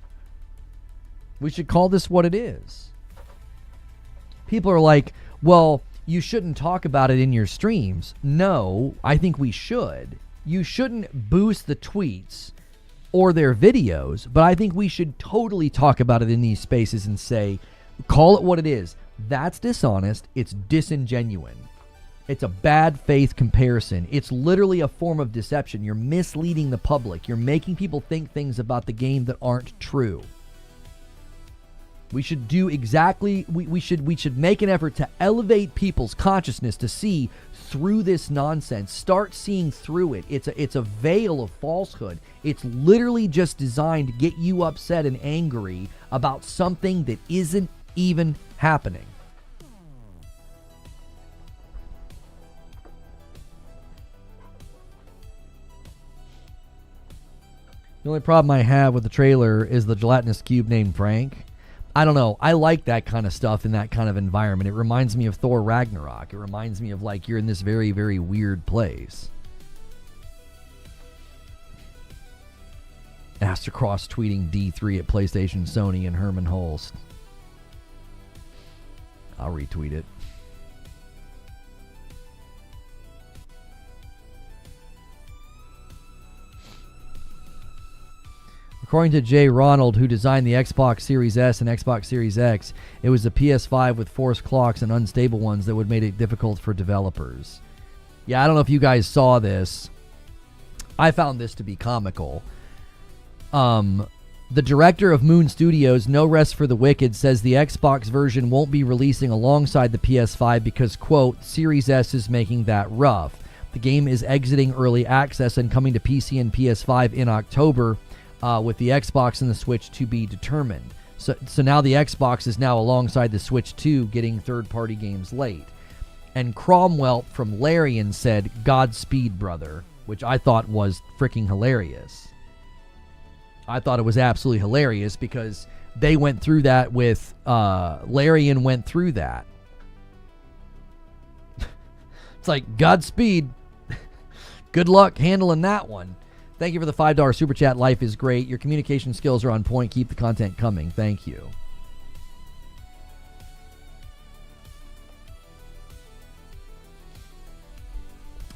We should call this what it is. People are like, well, you shouldn't talk about it in your streams. No, I think we should. You shouldn't boost the tweets or their videos, but I think we should totally talk about it in these spaces and say, call it what it is. That's dishonest. It's disingenuine. It's a bad faith comparison. It's literally a form of deception. You're misleading the public. You're making people think things about the game that aren't true. We should do exactly, we should make an effort to elevate people's consciousness to see through this nonsense. Start seeing through it. It's a veil of falsehood. It's literally just designed to get you upset and angry about something that isn't even happening. The only problem I have with the trailer is the gelatinous cube named Frank. I don't know. I like that kind of stuff in that kind of environment. It reminds me of Thor Ragnarok. It reminds me of like you're in this very, very weird place. Astrocross tweeting D3 at PlayStation, Sony, and Herman Holst. I'll retweet it. According to Jay Ronald, who designed the Xbox Series S and Xbox Series X, it was the PS5 with forced clocks and unstable ones that would make it difficult for developers. Yeah, I don't know if you guys saw this. I found this to be comical. The director of Moon Studios, No Rest for the Wicked, says the Xbox version won't be releasing alongside the PS5 because, quote, Series S is making that rough. The game is exiting early access and coming to PC and PS5 in October, with the Xbox and the Switch to be determined. So now the Xbox is now alongside the Switch 2 getting third-party games late. And Cromwell from Larian said, Godspeed, brother, which I thought was freaking hilarious. I thought it was absolutely hilarious because they went through that with, Larian went through that. It's like, Godspeed. Good luck handling that one. Thank you for the $5 super chat. Life is great. Your communication skills are on point. Keep the content coming. Thank you.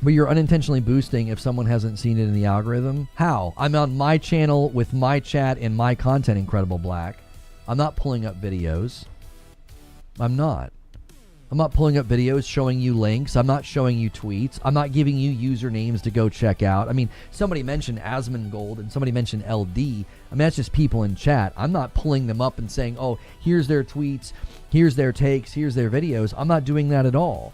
But you're unintentionally boosting if someone hasn't seen it in the algorithm. How? I'm on my channel with my chat and my content, Incredible Black. I'm not pulling up videos. I'm not pulling up videos showing you links. I'm not showing you tweets. I'm not giving you usernames to go check out. I mean, somebody mentioned Asmongold and somebody mentioned LD. I mean, that's just people in chat. I'm not pulling them up and saying, oh, here's their tweets, here's their takes, here's their videos. I'm not doing that at all.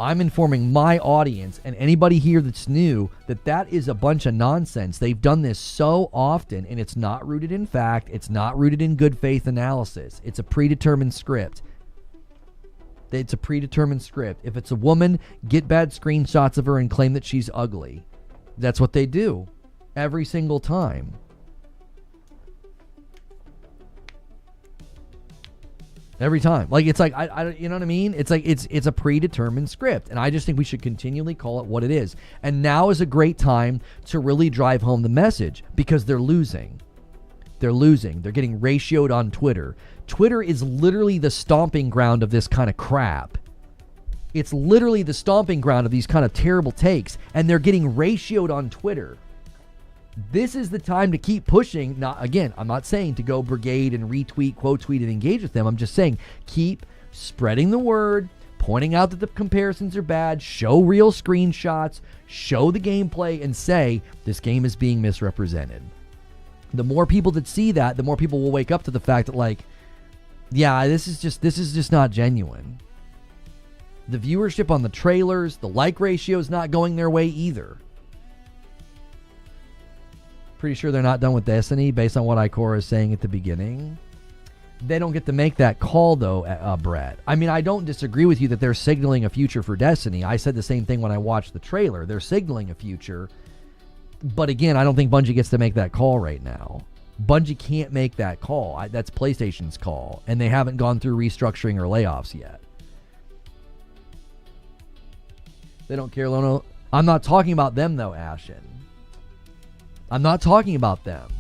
I'm informing my audience and anybody here that's new that is a bunch of nonsense. They've done this so often, and it's not rooted in fact. It's not rooted in good faith analysis. It's a predetermined script. It's a predetermined script. If it's a woman, get bad screenshots of her and claim that she's ugly. That's what they do every single time. Every time. Like, it's like, I you know what I mean? It's like, it's a predetermined script. And I just think we should continually call it what it is. And now is a great time to really drive home the message because they're losing. They're losing. They're getting ratioed on Twitter. Twitter is literally the stomping ground of this kind of crap. It's literally the stomping ground of these kind of terrible takes. And they're getting ratioed on Twitter. This is the time to keep pushing. Not, again, I'm not saying to go brigade and retweet, quote tweet, and engage with them. I'm just saying keep spreading the word, pointing out that the comparisons are bad, show real screenshots, show the gameplay, and say this game is being misrepresented. The more people that see that, the more people will wake up to the fact that, like, yeah, this is just not genuine. The viewership on the trailers, the like ratio is not going their way either. Pretty sure they're not done with Destiny based on what Ikora is saying at the beginning. They don't get to make that call, though, Brett. I mean, I don't disagree with you that they're signaling a future for Destiny. I said the same thing when I watched the trailer. They're signaling a future. But again, I don't think Bungie gets to make that call right now. Bungie can't make that call. That's PlayStation's call. And they haven't gone through restructuring or layoffs yet. They don't care, Lono. I'm not talking about them, though, Ashen. I'm not talking about them.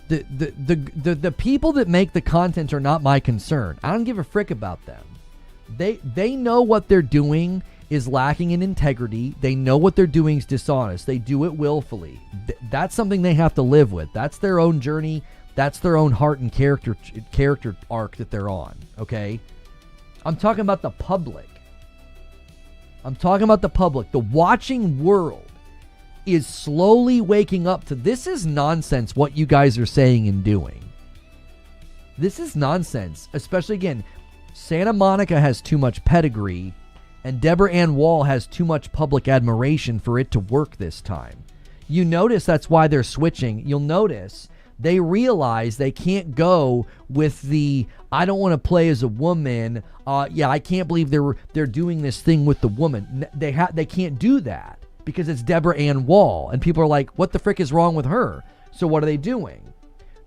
The people that make the content are not my concern. I don't give a frick about them. They know what they're doing is lacking in integrity. They know what they're doing is dishonest. They do it willfully. That's something they have to live with. That's their own journey. That's their own heart and character arc that they're on. Okay? I'm talking about the public. The watching world is slowly waking up to this is nonsense what you guys are saying and doing. This is nonsense. Especially, again, Santa Monica has too much pedigree and Deborah Ann Wall has too much public admiration for it to work this time. You notice that's why they're switching. You'll notice they realize they can't go with the I don't want to play as a woman. I can't believe they're doing this thing with the woman. They can't do that. Because it's Deborah Ann Wall. And people are like, what the frick is wrong with her? So what are they doing?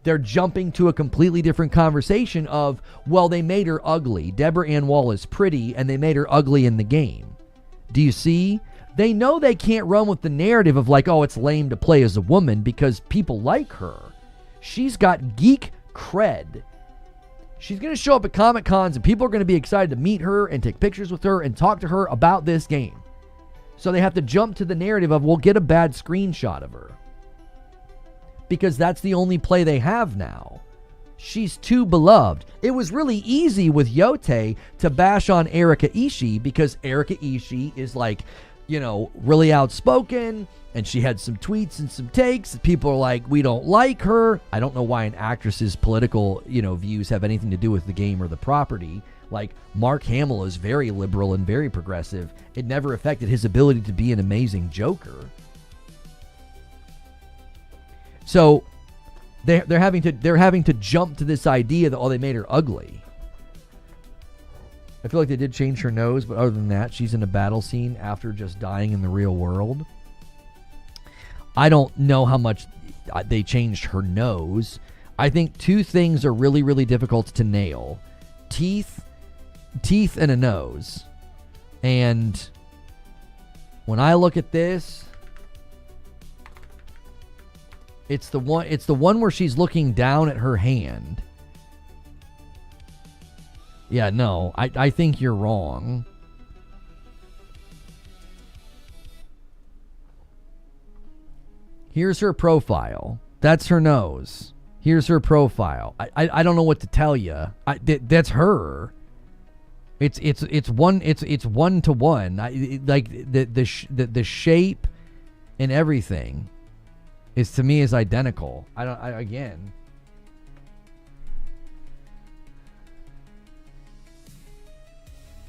They're jumping to a completely different conversation of, well, they made her ugly. Deborah Ann Wall is pretty, and they made her ugly in the game. Do you see? They know they can't run with the narrative of like, oh, it's lame to play as a woman because people like her. She's got geek cred. She's going to show up at Comic Cons, and people are going to be excited to meet her and take pictures with her and talk to her about this game. So they have to jump to the narrative of, we'll get a bad screenshot of her. because that's the only play they have now. She's too beloved. It was really easy with Yote to bash on Erika Ishii because Erika Ishii is like, you know, really outspoken, and she had some tweets and some takes. People are like, we don't like her. I don't know why an actress's political, you know, views have anything to do with the game or the property. Like, Mark Hamill is very liberal and very progressive. It never affected his ability to be an amazing Joker. So they're having to jump to this idea that, oh, they made her ugly. I feel like they did change her nose, but other than that, she's in a battle scene after just dying in the real world. I don't know how much they changed her nose. I think two things are really, really difficult to nail. Teeth and a nose. And when I look at this, it's the one where she's looking down at her hand. Yeah, no, I think you're wrong. Here's her profile. That's her nose. Here's her profile. I don't know what to tell you. That's her. It's one to one. Like the shape and everything is, to me, is identical. Again.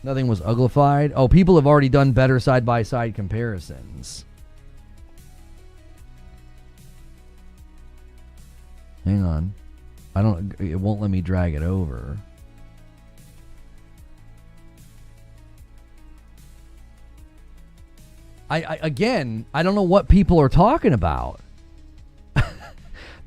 Nothing was uglified. Oh, people have already done better side-by-side comparisons. Hang on. It won't let me drag it over. Again, I don't know what people are talking about.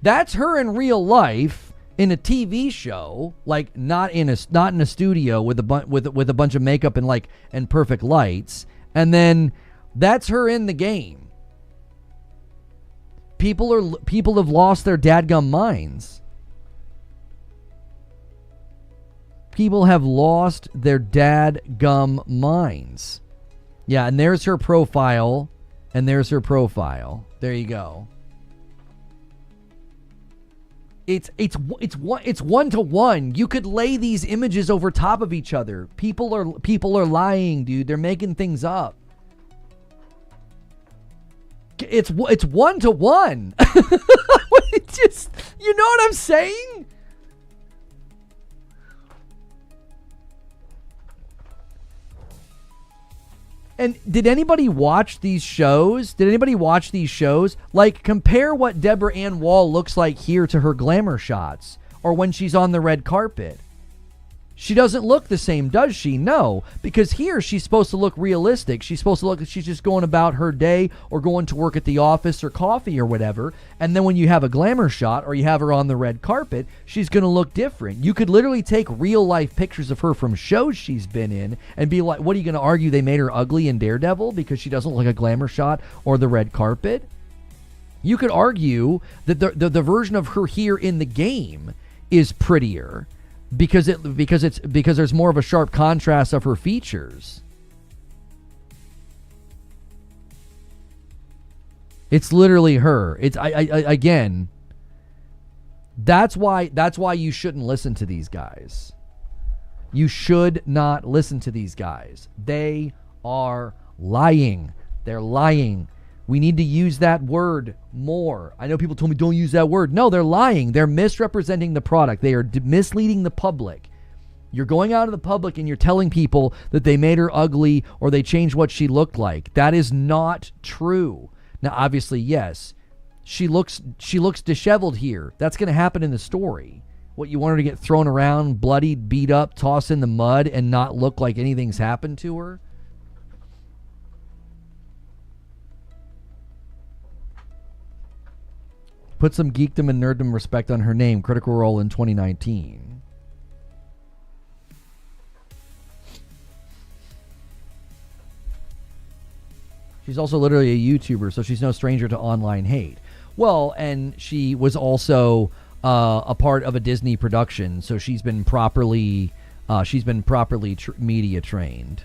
That's her in real life. In a TV show, like not in a studio with a bunch of makeup and perfect lights, and then that's her in the game. People have lost their dadgum minds. People have lost their dadgum minds. Yeah, and there's her profile, and there's her profile. There you go. It's one to one. You could lay these images over top of each other. People are lying, dude. They're making things up. It's one to one. It's just, you know what I'm saying? And did anybody watch these shows? Like, compare what Deborah Ann Wall looks like here to her glamour shots, or when she's on the red carpet. She doesn't look the same, does she? No, because here she's supposed to look realistic. She's supposed to look like she's just going about her day or going to work at the office or coffee or whatever. And then when you have a glamour shot or you have her on the red carpet, she's going to look different. You could literally take real life pictures of her from shows she's been in and be like, what are you going to argue? They made her ugly in Daredevil because she doesn't look like a glamour shot or the red carpet? You could argue that the version of her here in the game is prettier. Because there's more of a sharp contrast of her features. It's literally her. It's again. That's why you shouldn't listen to these guys. You should not listen to these guys. They are lying. They're lying. We need to use that word more. I know people told me don't use that word. No, they're lying. They're misrepresenting the product. They are misleading the public. You're going out to the public and you're telling people that they made her ugly or they changed what she looked like. That is not true. Now, obviously, yes, she looks disheveled here. That's going to happen in the story. What, you want her to get thrown around, bloodied, beat up, tossed in the mud, and not look like anything's happened to her? Put some geekdom and nerddom respect on her name. Critical Role in 2019. She's also literally a YouTuber, so she's no stranger to online hate. Well, and she was also a part of a Disney production, so she's been properly media trained.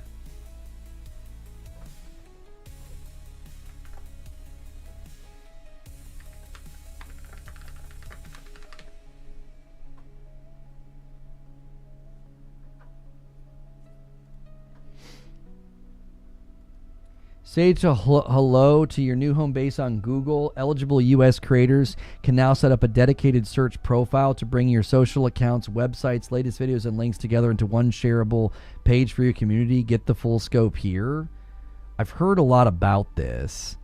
Say hello to your new home base on Google. Eligible U.S. creators can now set up a dedicated search profile to bring your social accounts, websites, latest videos, and links together into one shareable page for your community. Get the full scope here. I've heard a lot about this.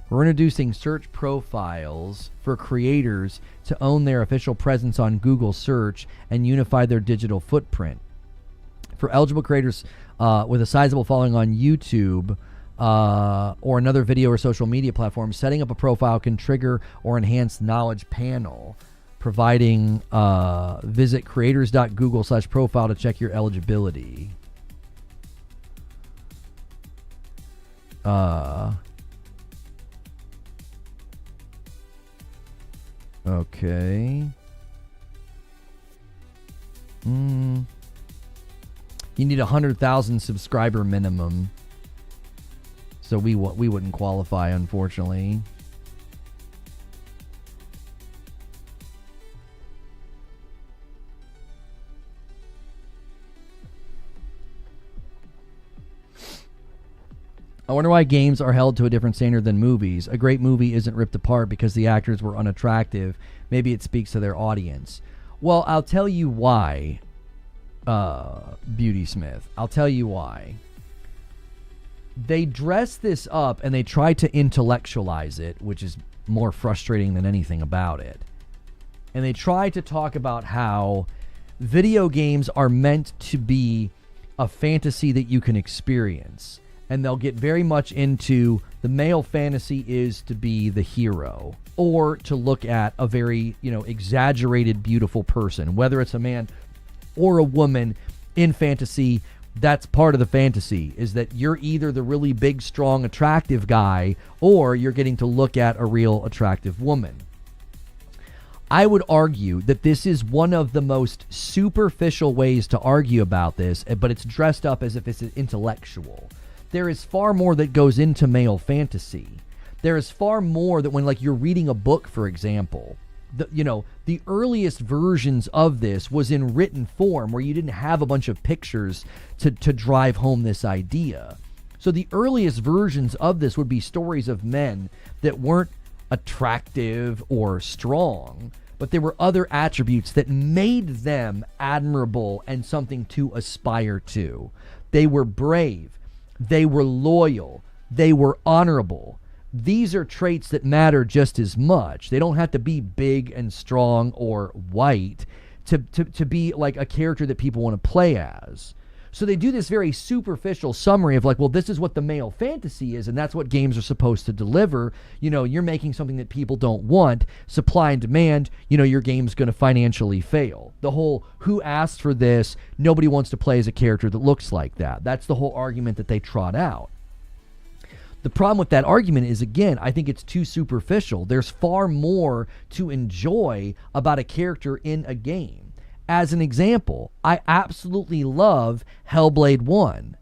We're introducing search profiles for creators to own their official presence on Google search and unify their digital footprint. For eligible creators with a sizable following on YouTube, or another video or social media platform, setting up a profile can trigger or enhance knowledge panel, providing visit creators.google/profile to check your eligibility. Okay. You need 100,000 subscriber minimum. So we wouldn't qualify, unfortunately. I wonder why games are held to a different standard than movies. A great movie isn't ripped apart because the actors were unattractive. Maybe it speaks to their audience. Well, I'll tell you why, Beauty Smith. I'll tell you why. They dress this up and they try to intellectualize it, which is more frustrating than anything about it. And they try to talk about how video games are meant to be a fantasy that you can experience. And they'll get very much into the male fantasy is to be the hero or to look at a very, exaggerated, beautiful person, whether it's a man or a woman in fantasy. That's part of the fantasy, is that you're either the really big, strong, attractive guy, or you're getting to look at a real attractive woman. I would argue that this is one of the most superficial ways to argue about this, but it's dressed up as if it's intellectual. There is far more that goes into male fantasy. There is far more that when, you're reading a book, for example, the earliest versions of this was in written form where you didn't have a bunch of pictures to drive home this idea. So the earliest versions of this would be stories of men that weren't attractive or strong, but there were other attributes that made them admirable and something to aspire to. They were brave. They were loyal. They were honorable. These are traits that matter just as much. They don't have to be big and strong or white to be like a character that people want to play as. So they do this very superficial summary of this is what the male fantasy is, and that's what games are supposed to deliver. You're making something that people don't want, supply and demand, your game's going to financially fail. The whole who asked for this, nobody wants to play as a character that looks like that. That's the whole argument that they trot out. The problem with that argument is, again, I think it's too superficial. There's far more to enjoy about a character in a game. As an example, I absolutely love Hellblade 1.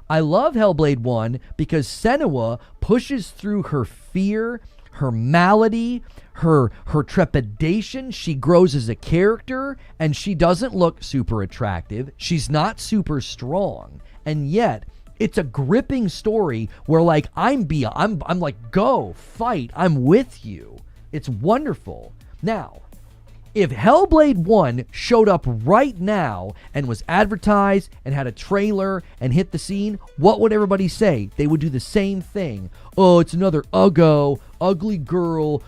I love Hellblade 1 because Senua pushes through her fear, her malady, her trepidation. She grows as a character, and she doesn't look super attractive. She's not super strong. And yet, it's a gripping story where I'm like, go, fight, I'm with you. It's wonderful. Now, if Hellblade 1 showed up right now and was advertised and had a trailer and hit the scene, what would everybody say? They would do the same thing. Oh, it's another ugly girl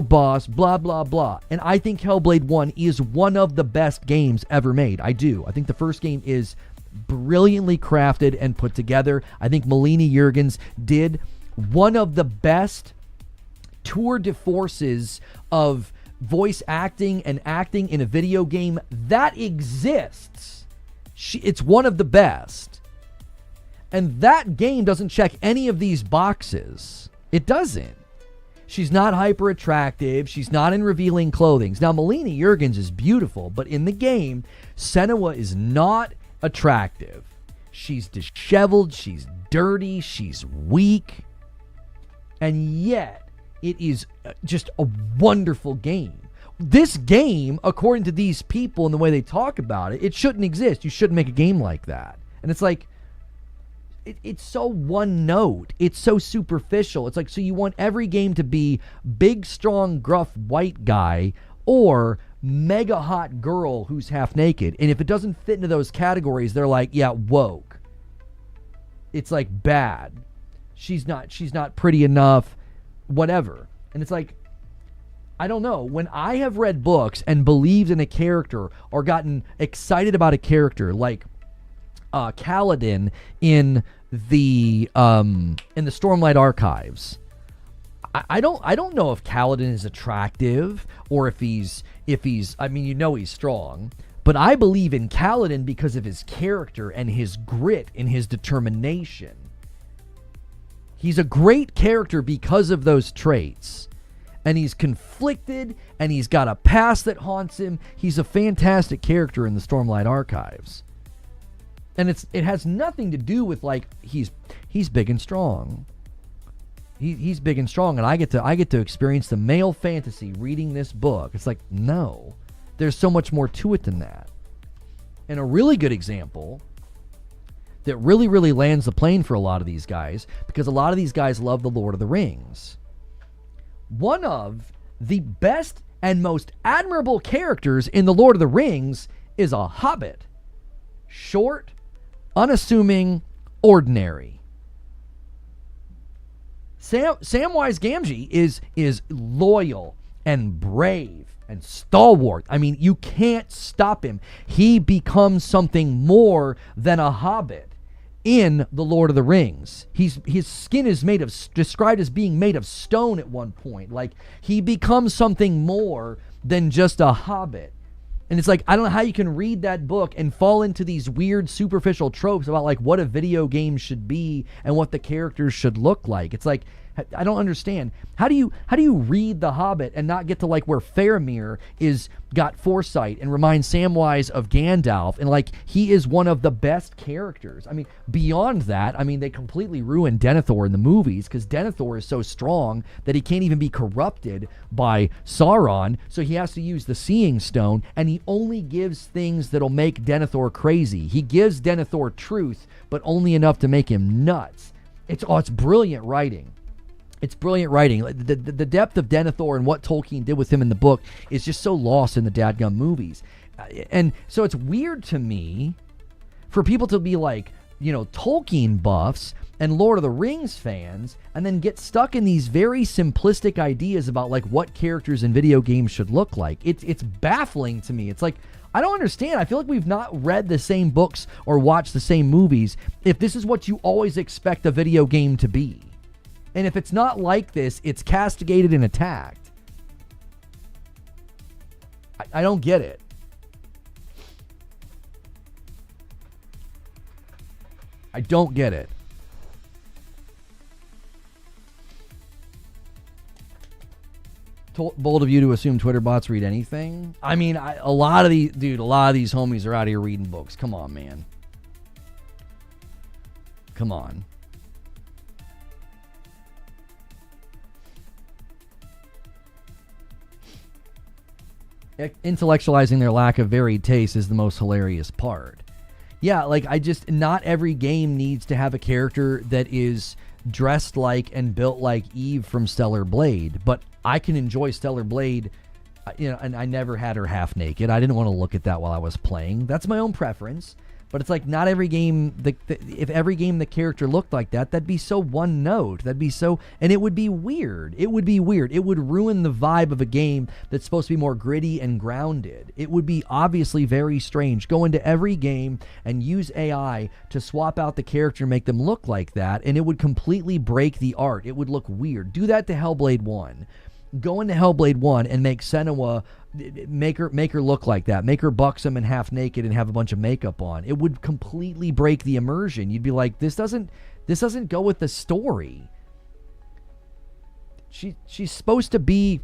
boss, blah, blah, blah. And I think Hellblade 1 is one of the best games ever made. I do. I think the first game is brilliantly crafted and put together. I think Melanie Jurgens did one of the best tour de forces of voice acting and acting in a video game that exists. It's one of the best. And that game doesn't check any of these boxes. It doesn't. She's not hyper attractive. She's not in revealing clothing. Now, Melanie Jurgens is beautiful, but in the game, Senua is not attractive. She's disheveled, she's dirty, she's weak, and yet it is just a wonderful game. This game, according to these people and the way they talk about it, it shouldn't exist. You shouldn't make a game like that. And it's like, it's so one note. It's so superficial. It's like, so you want every game to be big, strong, gruff white guy or mega hot girl who's half naked. And if it doesn't fit into those categories, they're like, yeah, woke. It's like bad. She's not pretty enough, whatever. And it's like, I don't know. When I have read books and believed in a character or gotten excited about a character, like Kaladin in the Stormlight Archives, I don't know if Kaladin is attractive or if he's I mean, you know, he's strong, but I believe in Kaladin because of his character and his grit and his determination. He's a great character because of those traits. And he's conflicted, and he's got a past that haunts him. He's a fantastic character in the Stormlight Archives. And it has nothing to do with, like, he's big and strong. He's big and strong, and I get to experience the male fantasy reading this book. It's like, no. There's so much more to it than that. And a really good example that really, really lands the plane for a lot of these guys, because a lot of these guys love the Lord of the Rings. One of the best and most admirable characters in the Lord of the Rings is a hobbit. Short, unassuming, ordinary. Samwise Gamgee is loyal and brave and stalwart. I mean, you can't stop him. He becomes something more than a hobbit in the Lord of the Rings. His skin is described as being made of stone at one point. Like, he becomes something more than just a hobbit. And it's like, I don't know how you can read that book and fall into these weird superficial tropes about like what a video game should be and what the characters should look like. It's like, I don't understand. How do you read The Hobbit and not get to like where Faramir is got foresight and reminds Samwise of Gandalf, and like he is one of the best characters. I mean, beyond that, I mean, they completely ruined Denethor in the movies because Denethor is so strong that he can't even be corrupted by Sauron, so he has to use the Seeing Stone, and he only gives things that'll make Denethor crazy. He gives Denethor truth, but only enough to make him nuts. It's brilliant writing. It's brilliant writing. The depth of Denethor and what Tolkien did with him in the book is just so lost in the dadgum movies. And so it's weird to me for people to be like, you know, Tolkien buffs and Lord of the Rings fans and then get stuck in these very simplistic ideas about like what characters in video games should look like. It's baffling to me. It's like, I don't understand. I feel like we've not read the same books or watched the same movies if this is what you always expect a video game to be. And if it's not like this, it's castigated and attacked. I don't get it. I don't get it. Bold of you to assume Twitter bots read anything. I mean, a lot of these homies are out here reading books. Come on, man. Come on. Intellectualizing their lack of varied taste is the most hilarious part. Yeah, like not every game needs to have a character that is dressed like and built like Eve from Stellar Blade, but I can enjoy Stellar Blade, you know, and I never had her half naked. I didn't want to look at that while I was playing. That's my own preference. But it's like not every game, if every game the character looked like that, that'd be so one note. That'd be so, and it would be weird. It would be weird. It would ruin the vibe of a game that's supposed to be more gritty and grounded. It would be obviously very strange. Go into every game and use AI to swap out the character and make them look like that, and it would completely break the art. It would look weird. Do that to Hellblade 1. Go into Hellblade 1 and make Senua, make her look like that. Make her buxom and half naked and have a bunch of makeup on. It would completely break the immersion. You'd be like, this doesn't go with the story. She's supposed to be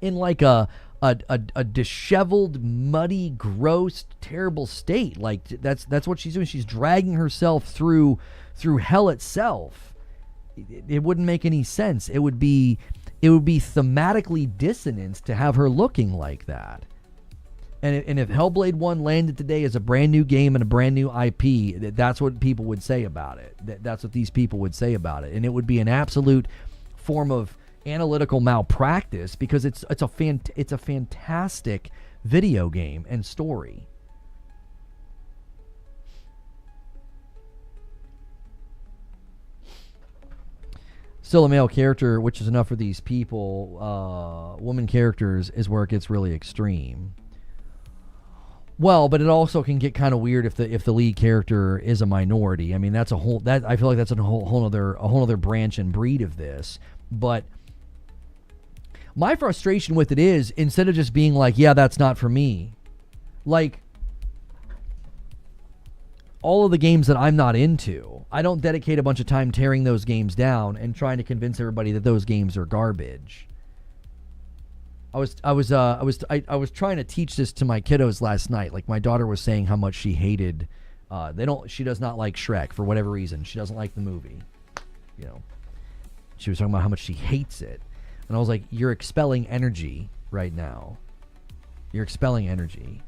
in like a disheveled, muddy, gross, terrible state. Like that's what she's doing. She's dragging herself through hell itself. It wouldn't make any sense. It would be thematically dissonant to have her looking like that. And if Hellblade 1 landed today as a brand new game and a brand new IP, that's what people would say about it. That's what these people would say about it. And it would be an absolute form of analytical malpractice because it's a fantastic video game and story. Still a male character, which is enough for these people. Woman characters is where it gets really extreme. Well, but it also can get kind of weird if the lead character is a minority. I mean, I feel like that's a whole other branch and breed of this. But my frustration with it is, instead of just being like, yeah, that's not for me, like, all of the games that I'm not into, I don't dedicate a bunch of time tearing those games down and trying to convince everybody that those games are garbage. I was trying to teach this to my kiddos last night. Like, my daughter was saying how much she hated, she does not like Shrek for whatever reason. She doesn't like the movie. You know, she was talking about how much she hates it. And I was like, you're expelling energy right now. You're expelling energy.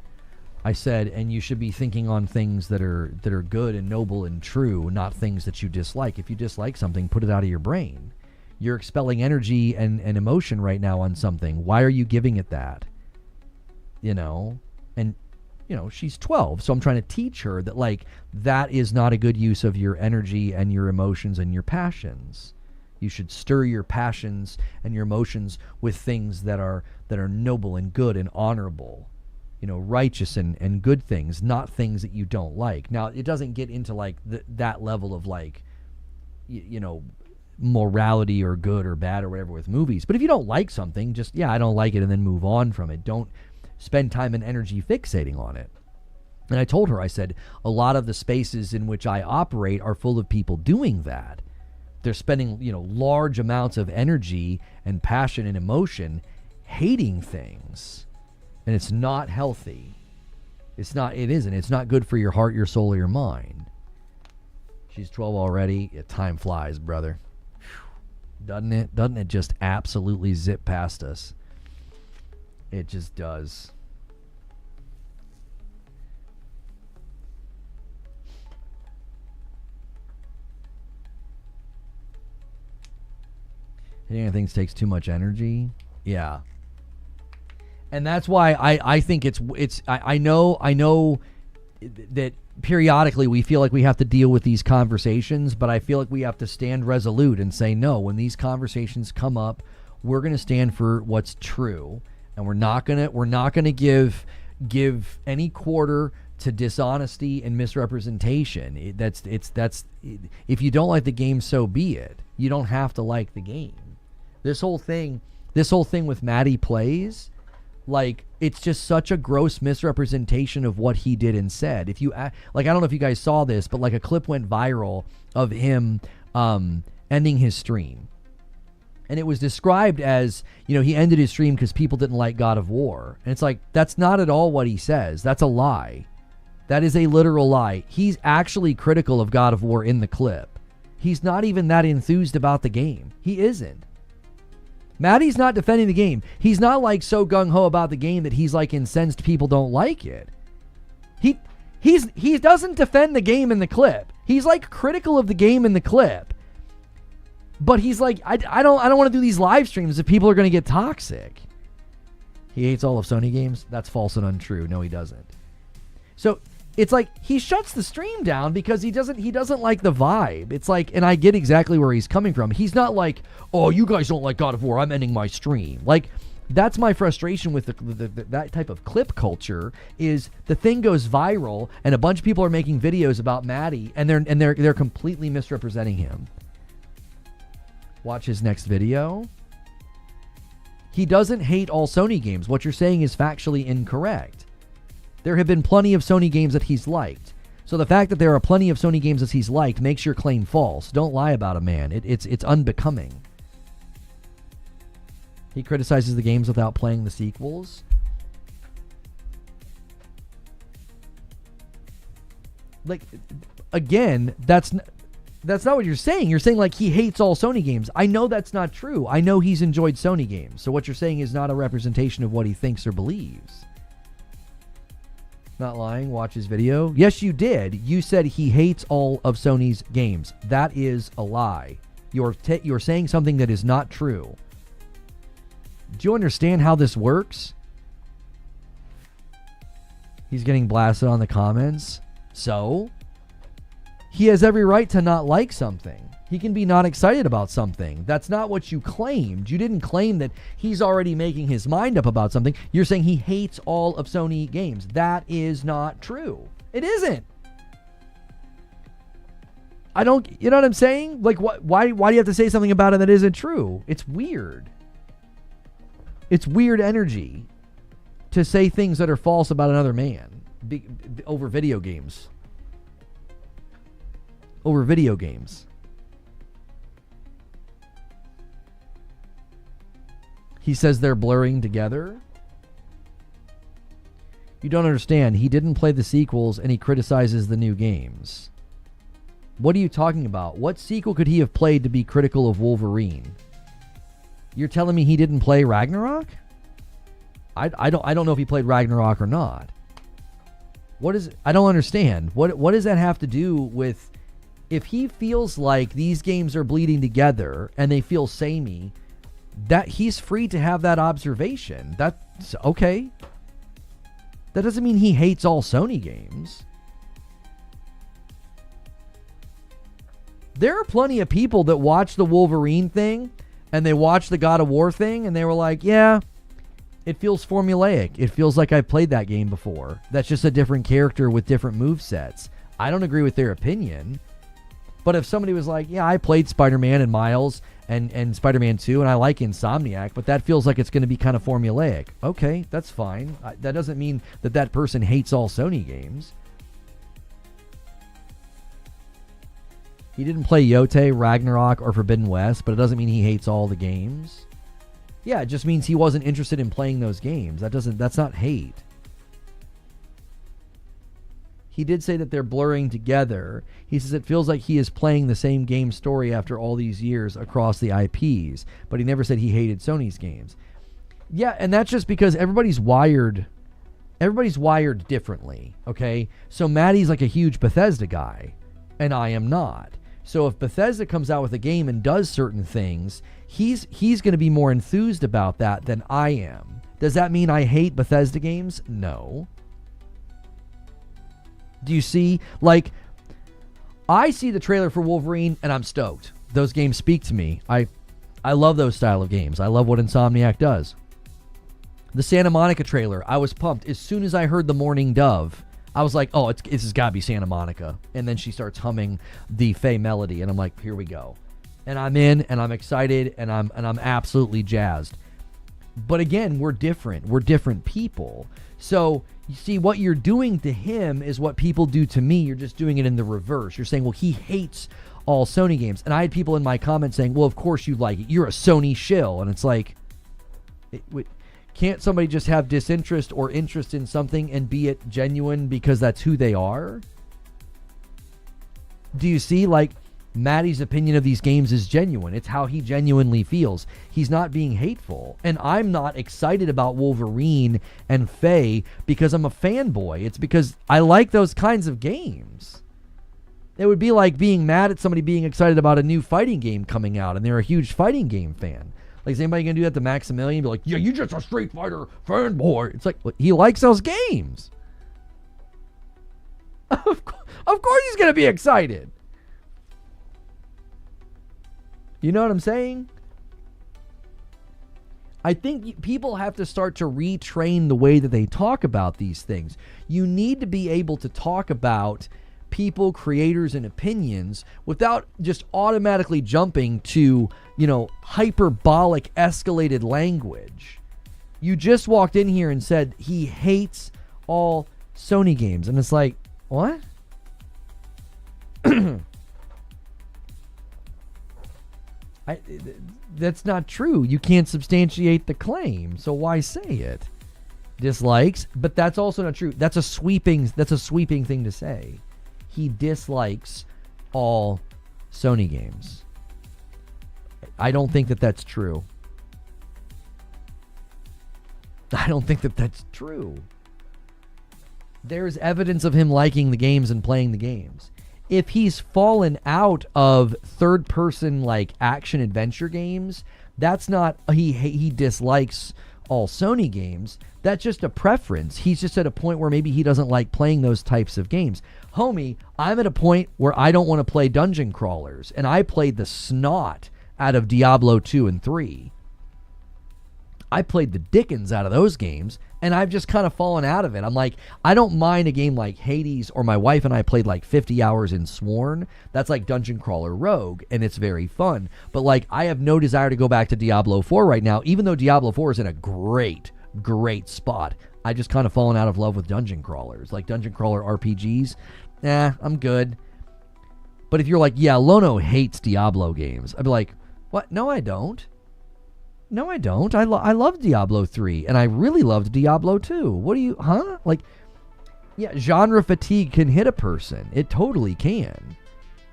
I said, and you should be thinking on things that are good and noble and true, not things that you dislike. If you dislike something, put it out of your brain. You're expelling energy and emotion right now on something. Why are you giving it that? You know? And, you know, she's 12, so I'm trying to teach her that, like, that is not a good use of your energy and your emotions and your passions. You should stir your passions and your emotions with things that are noble and good and honorable. You know, righteous and good things, not things that you don't like. Now, it doesn't get into, like, that level of, like, you know, morality or good or bad or whatever with movies. But if you don't like something, just, yeah, I don't like it, and then move on from it. Don't spend time and energy fixating on it. And I told her, I said, a lot of the spaces in which I operate are full of people doing that. They're spending, you know, large amounts of energy and passion and emotion hating things. And it's not healthy. It isn't. It's not good for your heart, your soul, or your mind. She's 12 already. Yeah, time flies, brother. Doesn't it? Doesn't it just absolutely zip past us? It just does. Hitting things takes too much energy. Yeah. And that's why I think I know that periodically we feel like we have to deal with these conversations, but I feel like we have to stand resolute and say, no, when these conversations come up, we're going to stand for what's true, and we're not going to give any quarter to dishonesty and misrepresentation. That's if you don't like the game, so be it. You don't have to like the game. This whole thing with Maddie Plays, like, it's just such a gross misrepresentation of what he did and said. If you, like, I don't know if you guys saw this, but, like, a clip went viral of him ending his stream. And it was described as, you know, he ended his stream because people didn't like God of War. And it's like, that's not at all what he says. That's a lie. That is a literal lie. He's actually critical of God of War in the clip. He's not even that enthused about the game. He isn't. Maddie's not defending the game. He's not, like, so gung-ho about the game that he's, like, incensed people don't like it. He doesn't defend the game in the clip. He's, like, critical of the game in the clip. But he's like, I don't want to do these live streams if people are going to get toxic. He hates all of Sony games? That's false and untrue. No, he doesn't. So it's like he shuts the stream down because he doesn't like the vibe. It's like, and I get exactly where he's coming from. He's not like, oh, you guys don't like God of War, I'm ending my stream. Like, that's my frustration with that type of clip culture. Is the thing goes viral and a bunch of people are making videos about Maddie and they're completely misrepresenting him. Watch his next video. He doesn't hate all Sony games. What you're saying is factually incorrect. There have been plenty of Sony games that he's liked. So the fact that there are plenty of Sony games that he's liked makes your claim false. Don't lie about a man. It's unbecoming. He criticizes the games without playing the sequels. Like, again, that's not what you're saying. You're saying, like, he hates all Sony games. I know that's not true. I know he's enjoyed Sony games. So what you're saying is not a representation of what he thinks or believes. Not lying. Watch his video. Yes, you did. You said he hates all of Sony's games. That is a lie. You're saying something that is not true. Do you understand how this works? He's getting blasted on the comments. So, he has every right to not like something. He can be not excited about something. That's not what you claimed. You didn't claim that he's already making his mind up about something. You're saying he hates all of Sony games. That is not true. It isn't. You know what I'm saying? Like, why do you have to say something about it that isn't true? It's weird. It's weird energy to say things that are false about another man over video games. Over video games. He says they're blurring together. You don't understand. He didn't play the sequels and he criticizes the new games. What are you talking about? What sequel could he have played to be critical of Wolverine? You're telling me he didn't play Ragnarok? I don't know if he played Ragnarok or not. I don't understand. What does that have to do with if he feels like these games are bleeding together and they feel samey? That he's free to have that observation. That's okay. That doesn't mean he hates all Sony games. There are plenty of people that watch the Wolverine thing and they watch the God of War thing and they were like, yeah, it feels formulaic. It feels like I've played that game before. That's just a different character with different movesets. I don't agree with their opinion. But if somebody was like, yeah, I played Spider-Man and Miles and Spider-Man 2, and I like Insomniac, but that feels like it's going to be kind of formulaic. Okay, that's fine. That doesn't mean that person hates all Sony games. He didn't play Yote, Ragnarok, or Forbidden West, but it doesn't mean he hates all the games. Yeah, it just means he wasn't interested in playing those games. That's not hate. He did say that they're blurring together. He says it feels like he is playing the same game story after all these years across the IPs, but he never said he hated Sony's games. Yeah, and that's just because everybody's wired differently, okay? So Maddie's like a huge Bethesda guy, and I am not. So if Bethesda comes out with a game and does certain things, he's going to be more enthused about that than I am. Does that mean I hate Bethesda games? No. Do you see? Like, I see the trailer for Wolverine and I'm stoked. Those games speak to me. I love those style of games. I love what Insomniac does. The Santa Monica trailer, I was pumped. As soon as I heard the Morning Dove, I was like, oh, this has got to be Santa Monica. And then she starts humming the Faye melody and I'm like, here we go. And I'm in and I'm excited and I'm absolutely jazzed. But again, we're different. We're different people. So you see, what you're doing to him is what people do to me. You're just doing it in the reverse. You're saying, well, he hates all Sony games. And I had people in my comments saying, well, of course you like it. You're a Sony shill. And it's like, can't somebody just have disinterest or interest in something and be it genuine because that's who they are? Do you see, like, Maddie's opinion of these games is genuine. It's how he genuinely feels. He's not being hateful. And I'm not excited about Wolverine and Faye because I'm a fanboy. It's because I like those kinds of games. It would be like being mad at somebody being excited about a new fighting game coming out and they're a huge fighting game fan. Like, is anybody going to do that to Maximilian? Be like, yeah, you're just a Street Fighter fanboy. It's like, well, he likes those games. Of course he's going to be excited. You know what I'm saying? I think people have to start to retrain the way that they talk about these things. You need to be able to talk about people, creators, and opinions without just automatically jumping to, hyperbolic, escalated language. You just walked in here and said he hates all Sony games. And it's like, what? That's not true. You can't substantiate the claim, so why say it? Dislikes, but that's also not true. That's a sweeping thing to say. He dislikes all Sony games. I don't think that's true. I don't think that's true. there's evidence of him liking the games and playing the games. If he's fallen out of third-person like action adventure games, that's not he dislikes all Sony games. That's just a preference. He's just at a point where maybe he doesn't like playing those types of games. Homie, I'm at a point where I don't want to play dungeon crawlers, and I played the snot out of Diablo 2 and 3. I played the dickens out of those games, and I've just kind of fallen out of it. I'm like, I don't mind a game like Hades, or my wife and I played like 50 hours in Sworn. That's like Dungeon Crawler Rogue, and it's very fun. But like, I have no desire to go back to Diablo 4 right now, even though Diablo 4 is in a great spot. I just kind of fallen out of love with dungeon crawlers. Like dungeon crawler RPGs, I'm good. But if you're like, yeah, Lono hates Diablo games, I'd be like, what? No, I don't. No, I don't. I love Diablo 3, and I really loved Diablo 2. What do you, Like, yeah, genre fatigue can hit a person. It totally can.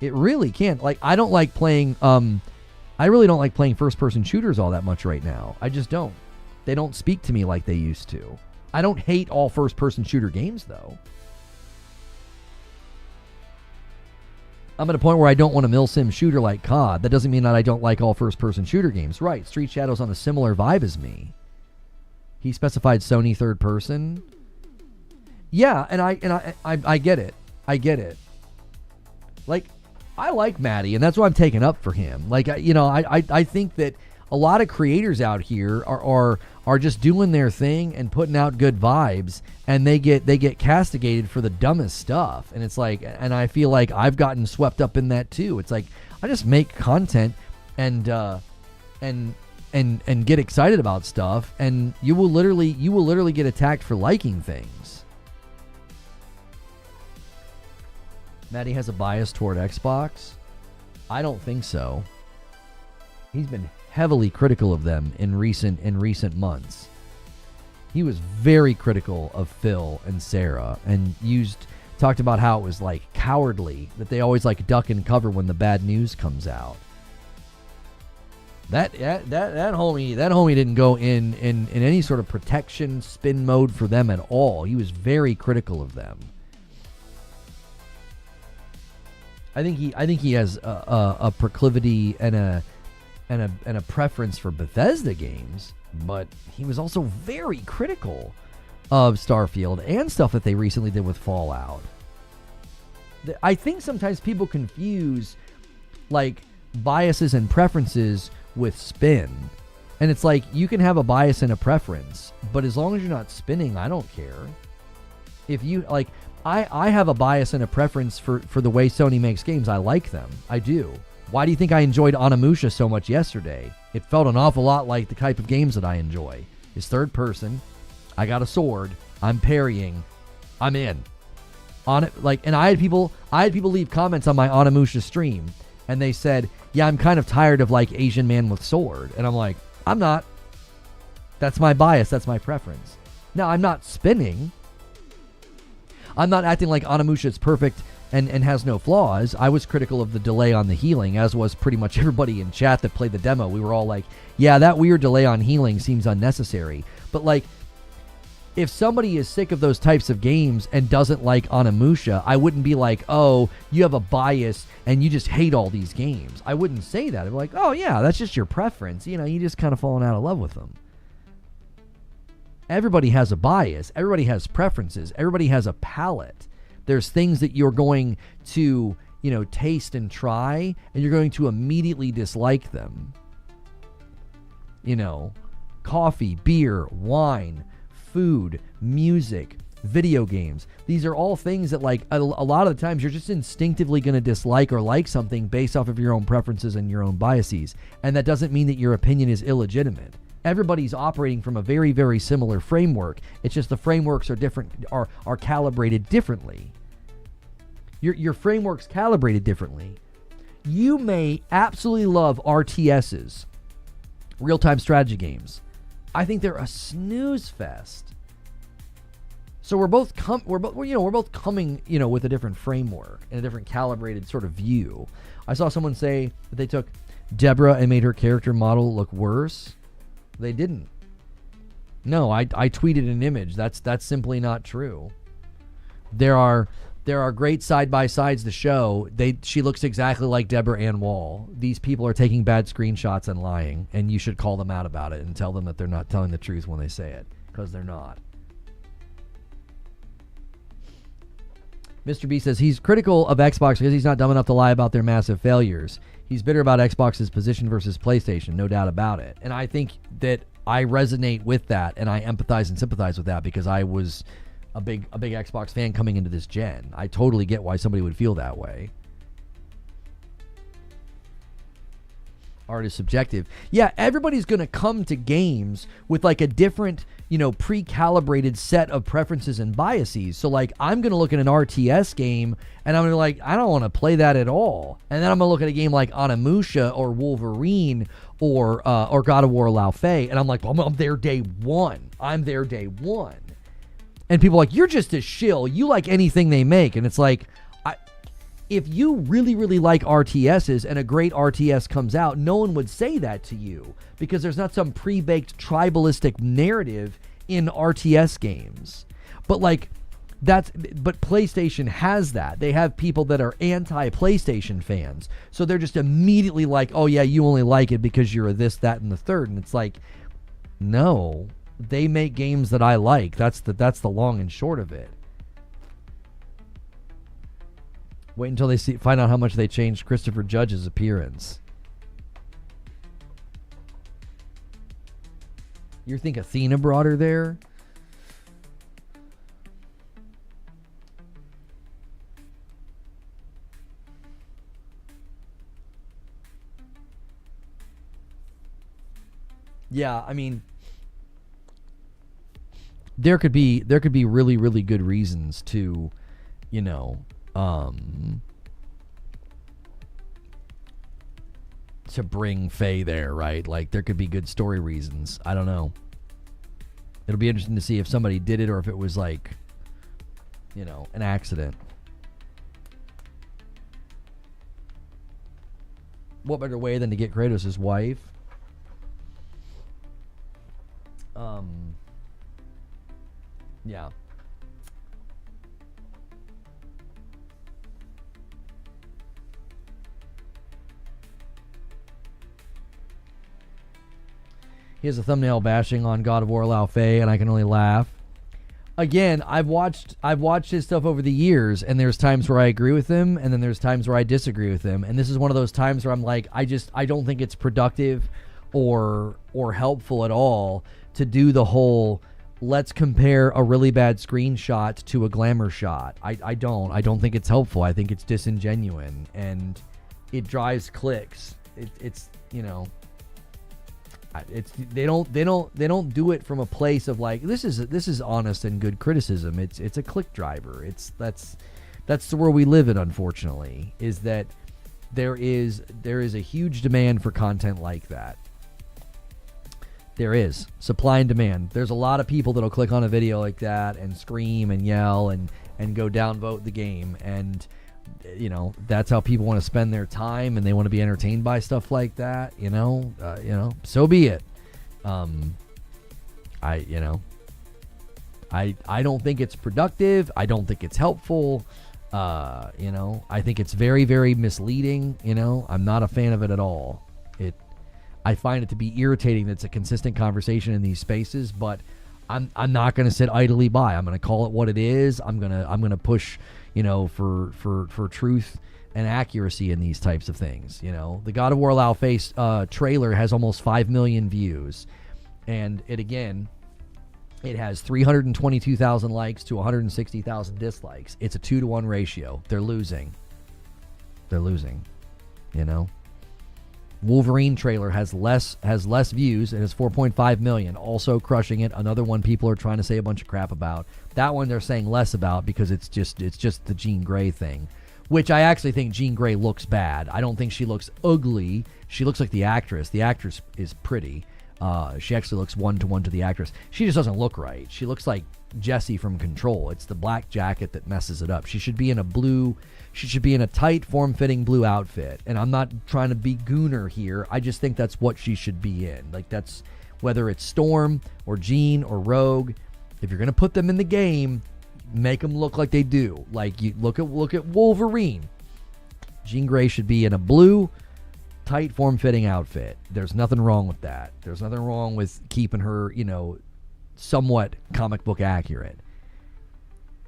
It really can. Like, I don't like playing, I really don't like playing first-person shooters all that much right now. I just don't. They don't speak to me like they used to. I don't hate all first-person shooter games, though. I'm at a point where I don't want a milsim shooter like COD. That doesn't mean that I don't like all first-person shooter games. Right, Street Shadow's on a similar vibe as me. He specified Sony third person. Yeah, and I get it. I get it. Like, I like Matty, and that's why I'm taking up for him. Like, I think that a lot of creators out here are just doing their thing and putting out good vibes, and they get castigated for the dumbest stuff. And it's like, and I feel like I've gotten swept up in that too. It's like, I just make content and get excited about stuff, and you will literally get attacked for liking things. Matty has a bias toward Xbox. I don't think so. He's been heavily critical of them in recent months. He was very critical of Phil and Sarah, and talked about how it was like cowardly that they always like duck and cover when the bad news comes out. That homie didn't go in any sort of protection spin mode for them at all. He was very critical of them. I think he has a proclivity and a preference for Bethesda games, but he was also very critical of Starfield and stuff that they recently did with Fallout. I think sometimes people confuse like biases and preferences with spin. And it's like, you can have a bias and a preference, but as long as you're not spinning, I don't care. If you like, I have a bias and a preference for the way Sony makes games. I like them. I do. Why do you think I enjoyed Onimusha so much yesterday? It felt an awful lot like the type of games that I enjoy. It's third person. I got a sword. I'm parrying. I'm in. On it, like, and I had people leave comments on my Onimusha stream, and they said, "Yeah, I'm kind of tired of like Asian man with sword." And I'm like, I'm not. That's my bias. That's my preference. Now, I'm not spinning. I'm not acting like Onimusha is perfect and has no flaws. I was critical of the delay on the healing, as was pretty much everybody in chat that played the demo. We were all like, yeah, that weird delay on healing seems unnecessary. But like, if somebody is sick of those types of games and doesn't like Onimusha, I wouldn't be like, oh, you have a bias and you just hate all these games. I wouldn't say that. I'd be like, oh yeah, that's just your preference. You know, you just kind of fallen out of love with them. Everybody has a bias. Everybody has preferences. Everybody has a palate. There's things that you're going to, taste and try, and you're going to immediately dislike them. Coffee, beer, wine, food, music, video games. These are all things that, like, a lot of the times you're just instinctively going to dislike or like something based off of your own preferences and your own biases. And that doesn't mean that your opinion is illegitimate. Everybody's operating from a very, very similar framework. It's just the frameworks are different, are calibrated differently. Your framework's calibrated differently. You may absolutely love RTSs, real-time strategy games. I think they're a snooze fest. So we're both coming, with a different framework and a different calibrated sort of view. I saw someone say that they took Deborah and made her character model look worse. They didn't. No, I tweeted an image. That's simply not true. There are great side-by-sides to show. She looks exactly like Deborah Ann Wall. These people are taking bad screenshots and lying, and you should call them out about it and tell them that they're not telling the truth when they say it, because they're not. Mr. B says he's critical of Xbox because he's not dumb enough to lie about their massive failures. He's bitter about Xbox's position versus PlayStation, no doubt about it. And I think that I resonate with that, and I empathize and sympathize with that because I was a big Xbox fan coming into this gen. I totally get why somebody would feel that way. Art is subjective. Yeah, everybody's going to come to games with like a different, pre-calibrated set of preferences and biases. So like I'm going to look at an RTS game and I'm going to be like, I don't want to play that at all. And then I'm going to look at a game like Onimusha or Wolverine or God of War Lao Fei, and I'm like, I'm there day one. I'm there day one. And people are like, you're just a shill. You like anything they make. And it's like, if you really, really like RTSs and a great RTS comes out, no one would say that to you because there's not some pre-baked tribalistic narrative in RTS games. But but PlayStation has that. They have people that are anti-PlayStation fans. So they're just immediately like, oh yeah, you only like it because you're a this, that, and the third. And it's like, no, they make games that I like. That's the long and short of it. Wait until they find out how much they changed Christopher Judge's appearance. You think Athena brought her there? Yeah, I mean, there could be really, really good reasons to, to bring Faye there, right? Like there could be good story reasons. I don't know. It'll be interesting to see if somebody did it or if it was like, an accident. What better way than to get Kratos' wife? Yeah. He has a thumbnail bashing on God of War Lao Fei, and I can only laugh. Again, I've watched his stuff over the years, and there's times where I agree with him, and then there's times where I disagree with him. And this is one of those times where I'm like, I don't think it's productive or helpful at all to do the whole let's compare a really bad screenshot to a glamour shot. I don't think it's helpful. I think it's disingenuous, and it drives clicks. It's they don't do it from a place of like this is honest and good criticism. It's a click driver. That's the world we live in, unfortunately, is that there is a huge demand for content like that. There is supply and demand. There's a lot of people that'll click on a video like that and scream and yell and go downvote the game, and that's how people want to spend their time, and they want to be entertained by stuff like that. So be it. I don't think it's productive. I don't think it's helpful. I think it's very, very misleading. I'm not a fan of it at all. I find it to be irritating that it's a consistent conversation in these spaces, but I'm not going to sit idly by. I'm going to call it what it is. I'm going to push, for truth and accuracy in these types of things. The God of War Lao Fei trailer has almost 5 million views, and it has 322,000 likes to 160,000 dislikes. It's a 2-to-1 ratio. They're losing. Wolverine trailer has less views and has 4.5 million, also crushing it. Another one people are trying to say a bunch of crap about. That one they're saying less about because it's just the Jean Grey thing, which I actually think Jean Grey looks bad. I don't think she looks ugly. She looks like the actress. The actress is pretty. She actually looks 1-to-1 to the actress. She just doesn't look right. She looks like Jessie from Control. It's the black jacket that messes it up. She should be in a tight, form-fitting blue outfit. And I'm not trying to be Gooner here. I just think that's what she should be in. Like, that's whether it's Storm or Jean or Rogue. If you're going to put them in the game, Make them look like they do. Like, you look at Wolverine. Jean Grey should be in a blue, tight, form-fitting outfit. There's nothing wrong with that. There's nothing wrong with keeping her, somewhat comic book accurate.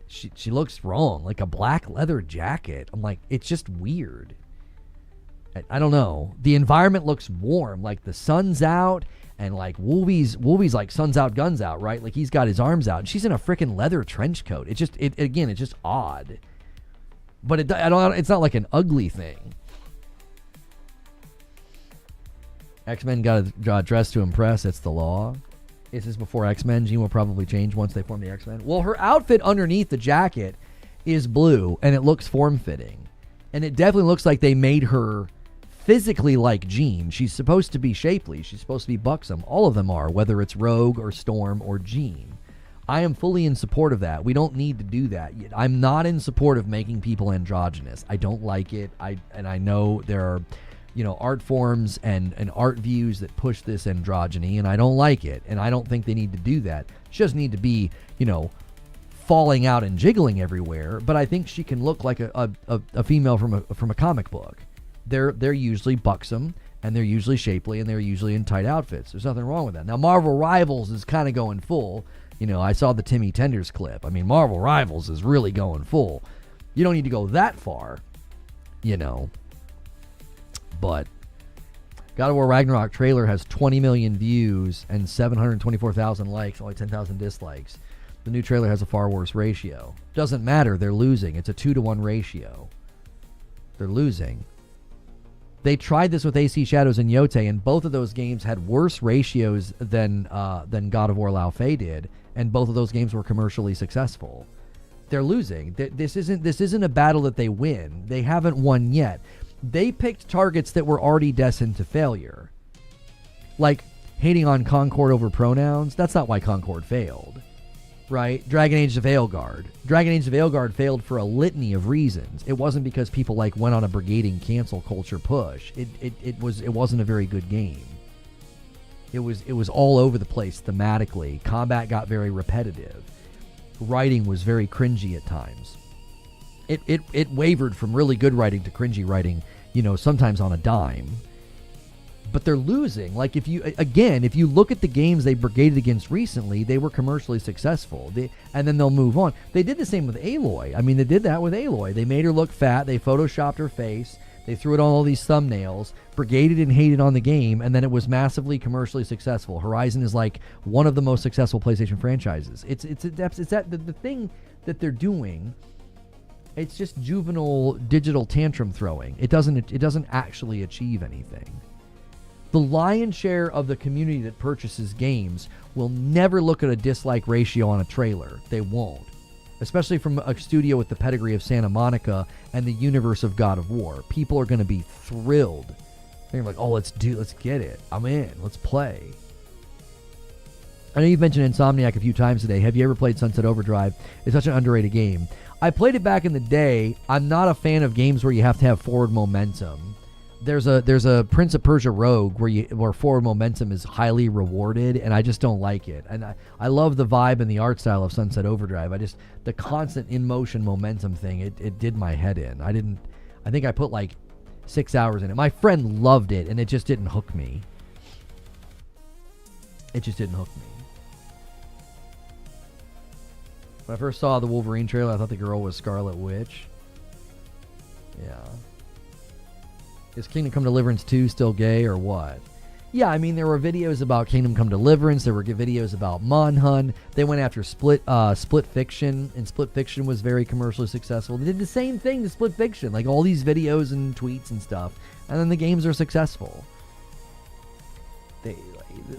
She looks wrong, like a black leather jacket. I'm like, it's just weird. I don't know. The environment looks warm, like the sun's out, and like Wolvie's like sun's out, guns out, right? Like he's got his arms out, and she's in a freaking leather trench coat. It's just odd. But it's not like an ugly thing. X-Men got to dress to impress. It's the law. This is before X-Men. Jean will probably change once they form the X-Men. Well, her outfit underneath the jacket is blue, and it looks form-fitting. And it definitely looks like they made her physically like Jean. She's supposed to be shapely. She's supposed to be buxom. All of them are, whether it's Rogue or Storm or Jean. I am fully in support of that. We don't need to do that yet. I'm not in support of making people androgynous. I don't like it. I know there are, art forms and art views that push this androgyny, and I don't like it. And I don't think they need to do that. She doesn't need to be, falling out and jiggling everywhere. But I think she can look like a female from a comic book. They're usually buxom, and they're usually shapely, and they're usually in tight outfits. There's nothing wrong with that. Now, Marvel Rivals is kind of going full. I saw the Timmy Tenders clip. I mean, Marvel Rivals is really going full. You don't need to go that far, But God of War Ragnarok trailer has 20 million views and 724,000 likes, only 10,000 dislikes. The new trailer has a far worse ratio. Doesn't matter. They're losing. It's a 2-to-1 ratio. They're losing. They tried this with AC Shadows and Yote, and both of those games had worse ratios than God of War Lao Fei did, and both of those games were commercially successful. They're losing. This isn't a battle that they win. They haven't won yet. They picked targets that were already destined to failure. Like hating on Concord over pronouns. That's not why Concord failed. Right? Dragon Age of Aelgard. Dragon Age of Aelgard failed for a litany of reasons. It wasn't because people went on a brigading cancel culture push. It wasn't a very good game. It was all over the place thematically. Combat got very repetitive. Writing was very cringy at times. It wavered from really good writing to cringy writing, sometimes on a dime. But they're losing. Like, if you look at the games they brigaded against recently, they were commercially successful. And then they'll move on. They did the same with Aloy. I mean, they did that with Aloy. They made her look fat. They photoshopped her face. They threw it on all these thumbnails, brigaded and hated on the game, and then it was massively commercially successful. Horizon is like one of the most successful PlayStation franchises. It's the thing that they're doing. It's just juvenile digital tantrum throwing. It doesn't actually achieve anything. The lion's share of the community that purchases games will never look at a dislike ratio on a trailer. They won't. Especially from a studio with the pedigree of Santa Monica and the universe of God of War. People are going to be thrilled. They're like, oh, let's get it. I'm in. Let's play. I know you've mentioned Insomniac a few times today. Have you ever played Sunset Overdrive? It's such an underrated game. I played it back in the day. I'm not a fan of games where you have to have forward momentum. There's a Prince of Persia Rogue where forward momentum is highly rewarded, and I just don't like it. And I love the vibe and the art style of Sunset Overdrive. The constant in motion momentum thing, it did my head in. I think I put 6 hours in it. My friend loved it, and it just didn't hook me. It just didn't hook me. When I first saw the Wolverine trailer, I thought the girl was Scarlet Witch. Yeah. Is Kingdom Come Deliverance 2 still gay or what? Yeah, I mean, there were videos about Kingdom Come Deliverance. There were videos about Monhun. They went after Split Fiction, and Split Fiction was very commercially successful. They did the same thing to Split Fiction, like all these videos and tweets and stuff, and then the games are successful.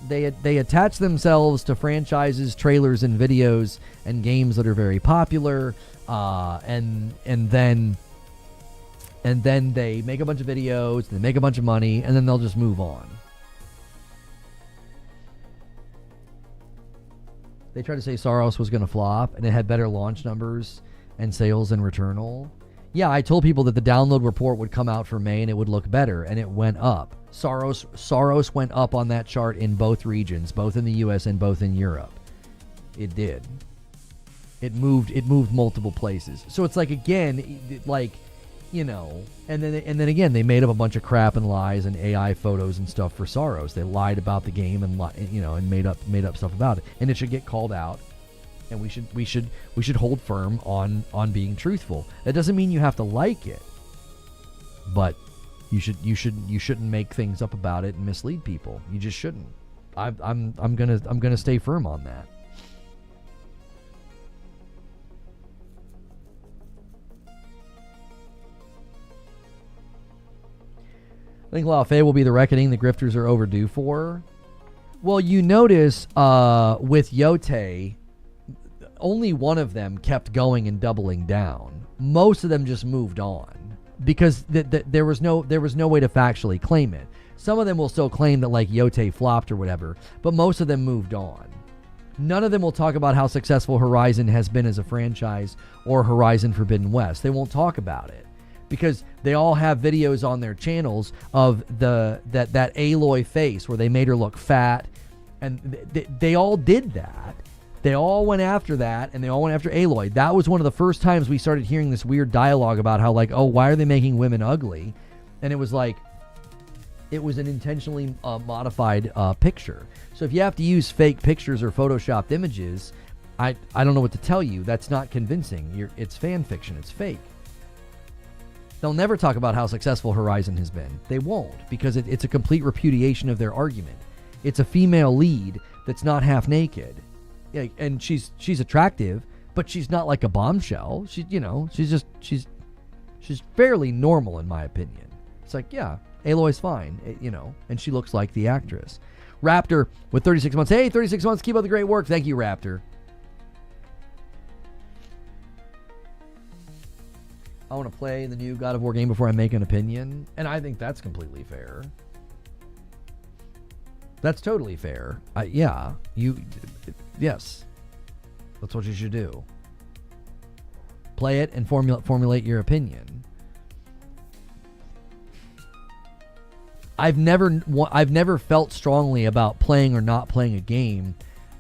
They attach themselves to franchises, trailers, and videos and games that are very popular, and then they make a bunch of videos, they make a bunch of money, and then they'll just move on. They tried to say Saros was going to flop, and it had better launch numbers and sales than Returnal. Yeah, I told people that the download report would come out for May, and it would look better, and it went up. Saros went up on that chart in both regions, both in the US and both in Europe. It did. It moved multiple places. So it's like, again, like, you know, and then again, they made up a bunch of crap and lies and AI photos and stuff for Soros. They lied about the game and and made up stuff about it. And it should get called out. And we should hold firm on being truthful. That doesn't mean you have to like it, but you shouldn't make things up about it and mislead people. You just shouldn't. I'm gonna stay firm on that. I think Lao Fei will be the reckoning the grifters are overdue for. Well, you notice with Yote, only one of them kept going and doubling down. Most of them just moved on because there was no way to factually claim it. Some of them will still claim that like Yote flopped or whatever, but most of them moved on. None of them will talk about how successful Horizon has been as a franchise or Horizon Forbidden West. They won't talk about it because they all have videos on their channels of that Aloy face where they made her look fat, and they all did that. They all went after that, and they all went after Aloy. That was one of the first times we started hearing this weird dialogue about how, like, oh, why are they making women ugly? And it was like, it was an intentionally modified picture. So if you have to use fake pictures or photoshopped images, I don't know what to tell you. That's not convincing. It's fan fiction. It's fake. They'll never talk about how successful Horizon has been. They won't, because it's a complete repudiation of their argument. It's a female lead that's not half naked. Yeah, and she's attractive, but she's not like a bombshell. She's fairly normal in my opinion. It's like, yeah, Aloy's fine, and she looks like the actress. Raptor with 36 months. Hey, 36 months, keep up the great work. Thank you, Raptor. I want to play the new God of War game before I make an opinion, and I think that's completely fair. That's totally fair. Yes, that's what you should do. Play it and formulate your opinion. I've never felt strongly about playing or not playing a game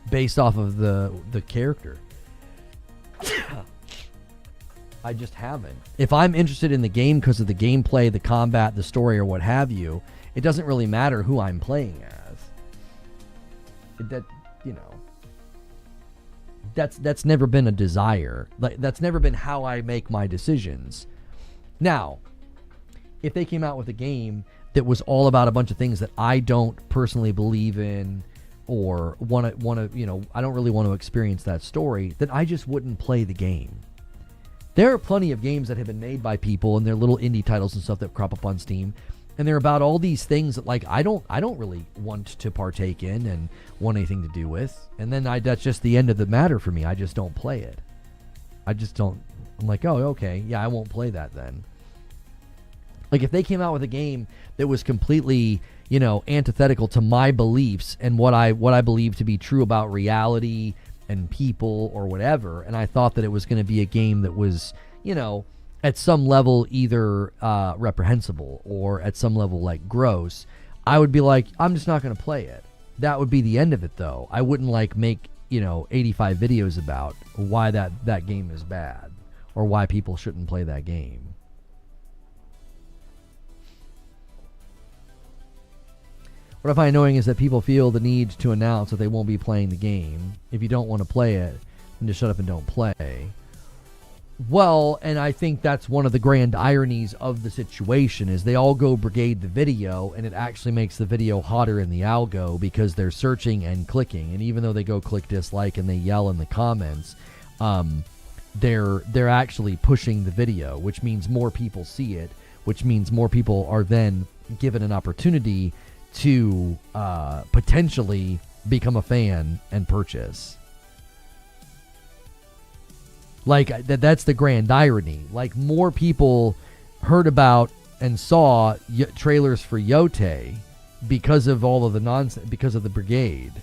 based off of the character. I just haven't. If I'm interested in the game because of the gameplay, the combat, the story, or what have you, it doesn't really matter who I'm playing as. That's never been a desire. Like, that's never been how I make my decisions. Now, if they came out with a game that was all about a bunch of things that I don't personally believe in or want to, I don't really want to experience that story, then I just wouldn't play the game. There are plenty of games that have been made by people and they're little indie titles and stuff that crop up on Steam, and they're about all these things that, like, I don't really want to partake in and want anything to do with, and then that's just the end of the matter for me. I just don't play it. I just don't. I'm like, oh, okay, yeah, I won't play that then. Like, if they came out with a game that was completely, antithetical to my beliefs and what I believe to be true about reality and people or whatever, and I thought that it was going to be a game that was, at some level either reprehensible or at some level like gross, I would be like, I'm just not going to play it. That would be the end of it, though. I wouldn't make 85 videos about why that game is bad or why people shouldn't play that game. What I find annoying is that people feel the need to announce that they won't be playing the game. If you don't want to play it, then just shut up and don't play. Well, and I think that's one of the grand ironies of the situation is they all go brigade the video, and it actually makes the video hotter in the algo because they're searching and clicking. And even though they go click dislike and they yell in the comments, they're actually pushing the video, which means more people see it, which means more people are then given an opportunity to potentially become a fan and purchase. Like, that's the grand irony. Like, more people heard about and saw trailers for Yote because of all of the nonsense, because of the brigade.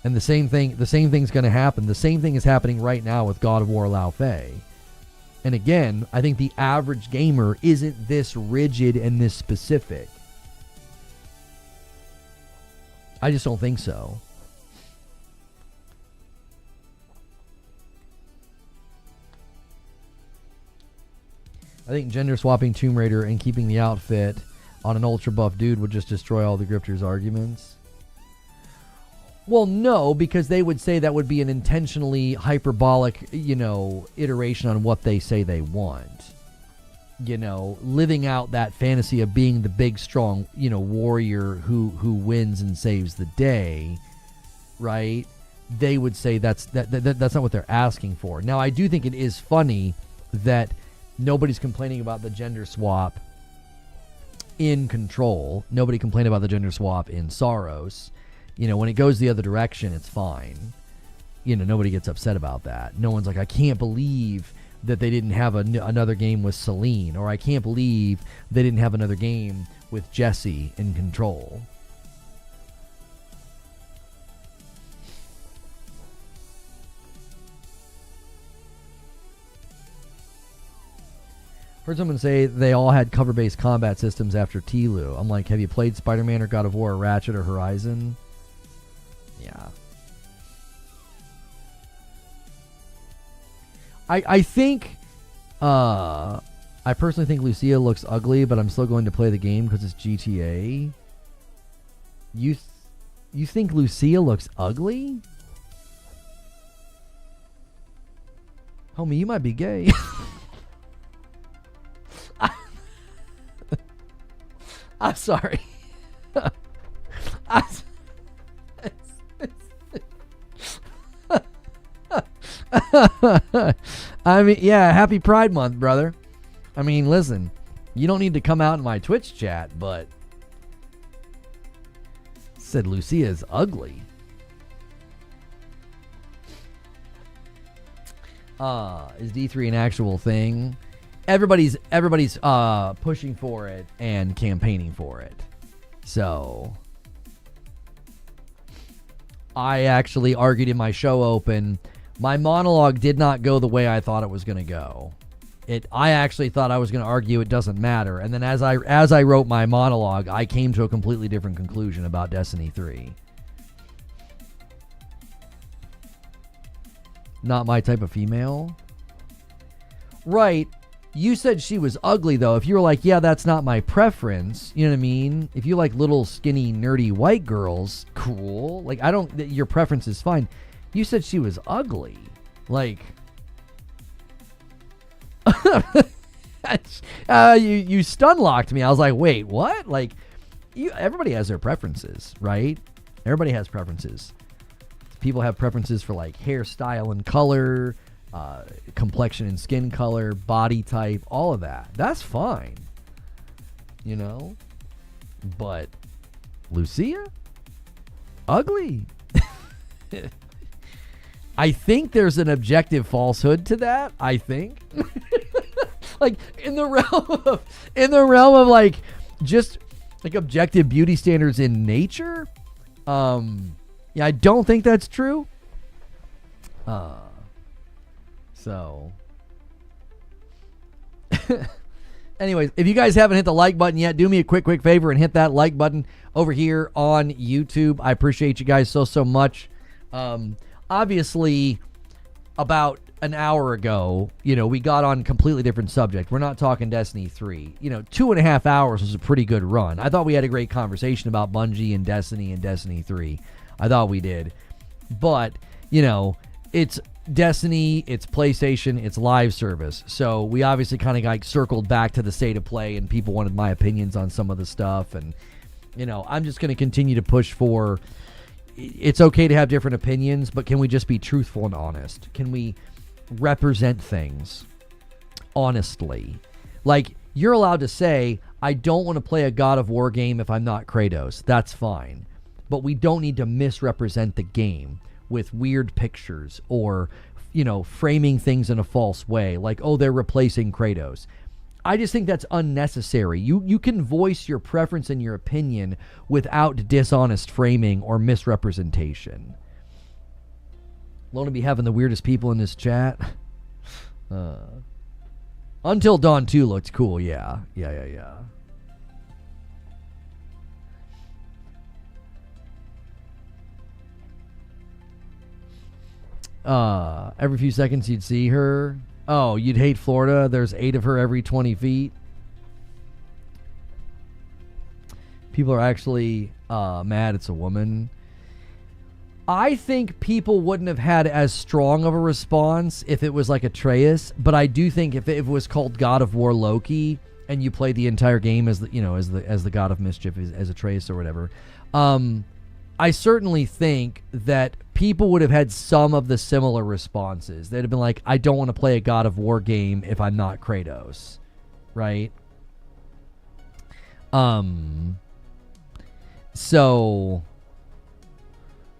And the same thing's going to happen. The same thing is happening right now with God of War Lao Fei. And again, I think the average gamer isn't this rigid and this specific. I just don't think so. I think gender swapping Tomb Raider and keeping the outfit on an ultra buff dude would just destroy all the grifters' arguments. Well, no, because they would say that would be an intentionally hyperbolic, iteration on what they say they want. Living out that fantasy of being the big, strong, warrior who wins and saves the day, right? They would say that's not what they're asking for. Now, I do think it is funny that nobody's complaining about the gender swap in Control. Nobody complained about the gender swap in Soros. When it goes the other direction, it's fine. Nobody gets upset about that. No one's like, I can't believe that they didn't have another game with Celine, or I can't believe they didn't have another game with Jesse in Control. Heard someone say they all had cover-based combat systems after TLU. I'm like, have you played Spider-Man or God of War or Ratchet or Horizon? Yeah. I think, I personally think Lucia looks ugly, but I'm still going to play the game because it's GTA. You think Lucia looks ugly? Homie, you might be gay. I'm sorry. I mean, yeah, happy Pride Month, brother. I mean, listen, you don't need to come out in my Twitch chat, but said Lucia is ugly. Is D3 an actual thing? Everybody's pushing for it and campaigning for it. So I actually argued in my show open. My monologue did not go the way I thought it was going to go. I actually thought I was going to argue it doesn't matter. And then as I wrote my monologue, I came to a completely different conclusion about Destiny 3. Not my type of female. Right. You said she was ugly, though. If you were like, yeah, that's not my preference, you know what I mean? If you like little, skinny, nerdy white girls, cool. Like, your preference is fine. You said she was ugly. Like, you stun-locked me. I was like, wait, what? Like, everybody has their preferences, right? Everybody has preferences. People have preferences for, like, hairstyle and color, complexion and skin color, body type, all of that. That's fine. But Lucia? Ugly. I think there's an objective falsehood to that. I think. Like in the realm of like just like objective beauty standards in nature. Yeah, I don't think that's true. So anyways, if you guys haven't hit the like button yet, do me a quick favor and hit that like button over here on YouTube. I appreciate you guys so much. Obviously, about an hour ago, we got on a completely different subject. We're not talking Destiny 3. 2.5 hours was a pretty good run. I thought we had a great conversation about Bungie and Destiny 3. I thought we did. But, it's Destiny, it's PlayStation, it's live service. So we obviously kind of like circled back to the state of play, and people wanted my opinions on some of the stuff. And, I'm just going to continue to push for... It's okay to have different opinions, but can we just be truthful and honest? Can we represent things honestly? Like, you're allowed to say, I don't want to play a God of War game if I'm not Kratos. That's fine. But we don't need to misrepresent the game with weird pictures or, framing things in a false way. Like, oh, they're replacing Kratos. I just think that's unnecessary. You can voice your preference and your opinion without dishonest framing or misrepresentation. Lone to be having the weirdest people in this chat. Until Dawn 2 looked cool, yeah. Every few seconds you'd see her. Oh, you'd hate Florida? There's 8 of her every 20 feet. People are actually mad it's a woman. I think people wouldn't have had as strong of a response if it was like Atreus, but I do think if it was called God of War Loki and you play the entire game as the God of Mischief as Atreus or whatever, I certainly think that people would have had some of the similar responses. They'd have been like, I don't want to play a God of War game if I'm not Kratos, right? So,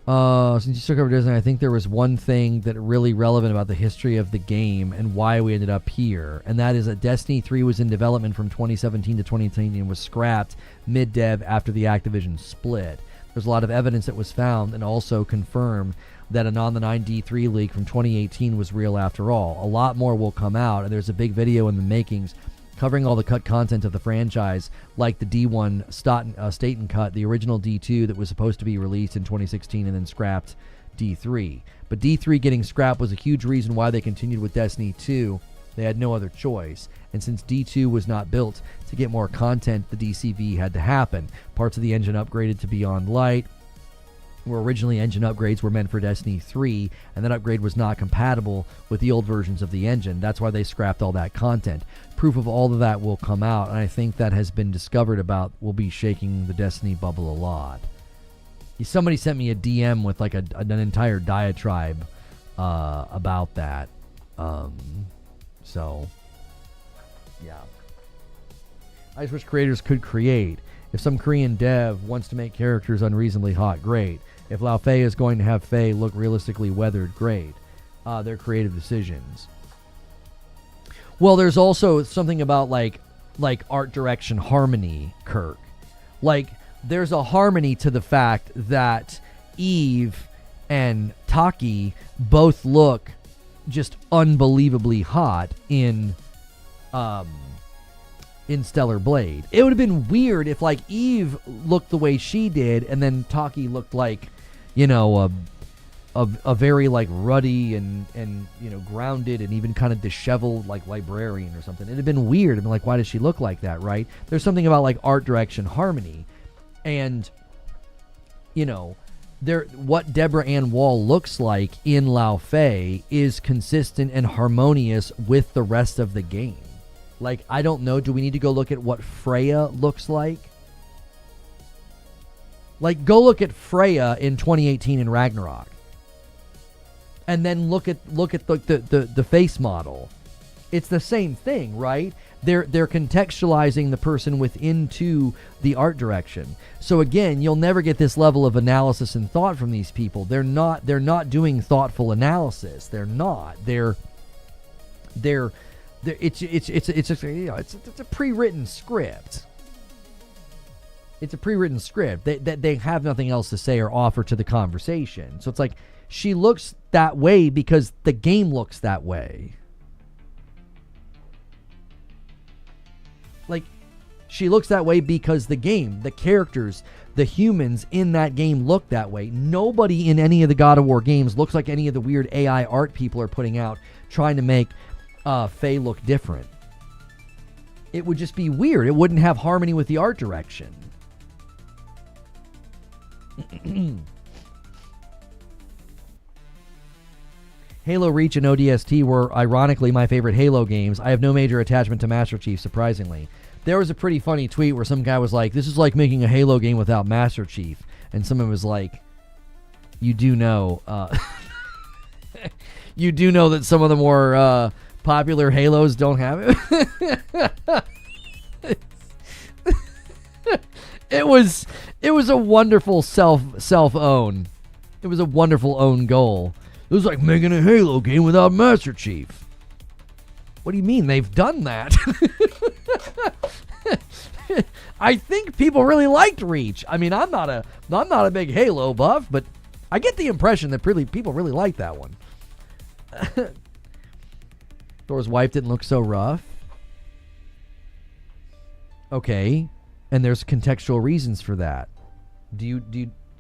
since you took over Disney, I think there was one thing that really relevant about the history of the game and why we ended up here, and that is that Destiny 3 was in development from 2017 to 2018 and was scrapped mid-dev after the Activision split. There's a lot of evidence that was found and also confirmed that an On the 9 D3 leak from 2018 was real after all. A lot more will come out, and there's a big video in the makings covering all the cut content of the franchise, like the D1 Staten cut, the original D2 that was supposed to be released in 2016 and then scrapped D3. But D3 getting scrapped was a huge reason why they continued with Destiny 2. They had no other choice. And since D2 was not built to get more content, the DCV had to happen. Parts of the engine upgraded to Beyond Light, where originally engine upgrades were meant for Destiny 3, and that upgrade was not compatible with the old versions of the engine. That's why they scrapped all that content. Proof of all of that will come out, and I think that has been discovered about will be shaking the Destiny bubble a lot. Somebody sent me a DM with like an entire diatribe about that. So, yeah. I just wish creators could create. If some Korean dev wants to make characters unreasonably hot, great. If Lao Fei is going to have Fei look realistically weathered, great. They're creative decisions. Well, there's also something about like art direction harmony, Kirk. Like, there's a harmony to the fact that Eve and Taki both look just unbelievably hot in Stellar Blade. It would have been weird if like Eve looked the way she did and then Taki looked like, you know, a very like ruddy and you know, grounded and even kind of disheveled like librarian or something. It'd have been weird. I'd be like, why does she look like that, right? There's something about like art direction harmony, and you know, what Deborah Ann Wall looks like in Lao Fei is consistent and harmonious with the rest of the game. Like, I don't know, do we need to go look at what Freya looks like? Like, go look at Freya in 2018 in Ragnarok. And then look at the face model. It's the same thing, right? They're contextualizing the person within to the art direction. So again, you'll never get this level of analysis and thought from these people. They're not doing thoughtful analysis. They're not. It's a pre-written script. It's a pre-written script. They have nothing else to say or offer to the conversation. So it's like, she looks that way because the game looks that way. Like, she looks that way because the game, the characters, the humans in that game look that way. Nobody in any of the God of War games looks like any of the weird AI art people are putting out trying to make Faye look different. It would just be weird. It wouldn't have harmony with the art direction. Halo Reach and ODST were ironically my favorite Halo games. I have no major attachment to Master Chief, surprisingly. There was a pretty funny tweet where some guy was like, this is like making a Halo game without Master Chief. And someone was like, you do know you do know that some of the more popular Halos don't have it. It was a wonderful self-own. It was a wonderful own goal. It was like making a Halo game without Master Chief. What do you mean? They've done that. I think people really liked Reach. I mean, I'm not a big Halo buff, but I get the impression that people really like that one. Thor's wife didn't look so rough. Okay, and there's contextual reasons for that. Do you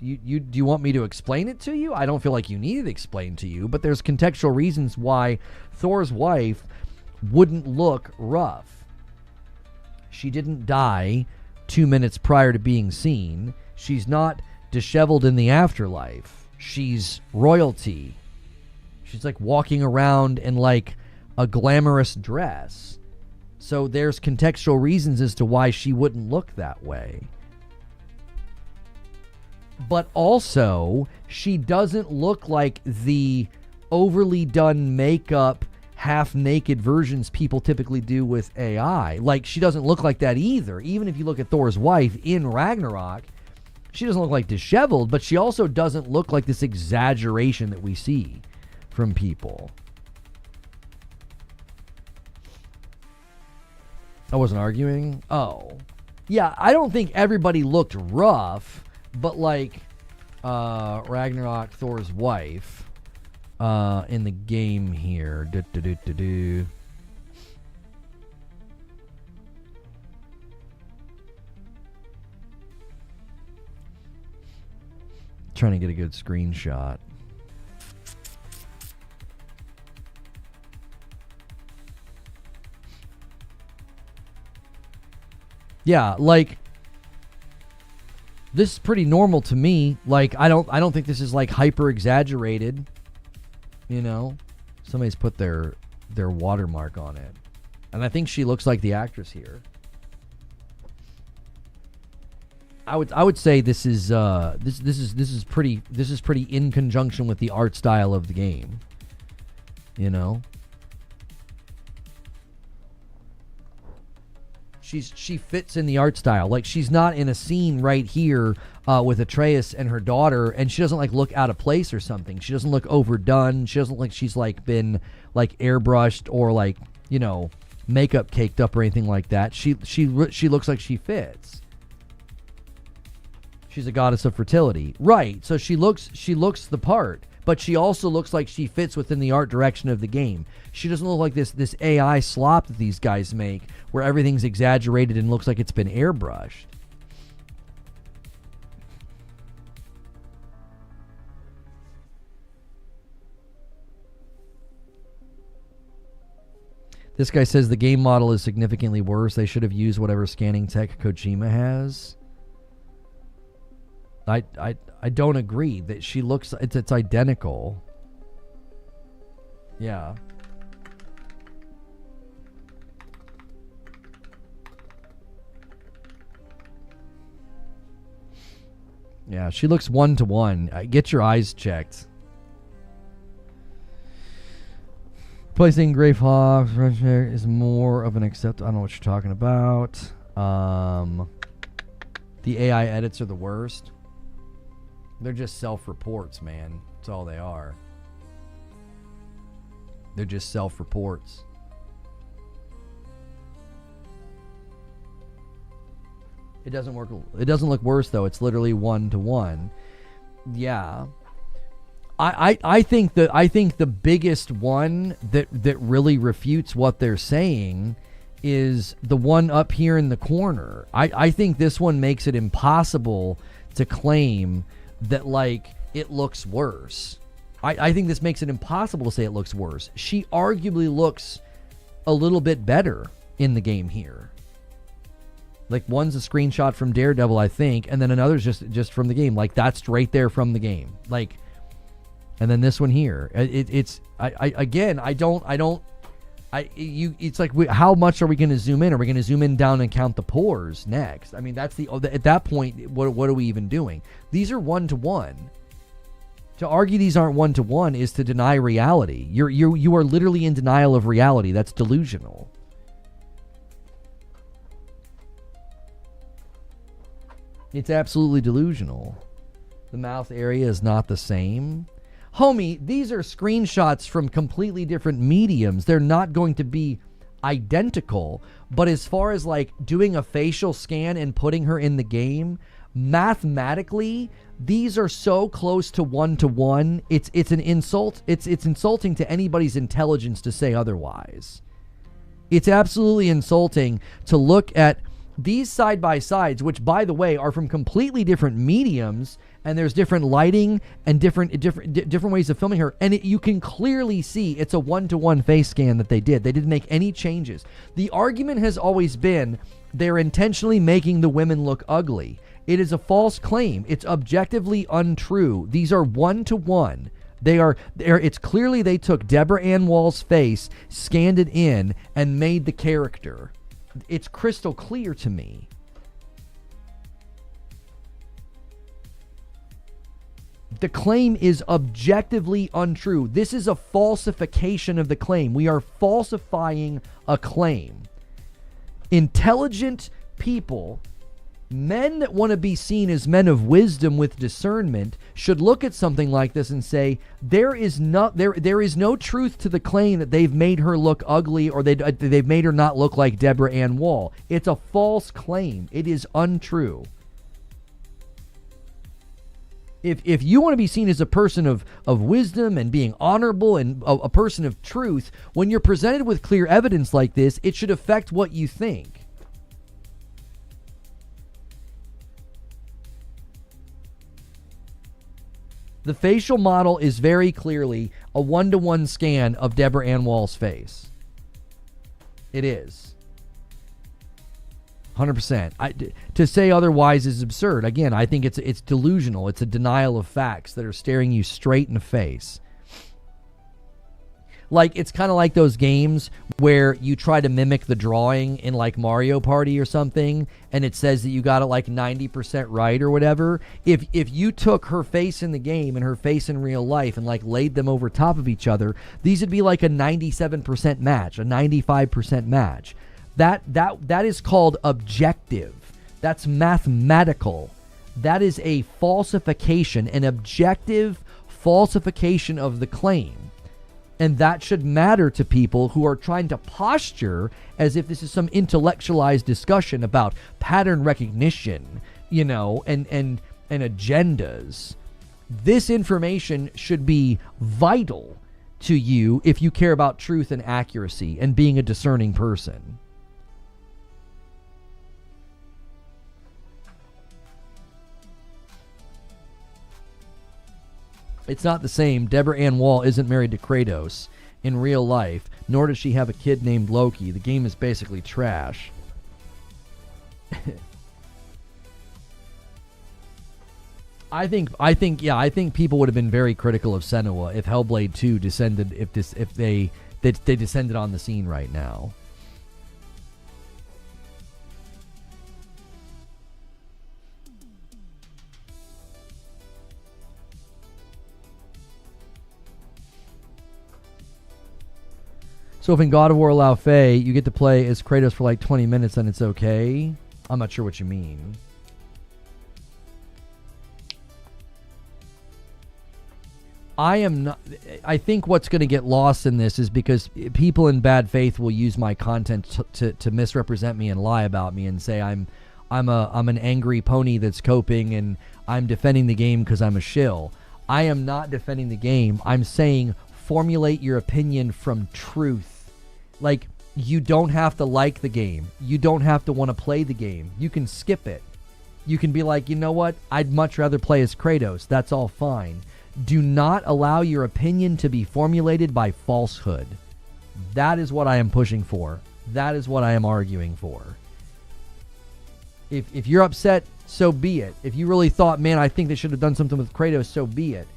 do you want me to explain it to you? I don't feel like you need it explained to you, but there's contextual reasons why Thor's wife wouldn't look rough. She didn't die 2 minutes prior to being seen. She's not disheveled in the afterlife. She's royalty. She's like walking around in like a glamorous dress. So there's contextual reasons as to why she wouldn't look that way. But also, she doesn't look like the overly done makeup, half-naked versions people typically do with AI. Like, she doesn't look like that either. Even if you look at Thor's wife in Ragnarok, she doesn't look like disheveled, but she also doesn't look like this exaggeration that we see from people. I wasn't arguing. Oh. Yeah, I don't think everybody looked rough, but like Ragnarok, Thor's wife, in the game here. Trying to get a good screenshot. Yeah, like this is pretty normal to me. Like I don't think this is like hyper exaggerated. You know, somebody's put their watermark on it, and I think she looks like the actress here. I would say this is pretty in conjunction with the art style of the game. You know. She fits in the art style. Like she's not in a scene right here with Atreus and her daughter, and she doesn't like look out of place or something. She doesn't look overdone. She doesn't like she's like been like airbrushed or like, you know, makeup caked up or anything like that. She looks like she fits. She's a goddess of fertility, right? So she looks the part, but she also looks like she fits within the art direction of the game. She doesn't look like this AI slop that these guys make, where everything's exaggerated and looks like it's been airbrushed. This guy says the game model is significantly worse. They should have used whatever scanning tech Kojima has. I don't agree that she looks it's identical. Yeah. Yeah, she looks 1-to-1. Get your eyes checked. Placing Grave Hawk is more of an accept. I don't know what you're talking about. The AI edits are the worst. They're just self-reports, man. That's all they are. They're just self-reports. It doesn't work. It doesn't look worse though. It's literally 1-to-1. Yeah. I think the biggest one that really refutes what they're saying is the one up here in the corner. I think this one makes it impossible to claim that like it looks worse. I think this makes it impossible to say it looks worse. She arguably looks a little bit better in the game here. Like one's a screenshot from Daredevil, I think, and then another's just from the game. Like that's right there from the game. Like, and then this one here. It's like how much are we going to zoom in? Are we going to zoom in down and count the pores next? I mean, that's at that point, what are we even doing? These are 1-to-1. To argue these aren't 1-to-1 is to deny reality. You are literally in denial of reality. That's delusional. It's absolutely delusional. The mouth area is not the same. Homie, these are screenshots from completely different mediums. They're not going to be identical. But as far as like doing a facial scan and putting her in the game, mathematically, these are so close to 1-to-1. It's an insult. It's insulting to anybody's intelligence to say otherwise. It's absolutely insulting to look at these side by sides, which by the way are from completely different mediums, and there's different lighting and different ways of filming her, and you can clearly see it's a 1-to-1 face scan that they did. They didn't make any changes. The argument has always been they're intentionally making the women look ugly. It is a false claim. It's objectively untrue. These are 1-to-1. It's clearly they took Deborah Ann Wall's face, scanned it in, and made the character. It's crystal clear to me. The claim is objectively untrue. This is a falsification of the claim. We are falsifying a claim. Intelligent people, men that want to be seen as men of wisdom with discernment, should look at something like this and say, there is no truth to the claim that they've made her look ugly or they've made her not look like Deborah Ann Wall. It's a false claim. It is untrue. If you want to be seen as a person of wisdom and being honorable and a person of truth, when you're presented with clear evidence like this, it should affect what you think. The facial model is very clearly a 1-to-1 scan of Deborah Ann Wall's face. It is. 100%. To say otherwise is absurd. Again, I think it's delusional. It's a denial of facts that are staring you straight in the face. Like, it's kind of like those games where you try to mimic the drawing in like Mario Party or something, and it says that you got it like 90% right or whatever. If you took her face in the game and her face in real life and like laid them over top of each other, these would be like a 97% match, a 95% match. That is called objective. That's mathematical. That is a falsification, an objective falsification of the claim. And that should matter to people who are trying to posture as if this is some intellectualized discussion about pattern recognition, and agendas. This information should be vital to you if you care about truth and accuracy and being a discerning person. It's not the same. Deborah Ann Wall isn't married to Kratos in real life, nor does she have a kid named Loki. The game is basically trash. I think people would have been very critical of Senua if Hellblade 2 descended, if they descended on the scene right now. So if in God of War Lao Fei, you get to play as Kratos for like 20 minutes, then it's okay? I'm not sure what you mean. I think what's going to get lost in this is because people in bad faith will use my content to misrepresent me and lie about me and say I'm an angry pony that's coping and I'm defending the game because I'm a shill. I am not defending the game. I'm saying formulate your opinion from truth. Like, you don't have to like the game. You don't have to want to play the game. You can skip it. You can be like, you know what? I'd much rather play as Kratos. That's all fine. Do not allow your opinion to be formulated by falsehood. That is what I am pushing for. That is what I am arguing for. If you're upset, so be it. If you really thought, man, I think they should have done something with Kratos, so be it.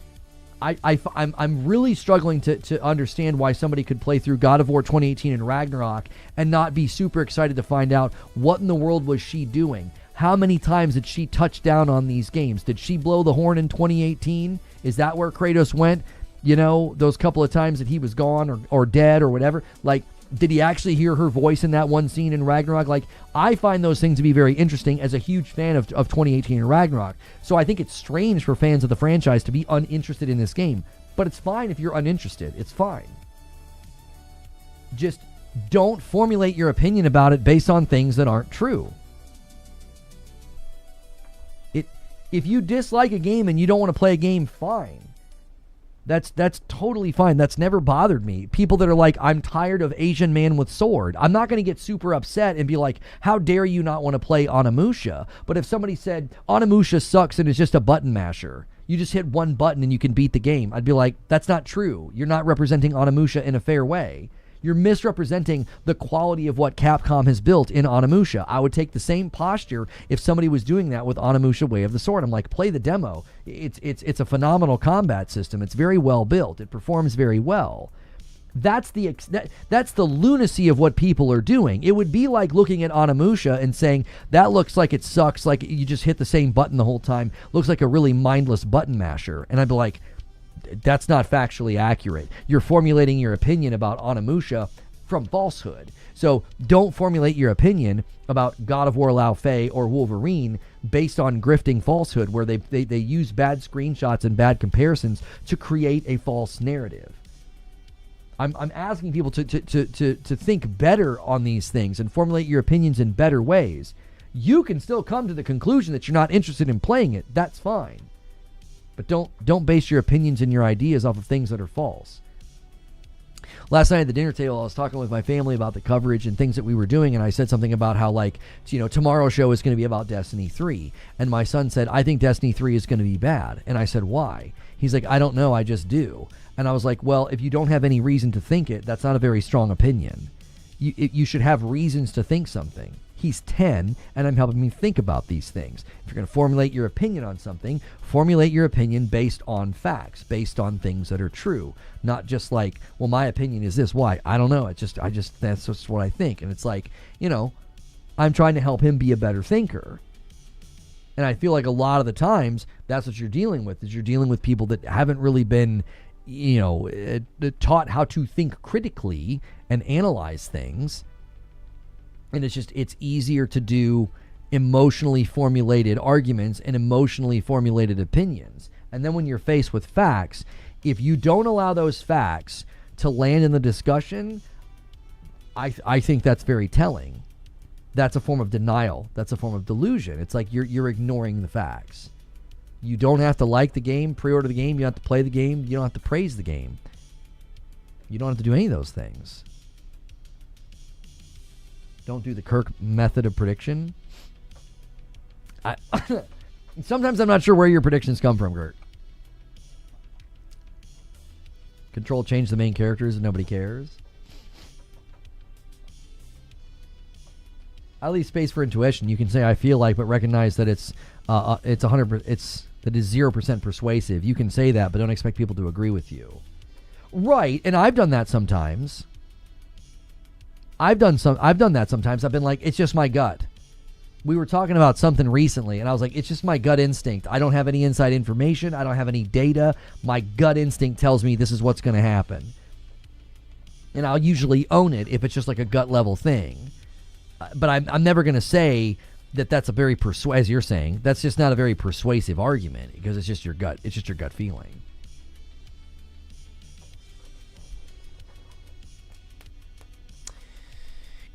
I'm really struggling to understand why somebody could play through God of War 2018 and Ragnarok and not be super excited to find out what in the world was she doing. How many times did she touch down on these games? Did she blow the horn in 2018? Is that where Kratos went? Those couple of times that he was gone or dead or whatever. Like, did he actually hear her voice in that one scene in Ragnarok? Like, I find those things to be very interesting as a huge fan of 2018 and Ragnarok. So I think it's strange for fans of the franchise to be uninterested in this game. But it's fine if you're uninterested. It's fine. Just don't formulate your opinion about it based on things that aren't true. If you dislike a game and you don't want to play a game, fine. That's totally fine. That's never bothered me. People that are like, I'm tired of Asian man with sword. I'm not going to get super upset and be like, how dare you not want to play Onimusha? But if somebody said, Onimusha sucks and it's just a button masher, you just hit one button and you can beat the game, I'd be like, that's not true. You're not representing Onimusha in a fair way. You're misrepresenting the quality of what Capcom has built in Onimusha. I would take the same posture if somebody was doing that with Onimusha Way of the Sword. I'm like, play the demo. It's a phenomenal combat system. It's very well built. It performs very well. That's the lunacy of what people are doing. It would be like looking at Onimusha and saying, that looks like it sucks, like you just hit the same button the whole time. Looks like a really mindless button masher. And I'd be like, that's not factually accurate. You're formulating your opinion about Onimusha from falsehood. So don't formulate your opinion about God of War Lao Fei or Wolverine based on grifting falsehood, where they use bad screenshots and bad comparisons to create a false narrative. I'm asking people to think better on these things and formulate your opinions in better ways. You can still come to the conclusion that you're not interested in playing it. That's fine. But don't base your opinions and your ideas off of things that are false. Last night at the dinner table, I was talking with my family about the coverage and things that we were doing, and I said something about how, like, tomorrow's show is going to be about Destiny 3. And my son said, I think Destiny 3 is going to be bad. And I said, why? He's like, I don't know, I just do. And I was like, well, if you don't have any reason to think it, that's not a very strong opinion. You should have reasons to think something. He's 10, and I'm helping him think about these things. If you're going to formulate your opinion on something, formulate your opinion based on facts, based on things that are true. Not just like, well, my opinion is this. Why? I don't know. That's just what I think. And it's like, I'm trying to help him be a better thinker. And I feel like a lot of the times, that's what you're dealing with, is you're dealing with people that haven't really been, taught how to think critically and analyze things. And it's easier to do emotionally formulated arguments and emotionally formulated opinions. And then when you're faced with facts, if you don't allow those facts to land in the discussion, I think that's very telling. That's a form of denial. That's a form of delusion. It's like you're ignoring the facts. You don't have to like the game, pre-order the game. You don't have to play the game. You don't have to praise the game. You don't have to do any of those things. Don't do the Kirk method of prediction. Sometimes I'm not sure where your predictions come from, Kirk. Control change the main characters and nobody cares. I leave space for intuition. You can say I feel like, but recognize that it's 100%. That is 0% persuasive. You can say that, but don't expect people to agree with you. Right, and I've done that sometimes. I've done that sometimes. I've been like, it's just my gut. We were talking about something recently, and I was like, it's just my gut instinct. I don't have any inside information. I don't have any data. My gut instinct tells me this is what's going to happen. And I'll usually own it if it's just like a gut level thing. But I'm never going to say that that's a very as you're saying, that's just not a very persuasive argument, because it's just your gut. It's just your gut feeling.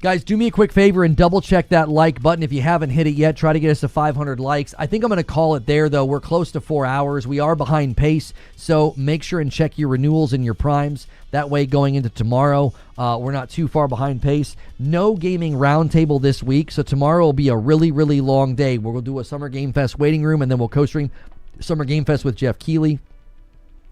Guys, do me a quick favor and double check that like button if you haven't hit it yet. Try to get us to 500 likes. I think I'm going to call it there, though. We're close to 4 hours. We are behind pace, so make sure and check your renewals and your primes. That way, going into tomorrow, we're not too far behind pace. No gaming roundtable this week, so tomorrow will be a really, really long day. We'll do a Summer Game Fest waiting room, and then we'll co-stream Summer Game Fest with Jeff Keighley,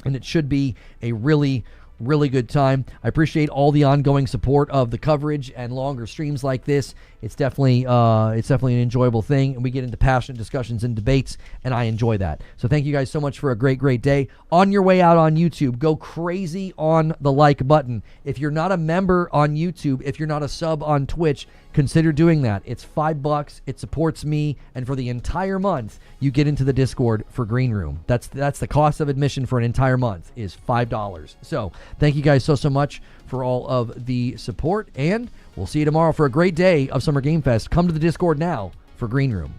and it should be a really good time. I appreciate all the ongoing support of the coverage and longer streams like this. It's definitely an enjoyable thing, and we get into passionate discussions and debates, and I enjoy that. So thank you guys so much for a great day. On your way out on YouTube, go crazy on the like button. If you're not a member on YouTube, if you're not a sub on Twitch, consider doing that. It's $5. It supports me, and for the entire month, you get into the Discord for Green Room. That's the cost of admission for an entire month is $5. So thank you guys so much for all of the support, and we'll see you tomorrow for a great day of Summer Game Fest. Come to the Discord now for Green Room.